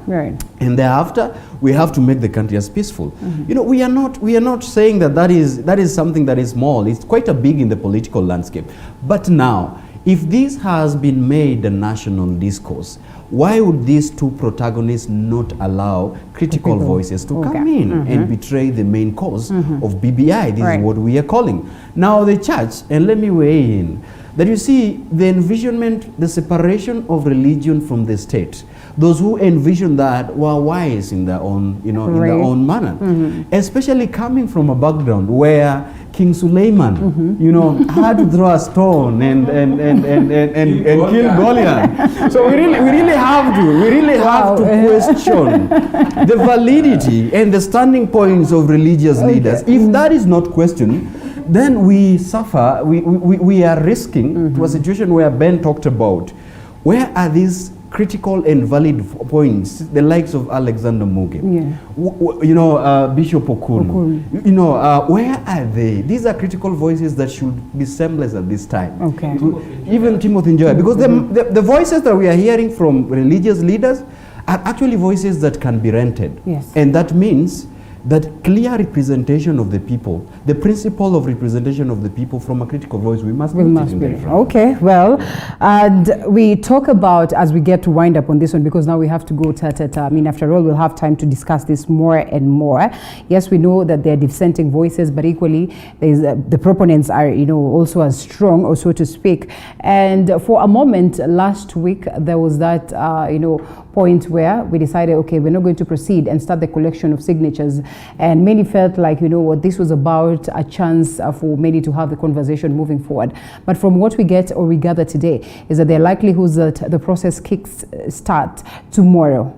H: and thereafter we have to make the country as peaceful. We are not saying that is something that is small. It's quite a big in the political landscape. But now, if this has been made a national discourse, why would these two protagonists not allow critical voices to come in and betray the main cause of BBI? This is what we are calling. Now the church, and let me weigh in, that you see the envisionment, the separation of religion from the state. Those who envision that were wise in their own, in their own manner. Especially coming from a background where King Suleiman, had to throw a stone and kill Goliath. So we really have to question the validity and the standing points of religious leaders. If that is not questioned, then we suffer. We are risking to a situation where Ben talked about. Where are these critical and valid points, the likes of Alexander Muge, Bishop Okunu, where are they? These are critical voices that should be semblance at this time. Even Timothy Njoya, because the voices that we are hearing from religious leaders are actually voices that can be rented. And that means that clear representation of the people, the principle of representation of the people from a critical voice, we must be.
A: Okay, well, and we talk about, as we get to wind up on this one, because now we have to go ta-ta-ta. I mean, after all, we'll have time to discuss this more and more. Yes, we know that there are dissenting voices, but equally, there's, the proponents are, you know, also as strong, or so to speak. And for a moment last week, there was that, you know, point where we decided, okay, we're not going to proceed and start the collection of signatures. And many felt like, you know what, this was about a chance for many to have the conversation moving forward. But from what we get or we gather today is that there are likelihoods that the process start tomorrow.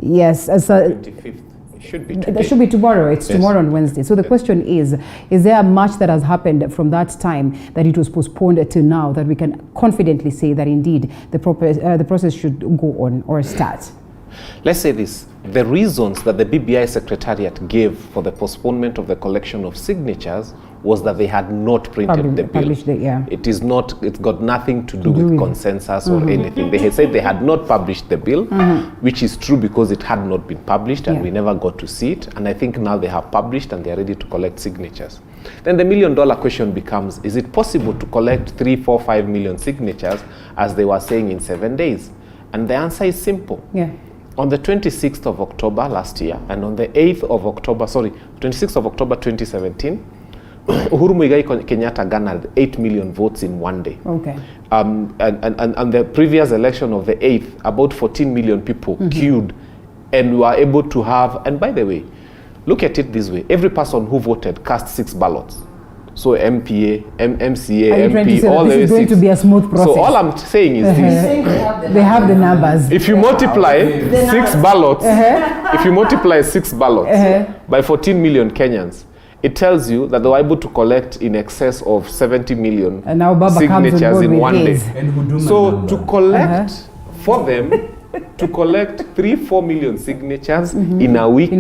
A: Yes, as a
D: 25th. Should be
A: It should be tomorrow. It's tomorrow on Wednesday. So the question is there much that has happened from that time that it was postponed to now that we can confidently say that indeed the process should go on or start?
D: Let's say this. The reasons that the BBI Secretariat gave for the postponement of the collection of signatures was that they had not printed the bill. It is not, it's got nothing to do with consensus or anything. They had said they had not published the bill, which is true because it had not been published and we never got to see it. And I think now they have published and they are ready to collect signatures. Then the million-dollar question becomes, is it possible to collect 3, 4, 5 million signatures as they were saying in 7 days? And the answer is simple. On the 26th of October last year and on the 8th of October, 26th of October 2017, Uhuru Muigai Kenyatta garnered 8 million votes in one day. And the previous election of the 8th, about 14 million people queued and were able to have, and by the way, look at it this way, every person who voted cast 6 ballots. So MPA, MCA, MP, all the way 6. This is going to be a smooth process. So all I'm saying is this.
A: They have the numbers.
D: If you multiply 6 ballots, if you multiply 6 ballots by 14 million Kenyans, it tells you that they were able to collect in excess of 70 million signatures in one day. So to collect for them, to collect 3-4 million signatures in a week.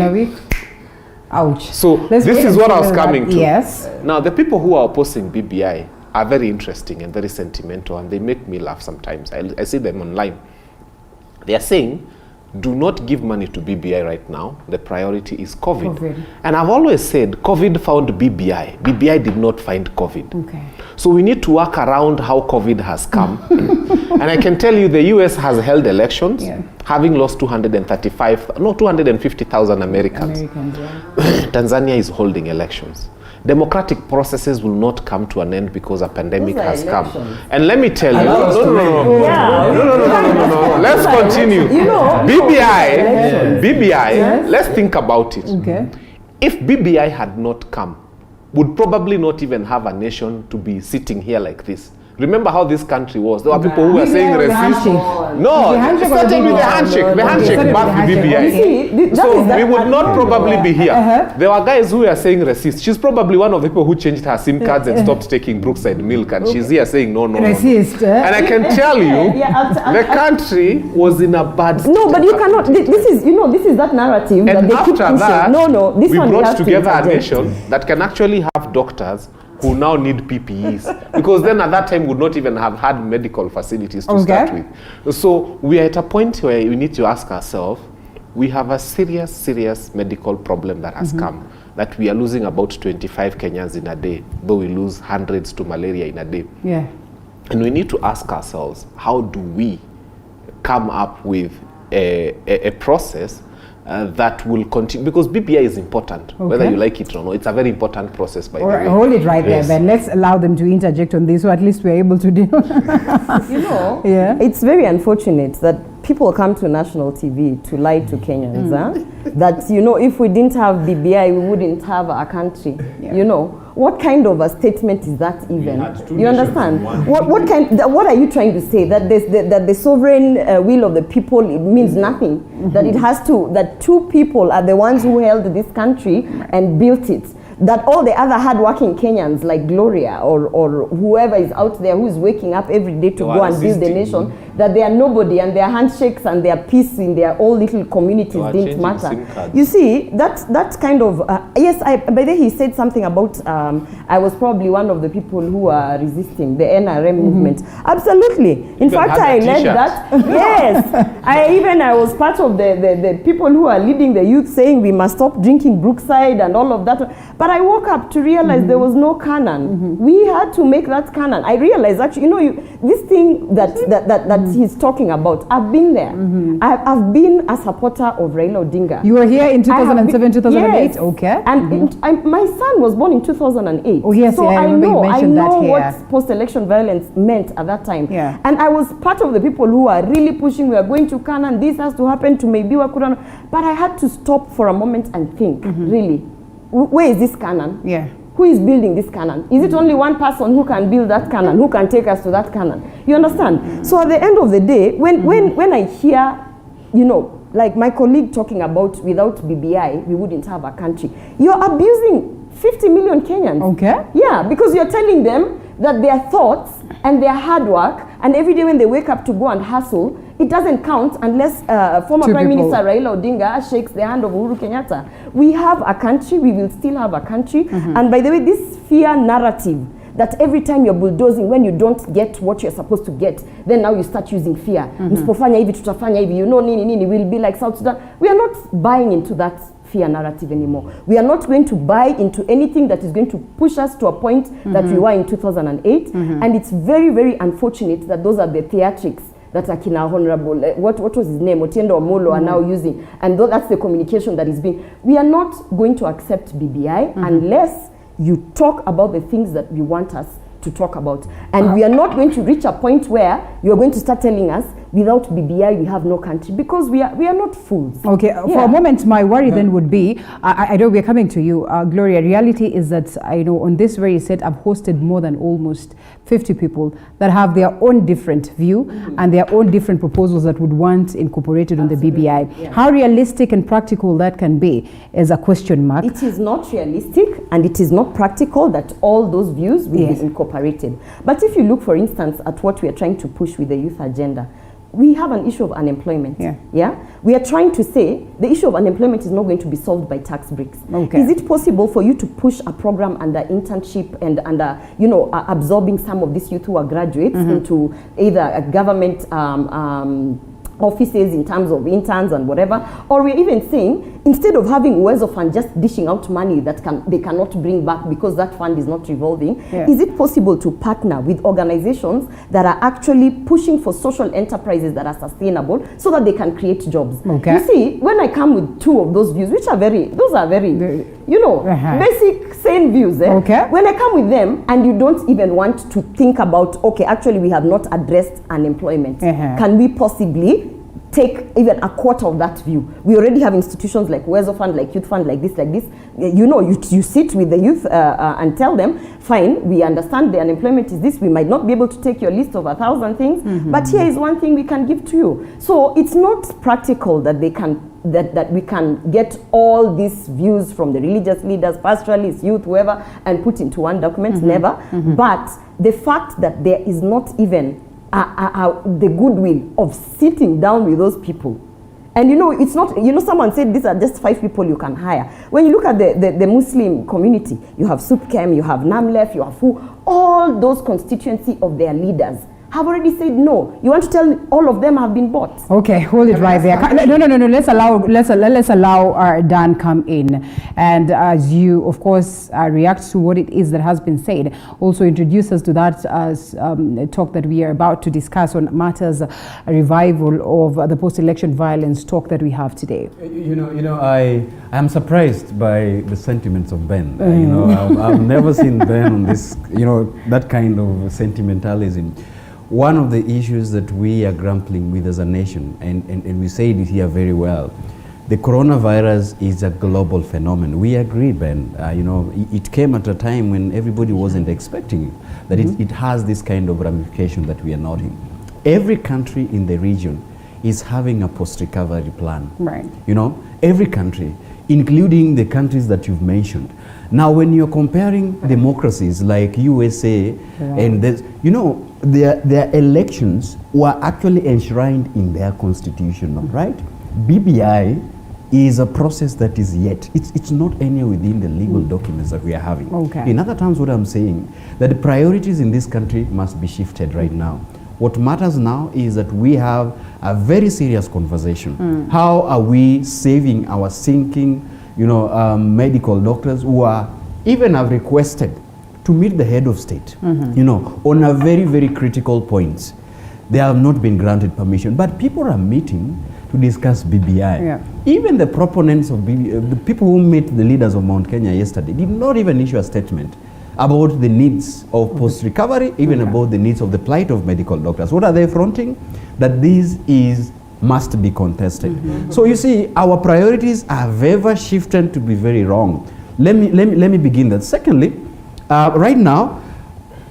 A: Ouch.
D: So this is what I was coming to. Yes. Now the people who are opposing BBI are very interesting and very sentimental, and they make me laugh sometimes. I see them online. They are saying, do not give money to BBI right now. The priority is COVID. And I've always said COVID found BBI. BBI did not find COVID. So we need to work around how COVID has come. And I can tell you the US has held elections, having lost 250,000 Americans. Tanzania is holding elections. Democratic processes will not come to an end because a pandemic has come. And let me tell you, no. Let's continue. BBI, let's think about it. If BBI had not come, would probably not even have a nation to be sitting here like this. Remember how this country was. There were people who were saying resist. No, it started with the handshake. The handshake birthed the BBI. So we would not probably be here. There were guys who were saying resist. She's probably one of the people who changed her SIM cards and stopped taking Brookside milk, and she's here saying no.
A: Resist.
D: And I can tell you, the country was in a bad state.
F: No, but you cannot. This is that narrative
D: and
F: that they keep pushing.
D: That,
F: this
D: we
F: one
D: brought together a nation that can actually have doctors who now need PPEs, because then at that time would not even have had medical facilities to start with. So we are at a point where we need to ask ourselves, we have a serious medical problem that has come, that we are losing about 25 Kenyans in a day, though we lose hundreds to malaria in a day. And we need to ask ourselves, how do we come up with a process that will continue, because BBI is important, whether you like it or not. It's a very important process, by the way.
A: Hold it right there, Ben. Let's allow them to interject on this, so at least we're able to do.
F: It's very unfortunate that people come to national TV to lie to Kenyans. That, if we didn't have BBI, we wouldn't have our country. What kind of a statement is that even? You understand? What are you trying to say? That the sovereign will of the people, it means nothing. That it has to, that two people are the ones who held this country and built it. that all the other hardworking Kenyans like Gloria or whoever is out there who is waking up every day to go and build the nation, that they are nobody and their handshakes and their peace in their own little communities didn't matter. You see, that kind of, yes, by the way he said something about, I was probably one of the people who are resisting the NRM movement. Absolutely. In fact, I led that. Yes. I was part of the people who are leading the youth saying we must stop drinking Brookside and all of that. But I woke up to realize there was no canon. We had to make that canon. I realized actually, you know, this thing that he's talking about, I've been there. I've been a supporter of Raila Odinga.
A: You were here in 2007, 2008?
F: Yes.
A: Okay.
F: And my son was born in 2008.
A: Oh, yes,
F: so
A: yeah, I remember you mentioned that here.
F: what post-election violence meant at that time.
A: Yeah.
F: And I was part of the people who are really pushing, we are going to canon, this has to happen to maybe Wakurano. But I had to stop for a moment and think, really, where is this canon?
A: Yeah.
F: Who is building this canon? Is it only one person who can build that canon, who can take us to that canon? You understand? So at the end of the day, when I hear, you know, like my colleague talking about without BBI, we wouldn't have a country. You're abusing 50 million Kenyans.
A: Okay.
F: Yeah, because you're telling them that their thoughts and their hard work, and every day when they wake up to go and hustle, it doesn't count unless former Prime Minister Raila Odinga shakes the hand of Uhuru Kenyatta. We have a country, we will still have a country. And by the way, this fear narrative, that every time you're bulldozing, when you don't get what you're supposed to get, then now you start using fear. Msipofanya hivi, tutafanya hivi, you know, nini, we'll be like South Sudan. We are not buying into that fear narrative anymore. We are not going to buy into anything that is going to push us to a point that we were in 2008. And it's very, very unfortunate that those are the theatrics that Akina Honorable, what was his name, Otiendo Omolo are now using. And that's the communication that is being. We are not going to accept BBI unless you talk about the things that we want us to talk about. And we are not going to reach a point where you're going to start telling us without BBI we have no country, because we are not fools.
A: Okay, for a moment my worry then would be, I know we're coming to you, Gloria. Reality is that I know on this very set I've hosted more than almost 50 people that have their own different view and their own different proposals that would want incorporated on the BBI. Yeah. How realistic and practical that can be is a question mark.
F: It is not realistic and it is not practical that all those views will be incorporated. But if you look, for instance, at what we are trying to push with the youth agenda, we have an issue of unemployment. Yeah. We are trying to say the issue of unemployment is not going to be solved by tax breaks. Okay. Is it possible for you to push a program under internship and under, you know, absorbing some of these youth who are graduates into either a government offices in terms of interns and whatever, or we're even saying instead of having Uwezo Fund just dishing out money that they cannot bring back because that fund is not revolving, is it possible to partner with organizations that are actually pushing for social enterprises that are sustainable so that they can create jobs? Okay. You see, when I come with two of those views, which are very, you know, basic sane views, okay. When I come with them and you don't even want to think about, okay, actually we have not addressed unemployment. Can we possibly take even a quarter of that view? We already have institutions like Uwezo Fund, like Youth Fund, like this. You know, you sit with the youth and tell them, fine, we understand the unemployment is this. We might not be able to take your list of 1,000 things, but here is one thing we can give to you. So it's not practical that they can that we can get all these views from the religious leaders, pastoralists, youth, whoever, and put into one document. Never. But the fact that there is not even the goodwill of sitting down with those people. And you know, it's not, you know, someone said these are just 5 people you can hire. When you look at the Muslim community, you have SUPKEM, you have NAMLEF, you have who, all those constituency of their leaders have already said no. You want to tell me all of them have been bought? Okay, hold it right there. No. Let's allow Dan come in, and as you, of course, react to what it is that has been said, also introduce us to that talk that we are about to discuss on matters revival of the post-election violence talk that we have today.
H: I am surprised by the sentiments of Ben. I've never seen Ben on this, that kind of sentimentalism. One of the issues that we are grappling with as a nation, and we said it here very well, the coronavirus is a global phenomenon. We agree, Ben. It came at a time when everybody wasn't expecting it, that it has this kind of ramification that we are not in. Every country in the region is having a post-recovery plan. Right. Every country. including the countries that you've mentioned. Now, when you're comparing democracies like USA and there's, you know, their elections were actually enshrined in their constitution, right? BBI is a process that is yet, it's not anywhere within the legal documents that we are having.
A: Okay.
H: In other terms, what I'm saying, that the priorities in this country must be shifted right now. What matters now is that we have a very serious conversation. How are we saving our sinking, you know, medical doctors who are, even have requested to meet the head of state, you know, on a very, very critical points. They have not been granted permission, but people are meeting to discuss BBI.
A: Yeah.
H: Even the proponents of BBI, the people who met the leaders of Mount Kenya yesterday, did not even issue a statement about the needs of post-recovery, even about the needs of the plight of medical doctors. What are they fronting? That this must be contested. So you see, our priorities have ever shifted to be very wrong. Let me begin that. Secondly, right now,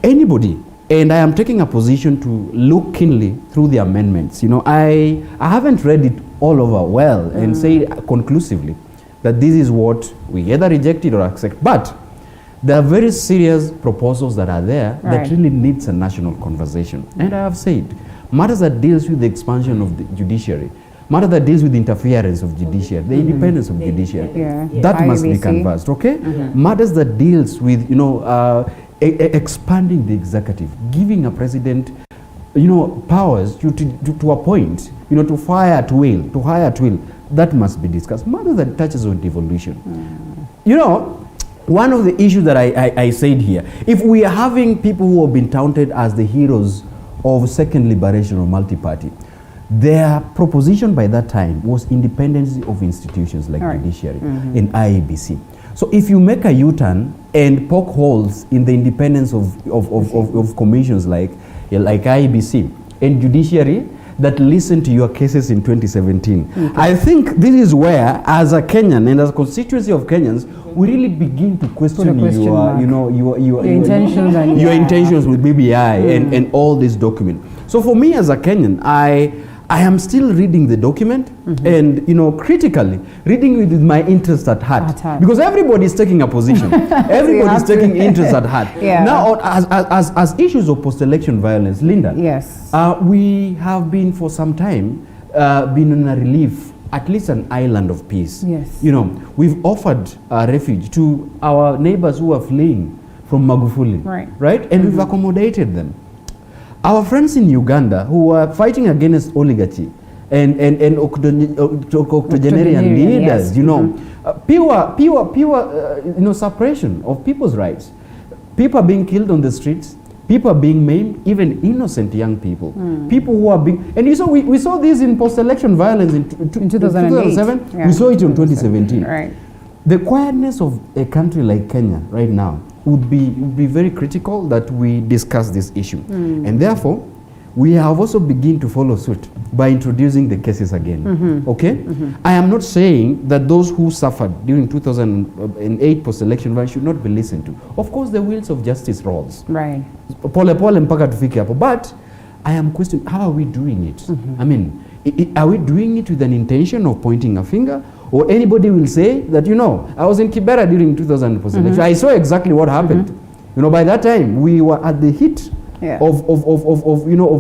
H: anybody, and I am taking a position to look keenly through the amendments. You know, I haven't read it all over well and say conclusively that this is what we either reject it or accept. But there are very serious proposals that are there that really needs a national conversation. And I have said, matters that deals with the expansion of the judiciary, matter that deals with the interference of judiciary, the independence of judiciary, that must be canvassed, okay? Matters that deals with, you know, expanding the executive, giving a president, you know, powers to appoint, you know, to fire at will, that must be discussed. Matter that touches on devolution. You know, one of the issues that I said here, if we are having people who have been touted as the heroes of second liberation or multi-party, their proposition by that time was independence of institutions like judiciary and IEBC. So if you make a U-turn and poke holes in the independence of commissions like IEBC and judiciary that listened to your cases in 2017, I think this is where, as a Kenyan and as a constituency of Kenyans, we really begin to question your intentions with BBI and all these documents. So for me as a Kenyan, I am still reading the document and, you know, critically reading it with my interest at heart. Because everybody is taking a position. Everybody is taking interest at heart. Now, as issues of post-election violence, Linda, we have been for some time been on a relief, at least an island of peace. You know, we've offered refuge to our neighbors who are fleeing from Magufuli, right? And we've accommodated them. Our friends in Uganda who are fighting against oligarchy and octogenarian leaders, you know, pure you know, suppression of people's rights. People are being killed on the streets. People are being maimed, even innocent young people. People who are being, and you saw, we saw this in post-election violence in 2007. We saw it in 2017. The quietness of a country like Kenya right now would be very critical that we discuss this issue. And therefore, we have also begun to follow suit by introducing the cases again. Okay? I am not saying that those who suffered during 2008 post-election violence should not be listened to. Of course, the wheels of justice rolls. Pole pole mpaka tufike hapo. But I am questioning, how are we doing it? I mean, are we doing it with an intention of pointing a finger? Or anybody will say that, you know, I was in Kibera during 2000 post-election. I saw exactly what happened. You know, by that time, we were at the heat of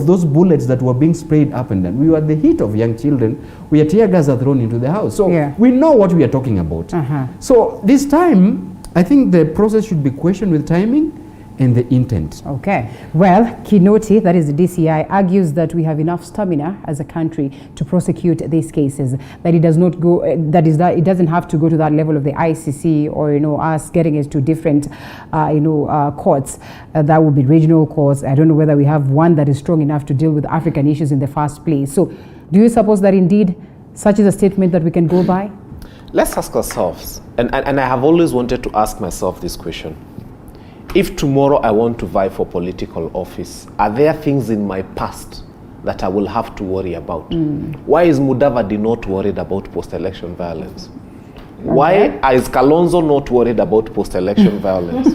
H: those bullets that were being sprayed up and down. We were at the heat of young children where tear gas are thrown into the house. So we know what we are talking about. So this time, I think the process should be questioned with timing and the intent.
A: Okay. Well, Kinoti, that is the DCI, argues that we have enough stamina as a country to prosecute these cases. That it does not go. That it doesn't have to go to that level of the ICC or, you know, us getting it to different, courts. That would be regional courts. I don't know whether we have one that is strong enough to deal with African issues in the first place. So, do you suppose that indeed such is a statement that we can go by?
D: Let's ask ourselves, and I have always wanted to ask myself this question. If tomorrow I want to vie for political office, are there things in my past that I will have to worry about? Why is Mudavadi not worried about post-election violence? Why is Kalonzo not worried about post-election violence?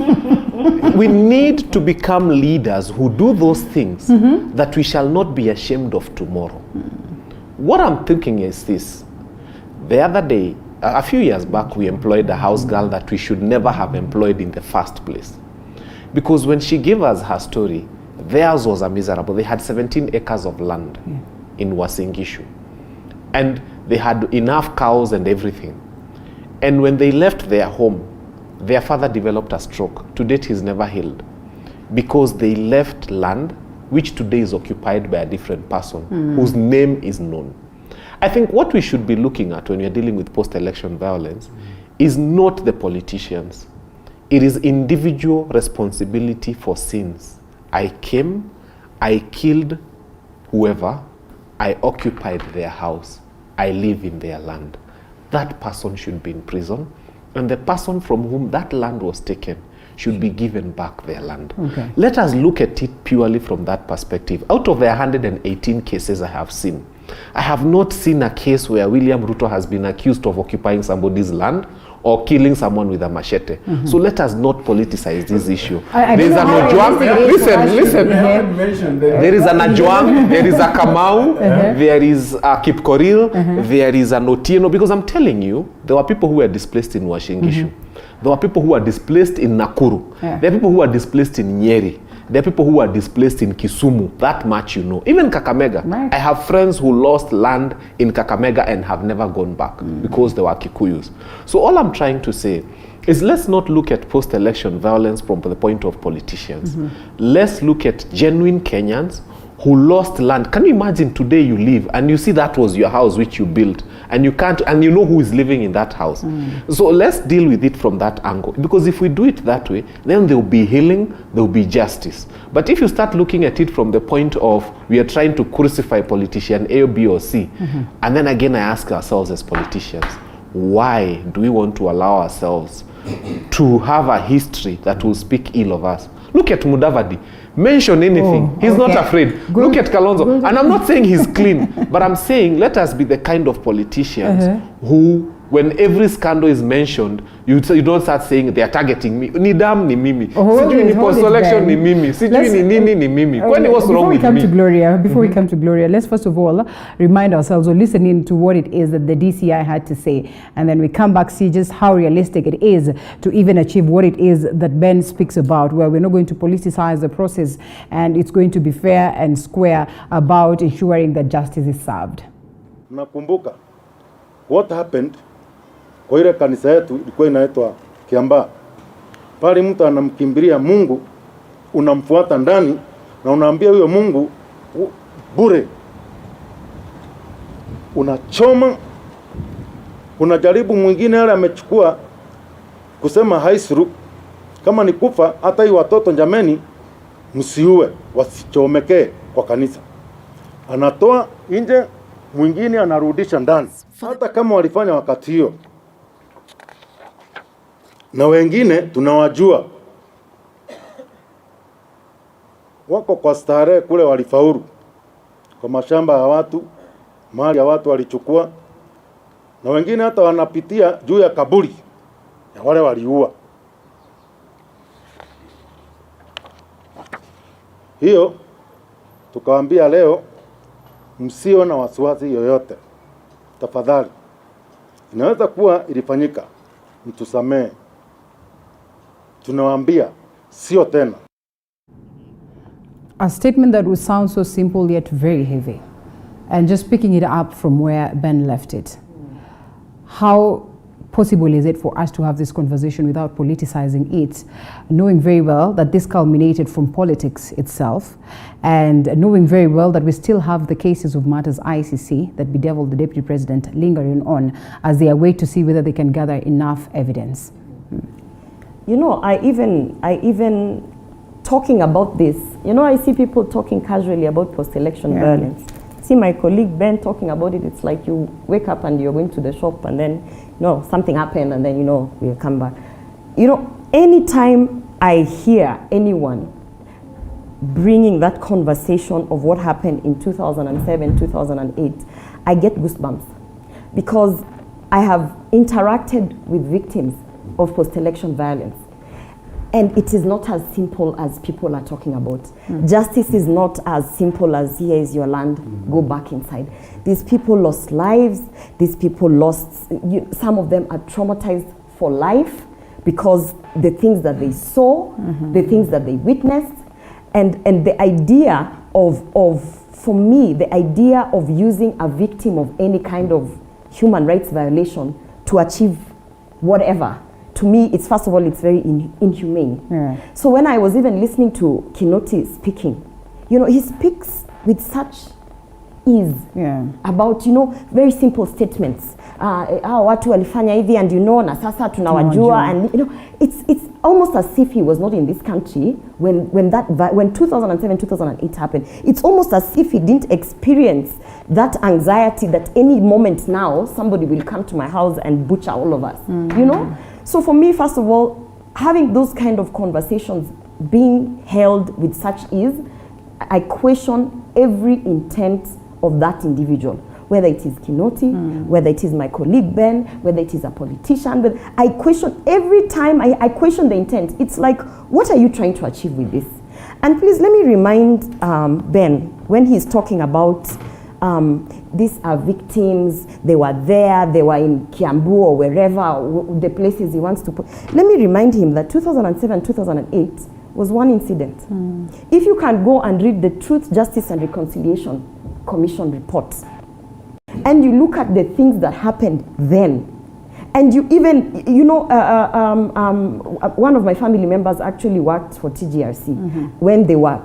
D: We need to become leaders who do those things that we shall not be ashamed of tomorrow. What I'm thinking is this. The other day, a few years back, we employed a house girl that we should never have employed in the first place. Because when she gave us her story, theirs was a miserable. They had 17 acres of land in Uasin Gishu. And they had enough cows and everything. And when they left their home, their father developed a stroke. To date, he's never healed. Because they left land which today is occupied by a different person whose name is known. I think what we should be looking at when we are dealing with post-election violence is not the politicians. It is individual responsibility for sins. I came, I killed whoever, I occupied their house, I live in their land. That person should be in prison, and the person from whom that land was taken should be given back their land.
A: Okay.
D: Let us look at it purely from that perspective. Out of the 118 cases I have seen, I have not seen a case where William Ruto has been accused of occupying somebody's land or killing someone with a machete. So let us not politicize this issue. There is an Ojwang. Listen. There is an Ojwang, there is a Kamau, there is a Kipkoril, there is an Otieno. Because I'm telling you, there were people who were displaced in Uasin Gishu. There were people who were displaced in Nakuru. There are people who were displaced in Nyeri. There are people who are displaced in Kisumu. That much you know. Even Kakamega. I have friends who lost land in Kakamega and have never gone back because they were Kikuyus. So all I'm trying to say is let's not look at post-election violence from the point of politicians. Let's look at genuine Kenyans who lost land. Can you imagine today you live and you see that was your house which you built and you can't, and you know who is living in that house. So let's deal with it from that angle, because if we do it that way, then there will be healing, there will be justice. But if you start looking at it from the point of we are trying to crucify politician A or B or C, and then again I ask ourselves as politicians, why do we want to allow ourselves to have a history that will speak ill of us? Look at Mudavadi. Mention anything. He's not afraid. Look at Kalonzo. And I'm not saying he's clean, but I'm saying let us be the kind of politicians who, when every scandal is mentioned, you don't start saying they are targeting me. Ni dam ni mimi. Sijui ni post-election ni mimi. Sijui ni nini ni mimi. Kwani what's wrong with me?
A: Before we come to Gloria, let's first of all remind ourselves or listen in to what it is that the DCI had to say. And then we come back, see just how realistic it is to even achieve what it is that Ben speaks about, where we're not going to politicize the process and it's going to be fair and square about ensuring that justice is served.
I: Nakumbuka what happened kwa ile kanisa yetu ilikuwa inaitwa Kiambaa. Pale mtu anamkimbilia Mungu, unamfuata ndani na unaambia huyo Mungu bure. Unachoma, unajaribu mwingine yale amechukua kusema haisuru. Kama ni kufa, hata hii watoto jameni msiue, wasichomekee kwa kanisa. Anatoa nje, mwingine anarudisha ndani. Hata kama walifanya wakati hiyo. Na wengine tunawajua wako kwa starehe kule, walifaulu kwa mashamba ya watu, mali ya watu walichukua, na wengine hata wanapitia juu ya kaburi ya wale waliua. Hiyo tukawaambia leo msio na wasiwasi yoyote. Tafadhali. Inaweza kuwa ilifanyika. Mtusamee. Tunawaambia sio tena.
A: A statement that would sound so simple yet very heavy. And just picking it up from where Ben left it. How possible is it for us to have this conversation without politicizing it, knowing very well that this culminated from politics itself, and knowing very well that we still have the cases of matters ICC that bedeviled the Deputy President lingering on as they await to see whether they can gather enough evidence?
F: You know, I even talking about this, you know, I see people talking casually about post-election violence. See my colleague Ben talking about it, it's like you wake up and you're going to the shop and then, you know, something happened and then, you know, we'll come back. You know, anytime I hear anyone bringing that conversation of what happened in 2007, 2008, I get goosebumps because I have interacted with victims of post-election violence. And it is not as simple as people are talking about. Justice is not as simple as here is your land, go back inside. These people lost lives. These people lost, some of them are traumatized for life because the things that they saw, the things that they witnessed, and the idea for me, the idea of using a victim of any kind of human rights violation to achieve whatever, to me, it's first of all, it's very inhumane.
A: Yeah.
F: So when I was even listening to Kinoti speaking, he speaks with such ease about, very simple statements. Watu walifanya hivi and na sasa tunawajua, and it's almost as if he was not in this country when 2007, 2008 happened. It's almost as if he didn't experience that anxiety that any moment now somebody will come to my house and butcher all of us. So for me, first of all, having those kind of conversations being held with such ease, I question every intent of that individual, whether it is Kinoti, whether it is my colleague Ben, whether it is a politician. But I question every time, I question the intent. It's like, what are you trying to achieve with this? And please let me remind Ben, when he's talking about these are victims, they were there, they were in Kiambu or wherever, the places he wants to put. Let me remind him that 2007, 2008 was one incident. If you can go and read the Truth, Justice and Reconciliation Commission report, and you look at the things that happened then, and you even, one of my family members actually worked for TGRC when they were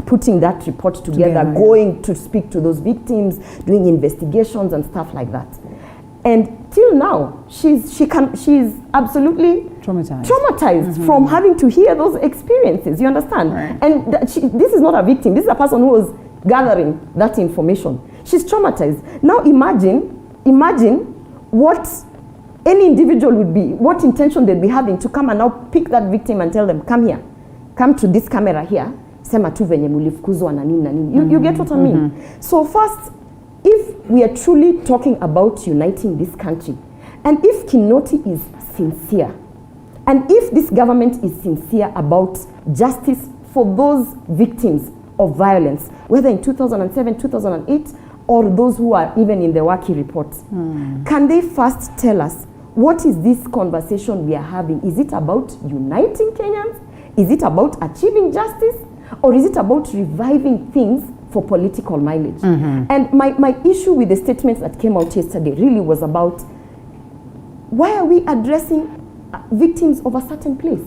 F: putting that report together, going to speak to those victims, doing investigations and stuff like that. And till now, she's absolutely traumatized from having to hear those experiences. You understand? Right. And this is not a victim. This is a person who was gathering that information. She's traumatized. Now imagine what any individual would be, what intention they'd be having to come and now pick that victim and tell them, come here, come to this camera here, sema tu venye mulifukuzwa na nini na nini. You get what I mean? So first, if we are truly talking about uniting this country, and if Kinoti is sincere, and if this government is sincere about justice for those victims of violence, whether in 2007, 2008, or those who are even in the Waki report, can they first tell us, what is this conversation we are having? Is it about uniting Kenyans? Is it about achieving justice? Or is it about reviving things for political mileage? And my issue with the statements that came out yesterday really was about, why are we addressing victims of a certain place?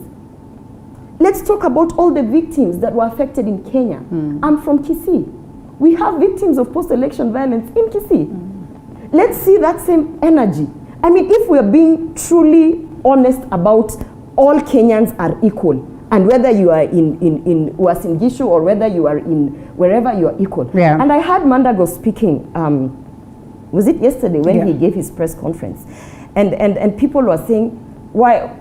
F: Let's talk about all the victims that were affected in Kenya. I'm from Kisii. We have victims of post-election violence in Kisii. Let's see that same energy. I mean, if we're being truly honest about all Kenyans are equal, and whether you are in Uasin Gishu or whether you are in wherever you are equal. Yeah. And I heard Mandago speaking, was it yesterday when he gave his press conference? And people were saying, why,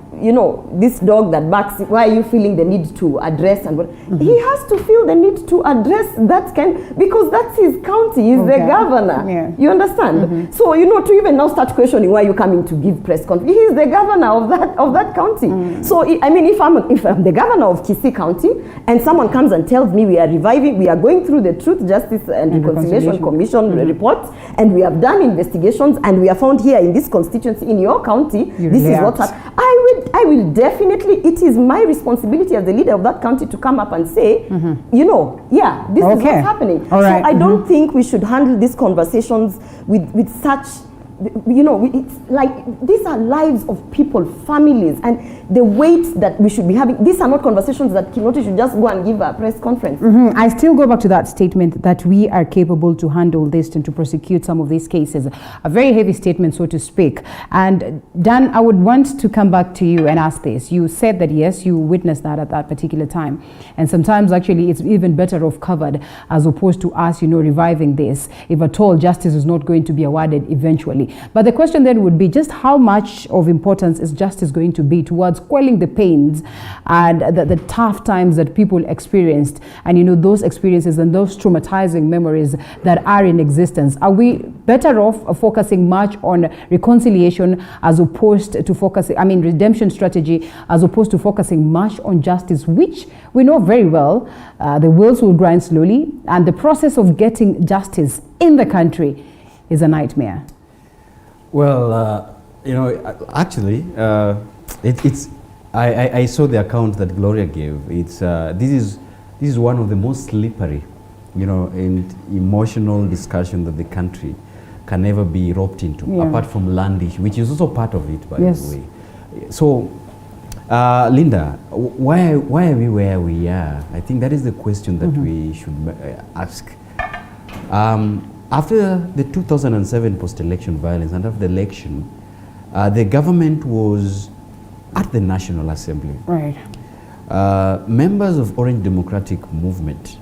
F: this dog that barks, why are you feeling the need to address and what? He has to feel the need to address that because that's his county, he's the governor. Yeah. You understand? So, to even now start questioning why you're coming to give press conference, he's the governor of that county. So, I mean, if I'm the governor of Kisii County and someone comes and tells me we are going through the Truth, Justice and Reconciliation Commission report, and we have done investigations and we are found here in this constituency in your county, this is what happened. I will definitely, it is my responsibility as the leader of that county to come up and say, this is what's happening. So I don't think we should handle these conversations with such, it's like, these are lives of people, families, and the weight that we should be having. These are not conversations that Kinoti should just go and give a press conference.
A: I still go back to that statement that we are capable to handle this and to prosecute some of these cases. A very heavy statement, so to speak. And Dan, I would want to come back to you and ask this. You said that, yes, you witnessed that at that particular time. And sometimes actually it's even better off covered as opposed to us, reviving this, if at all justice is not going to be awarded eventually. slowly. But the question then would be just how much of importance is justice going to be towards quelling the pains and the tough times that people experienced, and those experiences and those traumatizing memories that are in existence? Are we better off focusing much on reconciliation as opposed to focusing, redemption strategy, as opposed to focusing much on justice, which we know very well the wheels will grind slowly, and the process of getting justice in the country is a nightmare?
H: Well, actually, I saw the account that Gloria gave. This is one of the most slippery, and emotional discussion that the country can never be roped into, apart from land issue, which is also part of it, by the way. So, Linda, why are we where we are? I think that is the question that we should ask. After the 2007 post-election violence, and after the election, the government was at the National Assembly.
A: Right.
H: Members of Orange Democratic Movement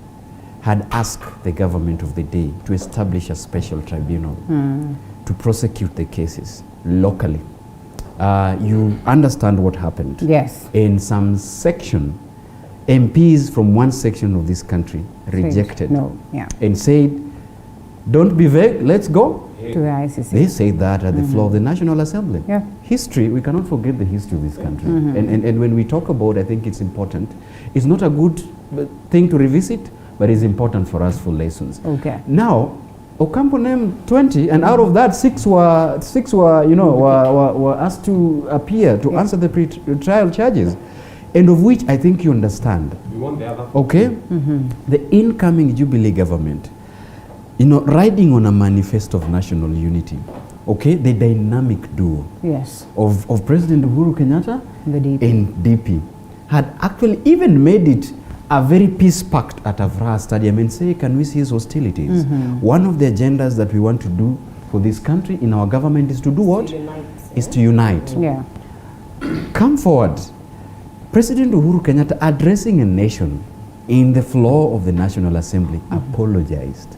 H: had asked the government of the day to establish a special tribunal to prosecute the cases locally. You understand what happened.
A: Yes.
H: In some section, MPs from one section of this country rejected and said, don't be vague, let's go
A: to the ICC.
H: They said that at the floor of the National Assembly. History, we cannot forget the history of this country. And when we talk about, I think it's important, it's not a good thing to revisit, but it's important for us for lessons.
A: Okay.
H: Now, Ocampo named 20, and out of that, six were asked to appear to answer the pre-trial charges, and of which I think you understand.
S: We want the other.
H: Okay? The incoming Jubilee government, riding on a manifesto of national unity, okay, the dynamic duo of President Uhuru Kenyatta and DP had actually even made it a very peace pact at Afraha Stadium and say, can we cease hostilities? One of the agendas that we want to do for this country in our government is to do what? Is to unite. Come forward. President Uhuru Kenyatta, addressing a nation in the floor of the National Assembly, apologized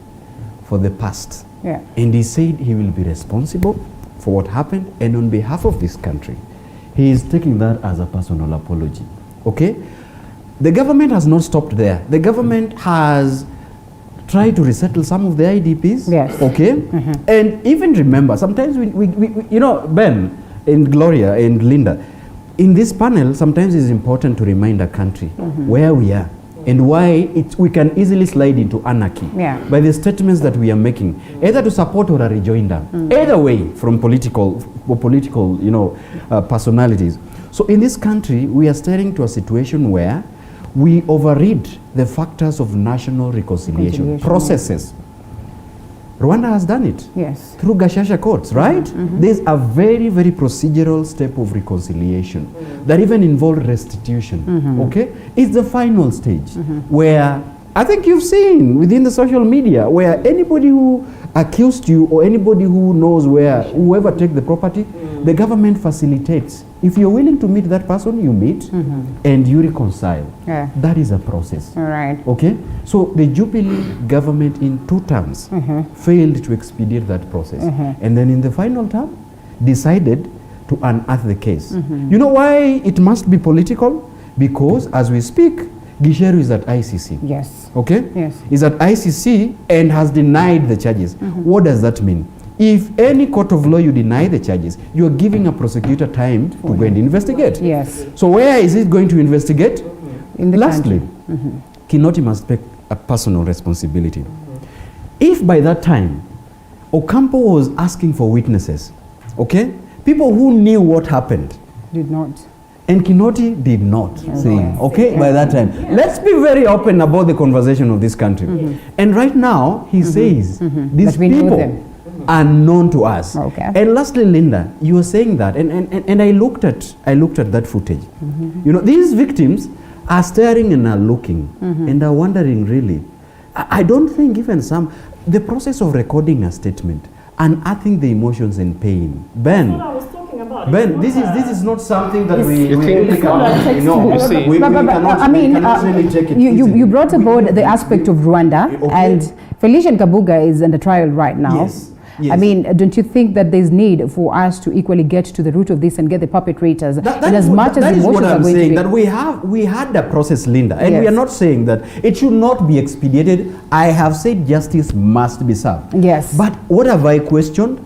H: for the past. And he said he will be responsible for what happened, and on behalf of this country, he is taking that as a personal apology. Okay? The government has not stopped there. The government has tried to resettle some of the IDPs. Okay? And even remember, sometimes we Ben and Gloria and Linda, in this panel, sometimes it's important to remind a country where we are and why we can easily slide into anarchy by the statements that we are making, either to support or a rejoinder, either way from political personalities. So in this country, we are staring to a situation where we overread the factors of national reconciliation processes. Rwanda has done it through Gashasha courts, right? There's a very, very procedural step of reconciliation that even involved restitution, okay? It's the final stage where I think you've seen within the social media where anybody who accused you or anybody who knows where, whoever take the property, the government facilitates. If you're willing to meet that person, you meet and you reconcile. That is a process.
A: All right.
H: Okay? So the Jubilee government in 2 terms failed to expedite that process. And then in the final term, decided to unearth the case. You know why it must be political? Because as we speak, Gicheru is at ICC.
A: Yes.
H: Okay?
A: Yes.
H: Is at ICC and has denied the charges. What does that mean? If any court of law you deny the charges, you are giving a prosecutor time to go and investigate.
A: Yes.
H: So where is it going to investigate?
A: In the
H: Lastly, Kinoti must take a personal responsibility. If by that time, Ocampo was asking for witnesses, okay? People who knew what happened.
A: Did not.
H: And Kinoti did not say, okay, by that time. Let's be very open about the conversation of this country. And right now, he says, these people are known to us. And lastly, Linda, you were saying that, and I looked at that footage. You know, these victims are staring and are looking and are wondering, really. I don't think even the process of recording a statement, unearthing the emotions and pain. Ben, this is not something that we really cannot, really take it easily.
A: You brought about the aspect of Rwanda, and Felician Kabuga is in the trial right now. I mean, don't you think that there's need for us to equally get to the root of this and get the perpetrators? And as much as emotions are going to be...
H: That we had the process, Linda, and
A: Yes.
H: we are not saying that it should not be expedited. I have said justice must be served.
A: Yes.
H: But what have I questioned?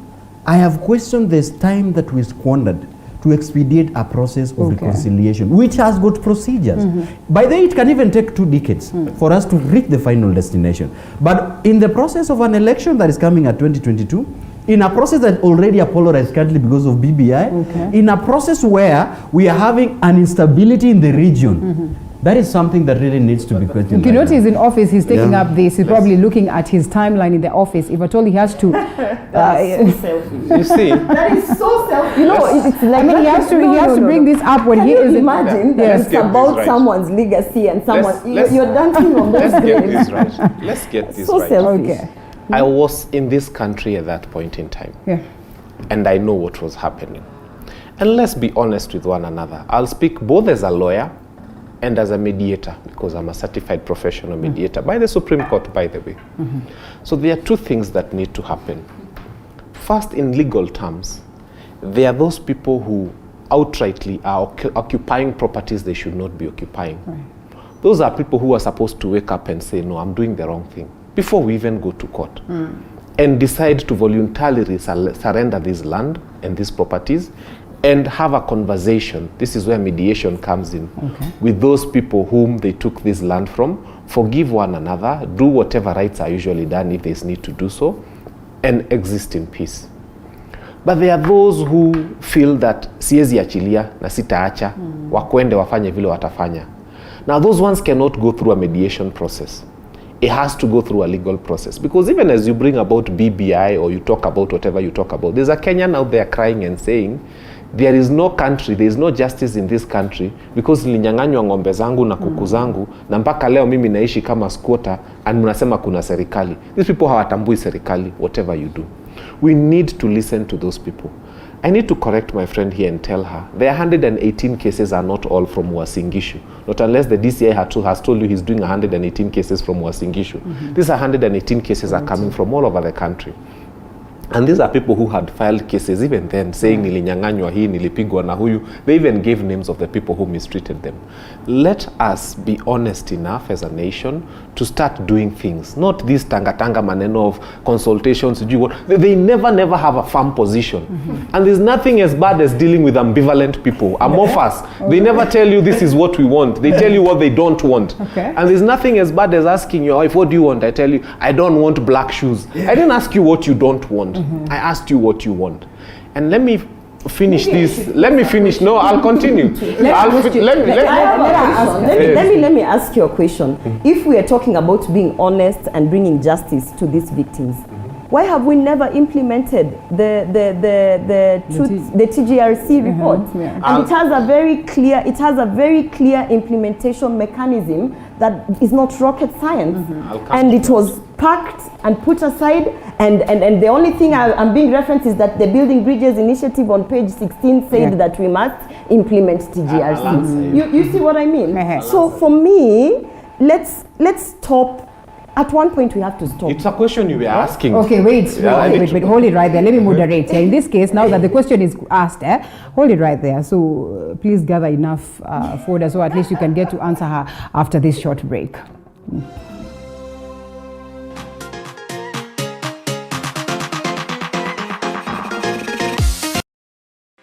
H: I have questioned this time that we squandered to expedite a process of reconciliation, which has got procedures. By the way, it can even take 2 decades for us to reach the final destination. But in the process of an election that is coming at 2022, in a process that already polarized currently because of BBI, in a process where we are having an instability in the region, that is something that really needs to be questioned.
A: You notice he's in office, he's taking
H: Yeah.
A: up this, he's probably looking at his timeline in the office. If at all he has to...
D: You see?
F: That is so selfish. You know, it's like...
A: I mean, he has to bring this up when
F: Can
A: he
F: you
A: is...
F: imagine that it's about someone's legacy and someone... You're dancing on those
D: Let's get
F: graves.
D: this right. Let's get this
F: So
D: right.
F: selfish.
D: I was in this country at that point in time.
A: Yeah.
D: And I know what was happening. And let's be honest with one another. I'll speak both as a lawyer and as a mediator, because I'm a certified professional mediator by the Supreme Court, by the way. So there are 2 things that need to happen. First, in legal terms, there are those people who outrightly are occupying properties they should not be occupying. Those are people who are supposed to wake up and say, no, I'm doing the wrong thing, before we even go to court. And decide to voluntarily surrender this land and these properties and have a conversation. This is where mediation comes in, with those people whom they took this land from, forgive one another, do whatever rights are usually done if there's need to do so, and exist in peace. But there are those who feel that siezi achilia na sitaacha, wakwende wafanye vile watafanya. Now those ones cannot go through a mediation process. It has to go through a legal process, because even as you bring about BBI or you talk about whatever you talk about, there's a Kenyan out there crying and saying, there is no country, there is no justice in this country because nilinyang'anywa ng'ombe zangu na kuku zangu na mpaka leo mimi naishi kama squatter and mnasema kuna serikali. These people hawatambui serikali, whatever you do. We need to listen to those people. I need to correct my friend here and tell her the 118 cases are not all from Uasin Gishu. Not unless the DCI has told you he's doing 118 cases from Uasin Gishu. These 118 cases are coming from all over the country. And these are people who had filed cases even then saying nilinyang'anywa hii, nilipigwa na huyu. They even gave names of the people who mistreated them. Let us be honest enough as a nation to start doing things. Not this tanga maneno of consultations. They never have a firm position. And there's nothing as bad as dealing with ambivalent people, amorphous. They never tell you this is what we want. They tell you what they don't want. And there's nothing as bad as asking your wife, what do you want? I tell you, I don't want black shoes. I didn't ask you what you don't want. I asked you what you want. And let me finish this. Let me finish. No, I'll continue.
F: Let me ask you a question. If we are talking about being honest and bringing justice to these victims, why have we never implemented the TGRC report? And it has a very clear implementation mechanism that is not rocket science. And it was packed and put aside, and the only thing I'm being referenced is that the Building Bridges initiative on page 16 said that we must implement TGRC. You see what I mean? So for me, let's stop. At one point we have to stop.
D: It's a question you were asking.
A: Okay, wait, hold it right there. Let me moderate here. In this case, now that the question is asked, hold it right there. So please gather enough fodder so at least you can get to answer her after this short break.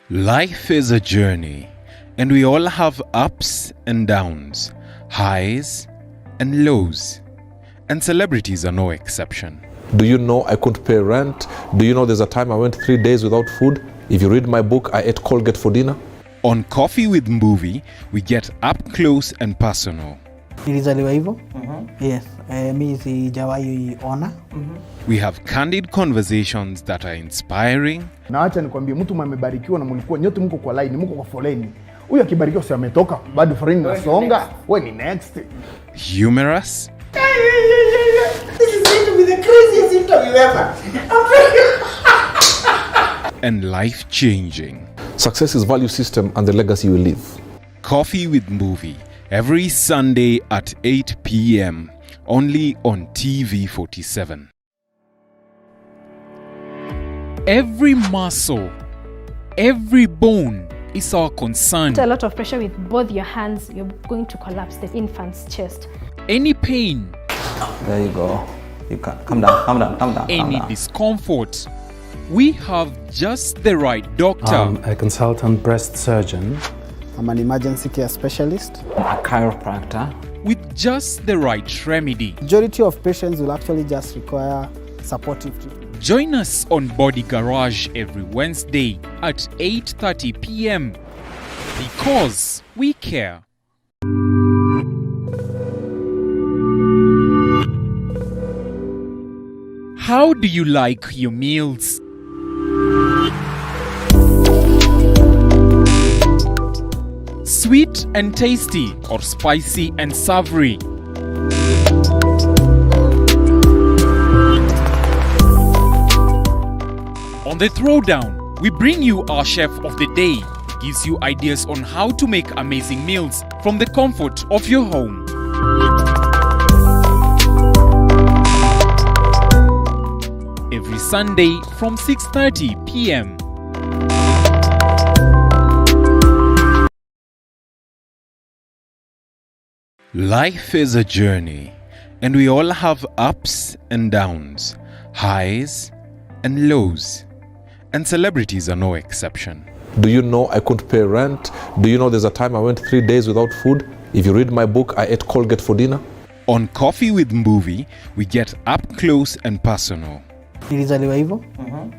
R: Life is a journey, and we all have ups and downs, highs and lows. And celebrities are no exception.
S: Do you know I couldn't pay rent? Do you know there's a time I went 3 days without food? If you read my book, I ate Colgate for dinner.
R: On Coffee with Movie, we get up close and personal.
Z: Nilizaliwa hivyo. Yes, mimi sijawahi ona.
R: We have candid conversations that are inspiring.
U: Na acha nikwambie, mtu amebarikiwa na mlikuwa nyote mko kwa line, mko kwa foleni. Huyu akibarikiwa si ametoka, bado foleni nasonga. Wewe ni next.
R: Humorous.
V: This is going to be the craziest interview ever.
R: And life-changing.
S: Success is value system and the legacy you leave.
R: Coffee with Movie, every Sunday at 8 p.m. only on TV 47.
W: Every muscle, every bone is our concern.
X: A lot of pressure with both your hands, you're going to collapse the infant's chest.
W: Any pain,
B: There you go. You calm down, calm down, calm down.
W: any discomfort, we have just the right doctor.
Y: I'm a consultant breast surgeon.
Z: I'm an emergency care specialist.
B: A chiropractor.
W: With just the right remedy.
Z: Majority of patients will actually just require supportive treatment.
W: Join us on Body Garage every Wednesday at 8:30 p.m. because we care. How do you like your meals? Sweet and tasty or spicy and savory? On the Throwdown, we bring you our chef of the day. He gives you ideas on how to make amazing meals from the comfort of your home. Every Sunday from 6:30 p.m.
R: Life is a journey, and we all have ups and downs, highs and lows, and celebrities are no exception.
S: Do you know I couldn't pay rent? Do you know there's a time I went 3 days without food? If you read my book, I ate Colgate for dinner.
R: On Coffee with Mbuvi, we get up close and personal.
T: Nilizaliwa hivyo.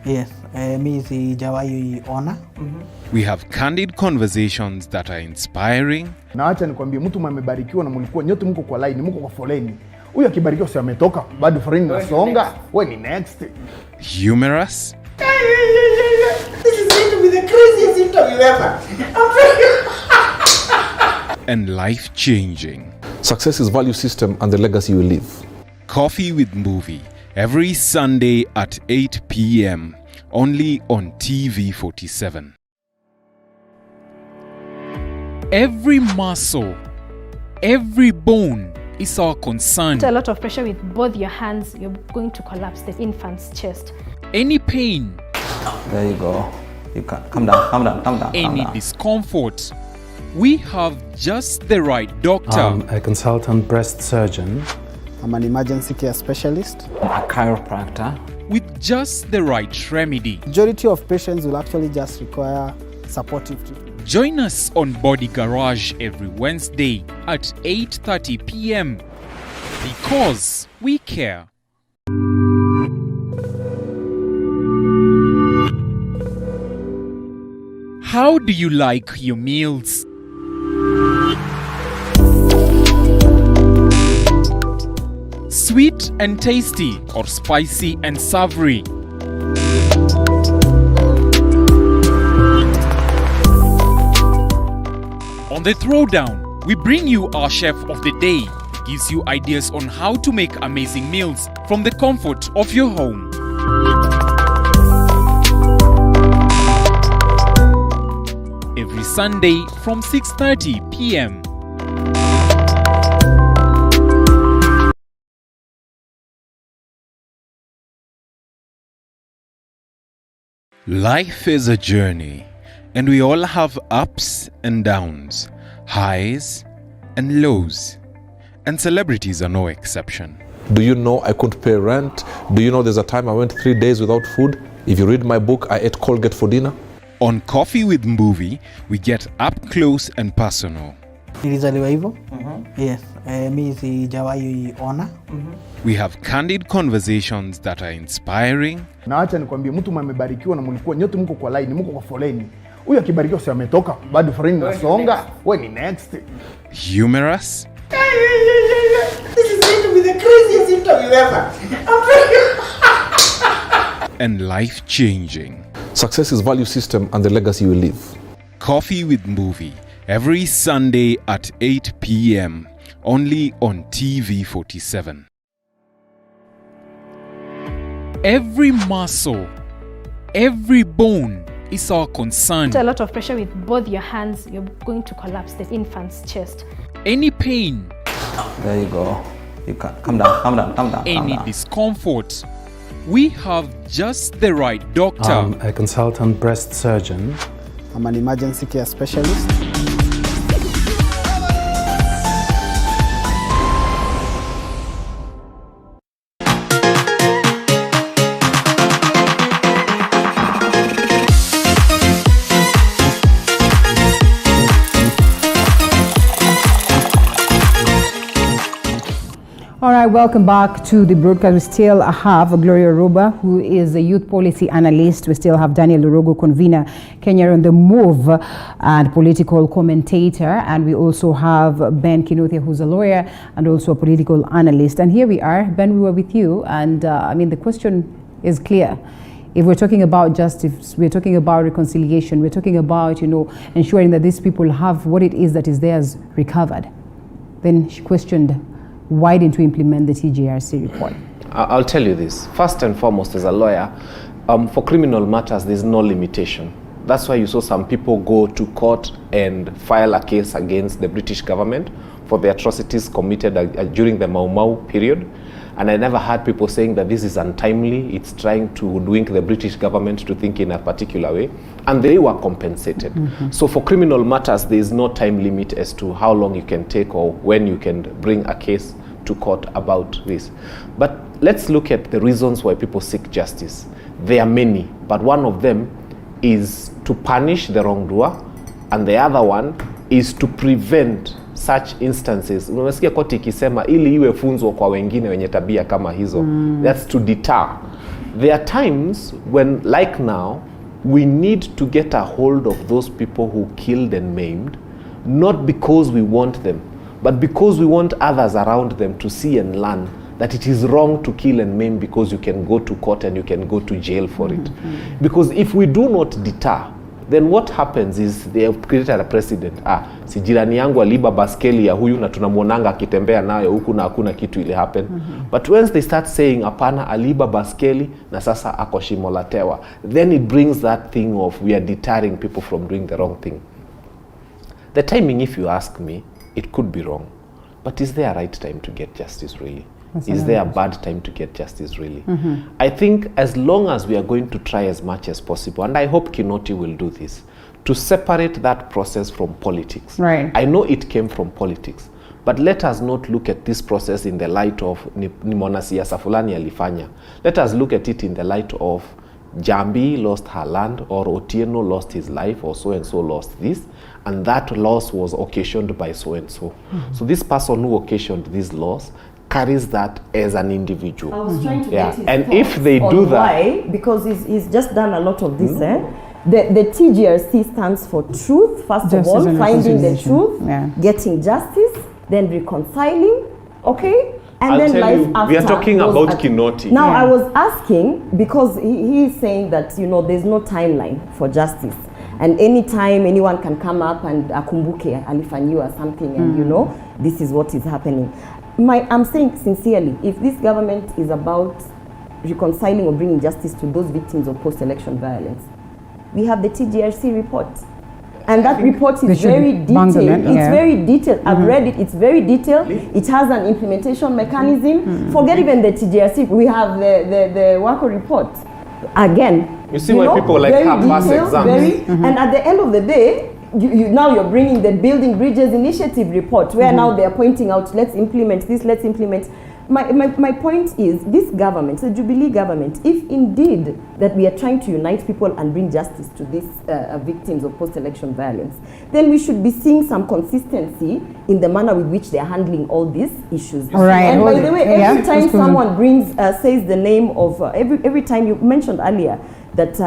T: Yes, mimi sijawahi ona.
R: We have candid conversations that are inspiring.
U: Na acha nikwambie, mtu mmebarikiwa na mlikuwa nyote mko kwa line, mko kwa foleni. Huyu akibarikiwa si ametoka, bado foleni nasonga. Wewe ni next.
R: Humorous.
V: This is going to be the craziest interview ever.
R: And life-changing.
S: Success is value system and the legacy you leave.
R: Coffee with Mbuvi, every Sunday at 8 p.m. only on TV47.
W: Every muscle, every bone is our concern.
X: A lot of pressure with both your hands, you're going to collapse the infant's chest.
W: Any pain,
B: There you go. You calm down, calm down, calm down.
W: any discomfort, we have just the right doctor.
Y: I'm a consultant breast surgeon.
Z: I'm an emergency care specialist.
B: A chiropractor.
W: With just the right remedy.
Z: Majority of patients will actually just require supportive treatment.
W: Join us on Body Garage every Wednesday at 8:30 p.m. because we care. How do you like your meals? Sweet and tasty or spicy and savory? On the Throwdown, we bring you our chef of the day. He gives you ideas on how to make amazing meals from the comfort of your home. Every Sunday from 6:30 p.m.
R: Life is a journey, and we all have ups and downs, highs and lows, and celebrities are no exception.
S: Do you know I couldn't pay rent? Do you know there's a time I went 3 days without food? If you read my book, I ate Colgate for dinner.
R: On Coffee with Mbuvi, we get up close and personal.
T: Nilizaliwa hivyo. Yes, mimi sijawahi ona.
R: We have candid conversations that are inspiring.
U: Na acha nikwambie, mtu mmebarikiwa na mlikuwa nyote mko kwa line, mko kwa foleni. Huyu akibarikiwa si ametoka, bado foleni nasonga. Wewe ni next.
R: Humorous.
V: This is going to be the craziest interview ever.
R: And life-changing.
S: Success is value system and the legacy you leave.
R: Coffee with Mbuvi, every Sunday at 8 p.m. only on TV47.
W: Every muscle, every bone is our concern.
X: A lot of pressure with both your hands, you're going to collapse the infant's chest.
W: Any pain,
B: There you go. You calm down, calm down, calm down.
W: any discomfort, we have just the right doctor.
Y: I'm a consultant breast surgeon.
Z: I'm an emergency care specialist.
A: All right, welcome back to the broadcast. We still have Gloria Roba, who is a youth policy analyst. We still have Daniel Lurogo, convener, Kenya on the Move, and political commentator. And we also have Ben Kinothia, who's a lawyer and also a political analyst. And here we are. Ben, we were with you. And I mean, the question is clear. If we're talking about justice, we're talking about reconciliation, we're talking about, ensuring that these people have what it is that is theirs recovered. Then she questioned, why didn't we implement the TJRC report?
D: I'll tell you this. First and foremost, as a lawyer, for criminal matters, there's no limitation. That's why you saw some people go to court and file a case against the British government for the atrocities committed during the Mau Mau period. And I never heard people saying that this is untimely, it's trying to hoodwink the British government to think in a particular way. And they were compensated. So for criminal matters, there is no time limit as to how long you can take or when you can bring a case to court about this. But let's look at the reasons why people seek justice. There are many, but one of them is to punish the wrongdoer, and the other one is to prevent such instances. Unasikia koti ikisema ili iwe funzo kwa wengine wenye tabia kama hizo. That's to deter. There are times when, like now, we need to get a hold of those people who killed and maimed, not because we want them, but because we want others around them to see and learn that it is wrong to kill and maim, because you can go to court and you can go to jail for it. Because if we do not deter, then what happens is they have created a precedent. Si jirani yangu aliba baskeli ya huyu na tunamuonanga akitembea nayo huku na hakuna kitu ile happen. But once they start saying apana aliba baskeli na sasa ako shimo la tewa, then it brings that thing of we are deterring people from doing the wrong thing. The timing, if you ask me, it could be wrong. But is there a right time to get justice really? Is there a bad time to get justice really? I think as long as we are going to try as much as possible, and I hope Kinoti will do this, to separate that process from politics.
A: Right.
D: I know it came from politics, but let us not look at this process in the light of ni mwanasiasa fulani alifanya. Let us look at it in the light of Jambi lost her land, or Otieno lost his life, or so-and-so lost this, and that loss was occasioned by so-and-so. So this person who occasioned this loss carries that as an individual.
F: I was trying to get his
D: and
F: thoughts
D: if they
F: on
D: do that,
F: why, because he's just done a lot of this. The TJRC stands for truth, first of all, finding the truth, getting justice, then reconciling, okay? And then life after.
D: We are talking about Kinoti.
F: Now, I was asking, because he is saying that, there's no timeline for justice. And anytime anyone can come up and akumbuke alifanyiwa something, and this is what is happening. I'm saying sincerely, if this government is about reconciling or bringing justice to those victims of post-election violence, we have the TJRC report. And that report is very detailed. It's very detailed. I've read it. It's very detailed. It has an implementation mechanism. Forget even the TJRC. We have the WACO report. Again,
D: you see why people like have pass exams.
F: And at the end of the day, now you're bringing the Building Bridges Initiative report, where now they're pointing out, let's implement this, let's implement. My point is, this government, the Jubilee government, if indeed that we are trying to unite people and bring justice to these victims of post-election violence, then we should be seeing some consistency in the manner with which they are handling all these issues.
A: Right.
F: And by the way, every time someone says the name of, every time you mentioned earlier that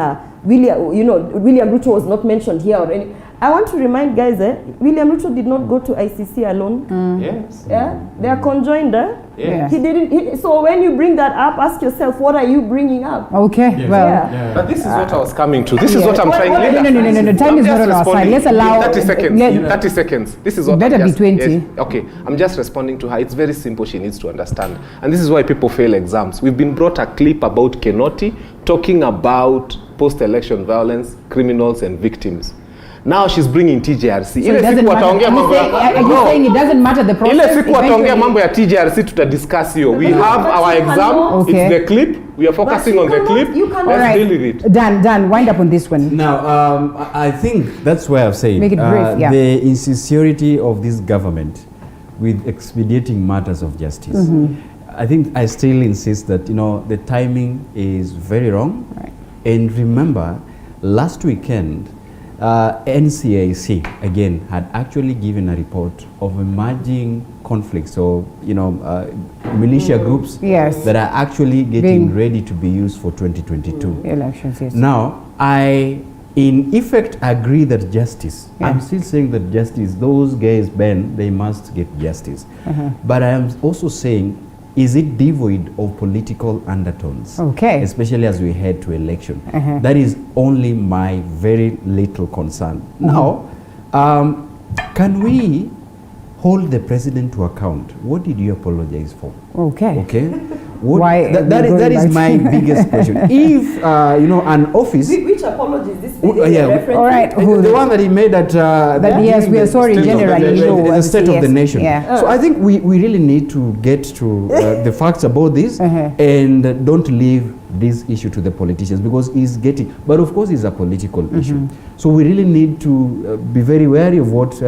F: William Ruto was not mentioned here or any. I want to remind guys, William Ruto did not go to ICC alone.
D: Yes.
F: Yeah, they are conjoined.
D: Yes.
F: He didn't. So when you bring that up, ask yourself, what are you bringing up?
A: Okay.
F: Yes.
A: Well.
D: But this is what I was coming to. This is what I'm trying.
A: No. Time is not on our side. Let's allow
D: 30 seconds. 30 seconds. This is what.
A: Better be 20.
D: Yes. Okay. I'm just responding to her. It's very simple. She needs to understand, and this is why people fail exams. We've been brought a clip about Kinoti talking about post-election violence, criminals, and victims. Now she's bringing TJRC.
A: So
D: Ile
A: it doesn't
D: siku
A: matter.
D: wataongea mambo
A: Are you
D: No.
A: saying it doesn't matter the process?
D: Ile siku wataongea
A: eventually?
D: mambo ya TJRC tutadiscuss hiyo. We have
F: But
D: our
F: you
D: exam.
F: cannot.
A: Okay.
D: It's the clip. We are focusing on the clip.
F: You cannot.
D: Let's
A: All right.
D: deal with it.
A: Dan, wind up on this one.
H: Now, I think that's why I've said
A: Make it brief, yeah.
H: the insincerity of this government with expediting matters of justice. I think I still insist that the timing is very wrong.
A: Right.
H: And remember, last weekend, NCAC again had actually given a report of emerging conflicts or militia groups
A: Yes.
H: that are actually getting ready to be used for 2022
A: elections. Yes.
H: Now, I in effect agree that justice,
A: Yeah.
H: I'm still saying that justice, those guys, Ben, they must get justice. But I am also saying, is it devoid of political undertones?
A: Okay.
H: Especially as we head to election. That is only my very little concern. Now, can we hold the president to account? What did you apologize for?
A: Okay.
H: Okay. What,
A: Why
H: that is my biggest question. If an office,
F: Which apology is this?
H: yeah,
A: All right.
H: the one that he made at
A: That yes, we are sorry generally.
H: the state of the nation.
A: Yeah.
H: So I think we really need to get to the facts about this and don't leave this issue to the politicians because it's getting, but of course it's a political issue. So we really need to be very wary of what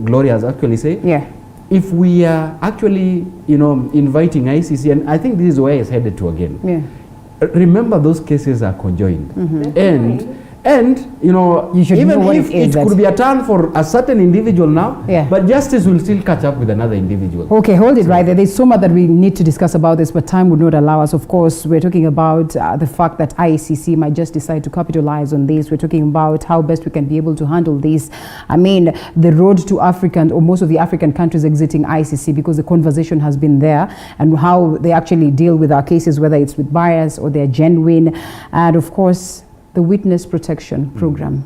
H: Gloria has actually said.
A: Yeah.
H: If we are actually, inviting ICC, and I think this is where it's headed to again.
A: Yeah.
H: Remember, those cases are conjoined, and
A: You should know
H: even
A: what
H: if
A: it is
H: it could be a turn for a certain individual now,
A: Yeah.
H: but justice will still catch up with another individual.
A: Okay, hold it right there. There's so much that we need to discuss about this, but time would not allow us. Of course, we're talking about the fact that ICC might just decide to capitalize on this. We're talking about how best we can be able to handle this. I mean, the road to African, or most of the African countries exiting ICC, because the conversation has been there, and how they actually deal with our cases, whether it's with bias or they're genuine. And of course, the witness protection program,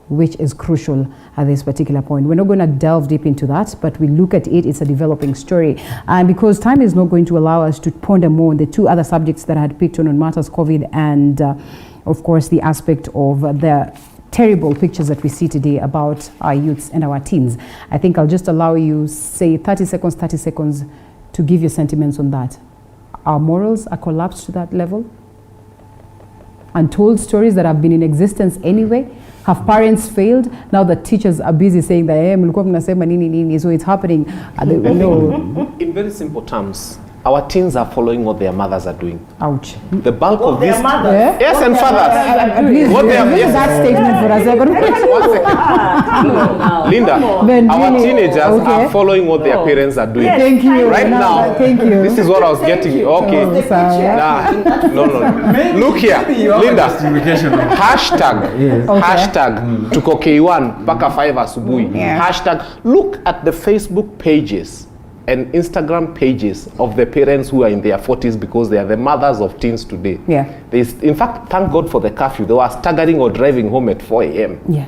A: which is crucial at this particular point. We're not going to delve deep into that, but we look at it, it's a developing story. And because time is not going to allow us to ponder more on the two other subjects that I had picked on matters COVID and, of course, the aspect of the terrible pictures that we see today about our youths and our teens. I think I'll just allow you, say, 30 seconds to give your sentiments on that. Our morals are collapsed to that level? Untold stories that have been in existence anyway? Have parents failed? Now the teachers are busy saying that, mlikuwa mnasema nini nini, so it's happening.
D: In very simple terms, our teens are following what their mothers are doing.
A: Ouch.
D: The bulk of
F: their
D: this,
F: mothers?
D: yes, and fathers.
A: Please,
D: What they are,
A: use that statement for a second.
D: Linda,
A: Ben,
D: our
A: really?
D: teenagers
A: Okay.
D: are following what their parents are doing.
A: Thank you.
D: Right now,
A: Thank you.
D: this is what I was getting. Okay. No. Look here, Linda. Hashtag tuko K1 mpaka 5 asubuhi. Hashtag look at the Facebook pages and Instagram pages of the parents who are in their 40s because they are the mothers of teens today.
A: Yeah.
D: In fact, thank God for the curfew. They were staggering or driving home at 4 a.m.
A: Yeah.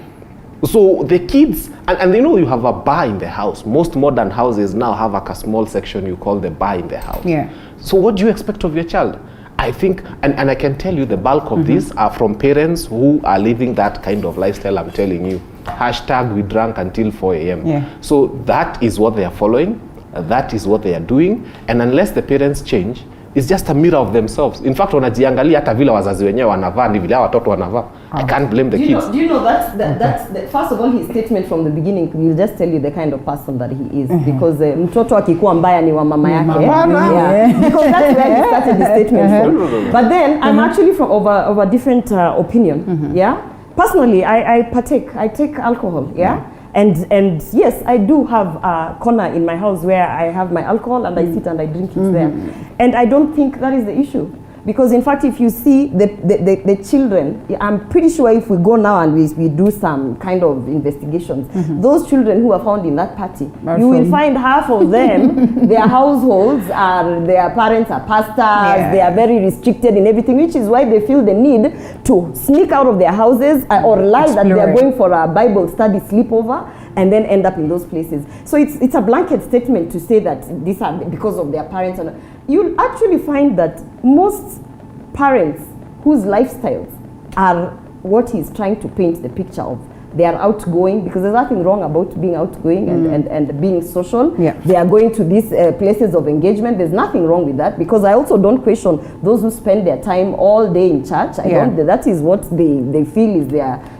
D: So the kids, and you have a bar in the house. Most modern houses now have a small section you call the bar in the house.
A: Yeah.
D: So what do you expect of your child? I think, and I can tell you the bulk of these are from parents who are living that kind of lifestyle I'm telling you. Hashtag we drank until 4 a.m.
A: Yeah.
D: So that is what they are following. That is what they are doing. And unless the parents change, it's just a mirror of themselves. In fact, wanajiangalia hata vile wazazi wenyewe wanavaa ni vile watoto wanavaa. I can't blame the kids.
F: Do you know that's first of all, his statement from the beginning will just tell you the kind of person that he is, because mtoto akikuwa mbaya ni wa mama yake. Yeah. Because that's where he started the statement from. But then I'm actually from of a different opinion. Yeah. Personally, I take alcohol. Yeah. And yes, I do have a corner in my house where I have my alcohol and I sit and I drink it there. And I don't think that is the issue. Because in fact, if you see the children, I'm pretty sure if we go now and we do some kind of investigations, those children who are found in that party, you will find half of them, their households are, their parents are pastors, they are very restricted in everything, which is why they feel the need to sneak out of their houses or lie that they are going for a Bible study sleepover and then end up in those places. So it's a blanket statement to say that these are because of their parents. And you'll actually find that most parents whose lifestyles are what he's trying to paint the picture of, they are outgoing, because there's nothing wrong about being outgoing and being social. They are going to these places of engagement. There's nothing wrong with that, because I also don't question those who spend their time all day in church. I don't. That is what they feel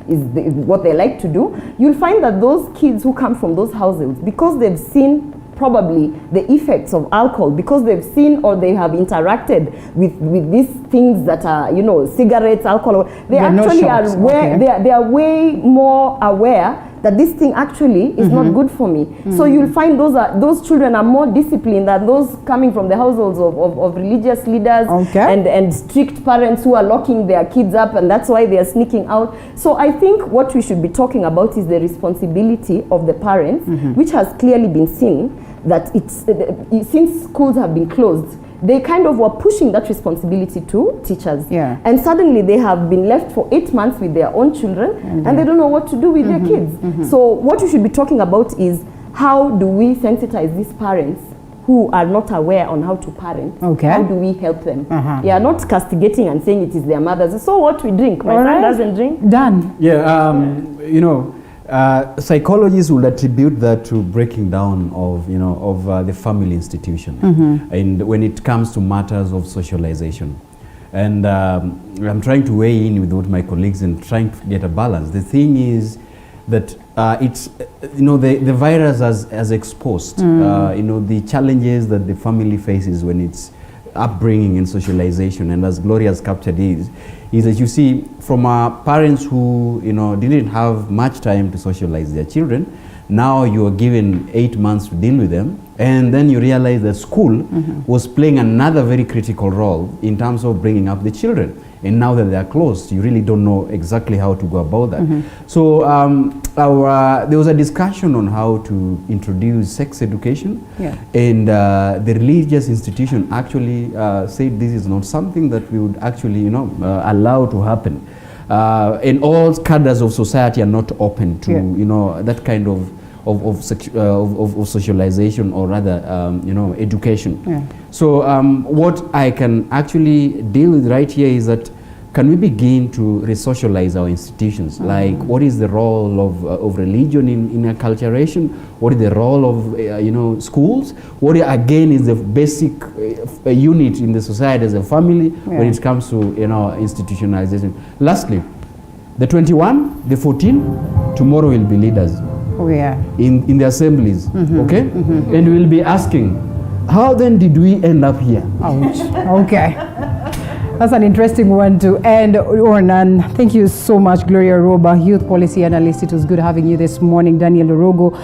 F: is what they like to do. You'll find that those kids who come from those households, because they've seen probably the effects of alcohol, because they've seen or they have interacted with these things that are, you know, cigarettes, alcohol, they actually are aware, they are way more aware that this thing actually is not good for me. So you'll find those children are more disciplined than those coming from the households of religious leaders and strict parents who are locking their kids up, and that's why they are sneaking out. So I think what we should be talking about is the responsibility of the parents, which has clearly been seen that since schools have been closed, they kind of were pushing that responsibility to teachers. And suddenly they have been left for 8 months with their own children, and they don't know what to do with their kids. So what we should be talking about is, how do we sensitize these parents who are not aware on how to parent? How do we help them? Not castigating and saying it is their mothers. So what we drink? My son doesn't drink.
A: Done.
H: You know, psychologists will attribute that to breaking down of the family institution, and when it comes to matters of socialization. And I'm trying to weigh in with my colleagues and trying to get a balance. The thing is that it's the virus has exposed the challenges that the family faces when it's upbringing and socialization. And as Gloria has captured is that you see from parents who didn't have much time to socialize their children, now you are given 8 months to deal with them, and then you realize that school was playing another very critical role in terms of bringing up the children. And now that they are closed, you really don't know exactly how to go about that. So there was a discussion on how to introduce sex education, and the religious institution actually said this is not something that we would actually allow to happen. And all cadres of society are not open to that kind of socialization, or rather education. So what I can actually deal with right here is that, can we begin to re-socialize our institutions? Like, what is the role of religion in acculturation? What is the role of schools? What again is the basic unit in the society as a family when it comes to institutionalization? Lastly, the 21, the 14, tomorrow will be leaders. In the assemblies, okay? And we'll be asking, how then did we end up here?
A: That's an interesting one to end on. And thank you so much, Gloria Roba, Youth Policy Analyst. It was good having you this morning. Daniel Orogo,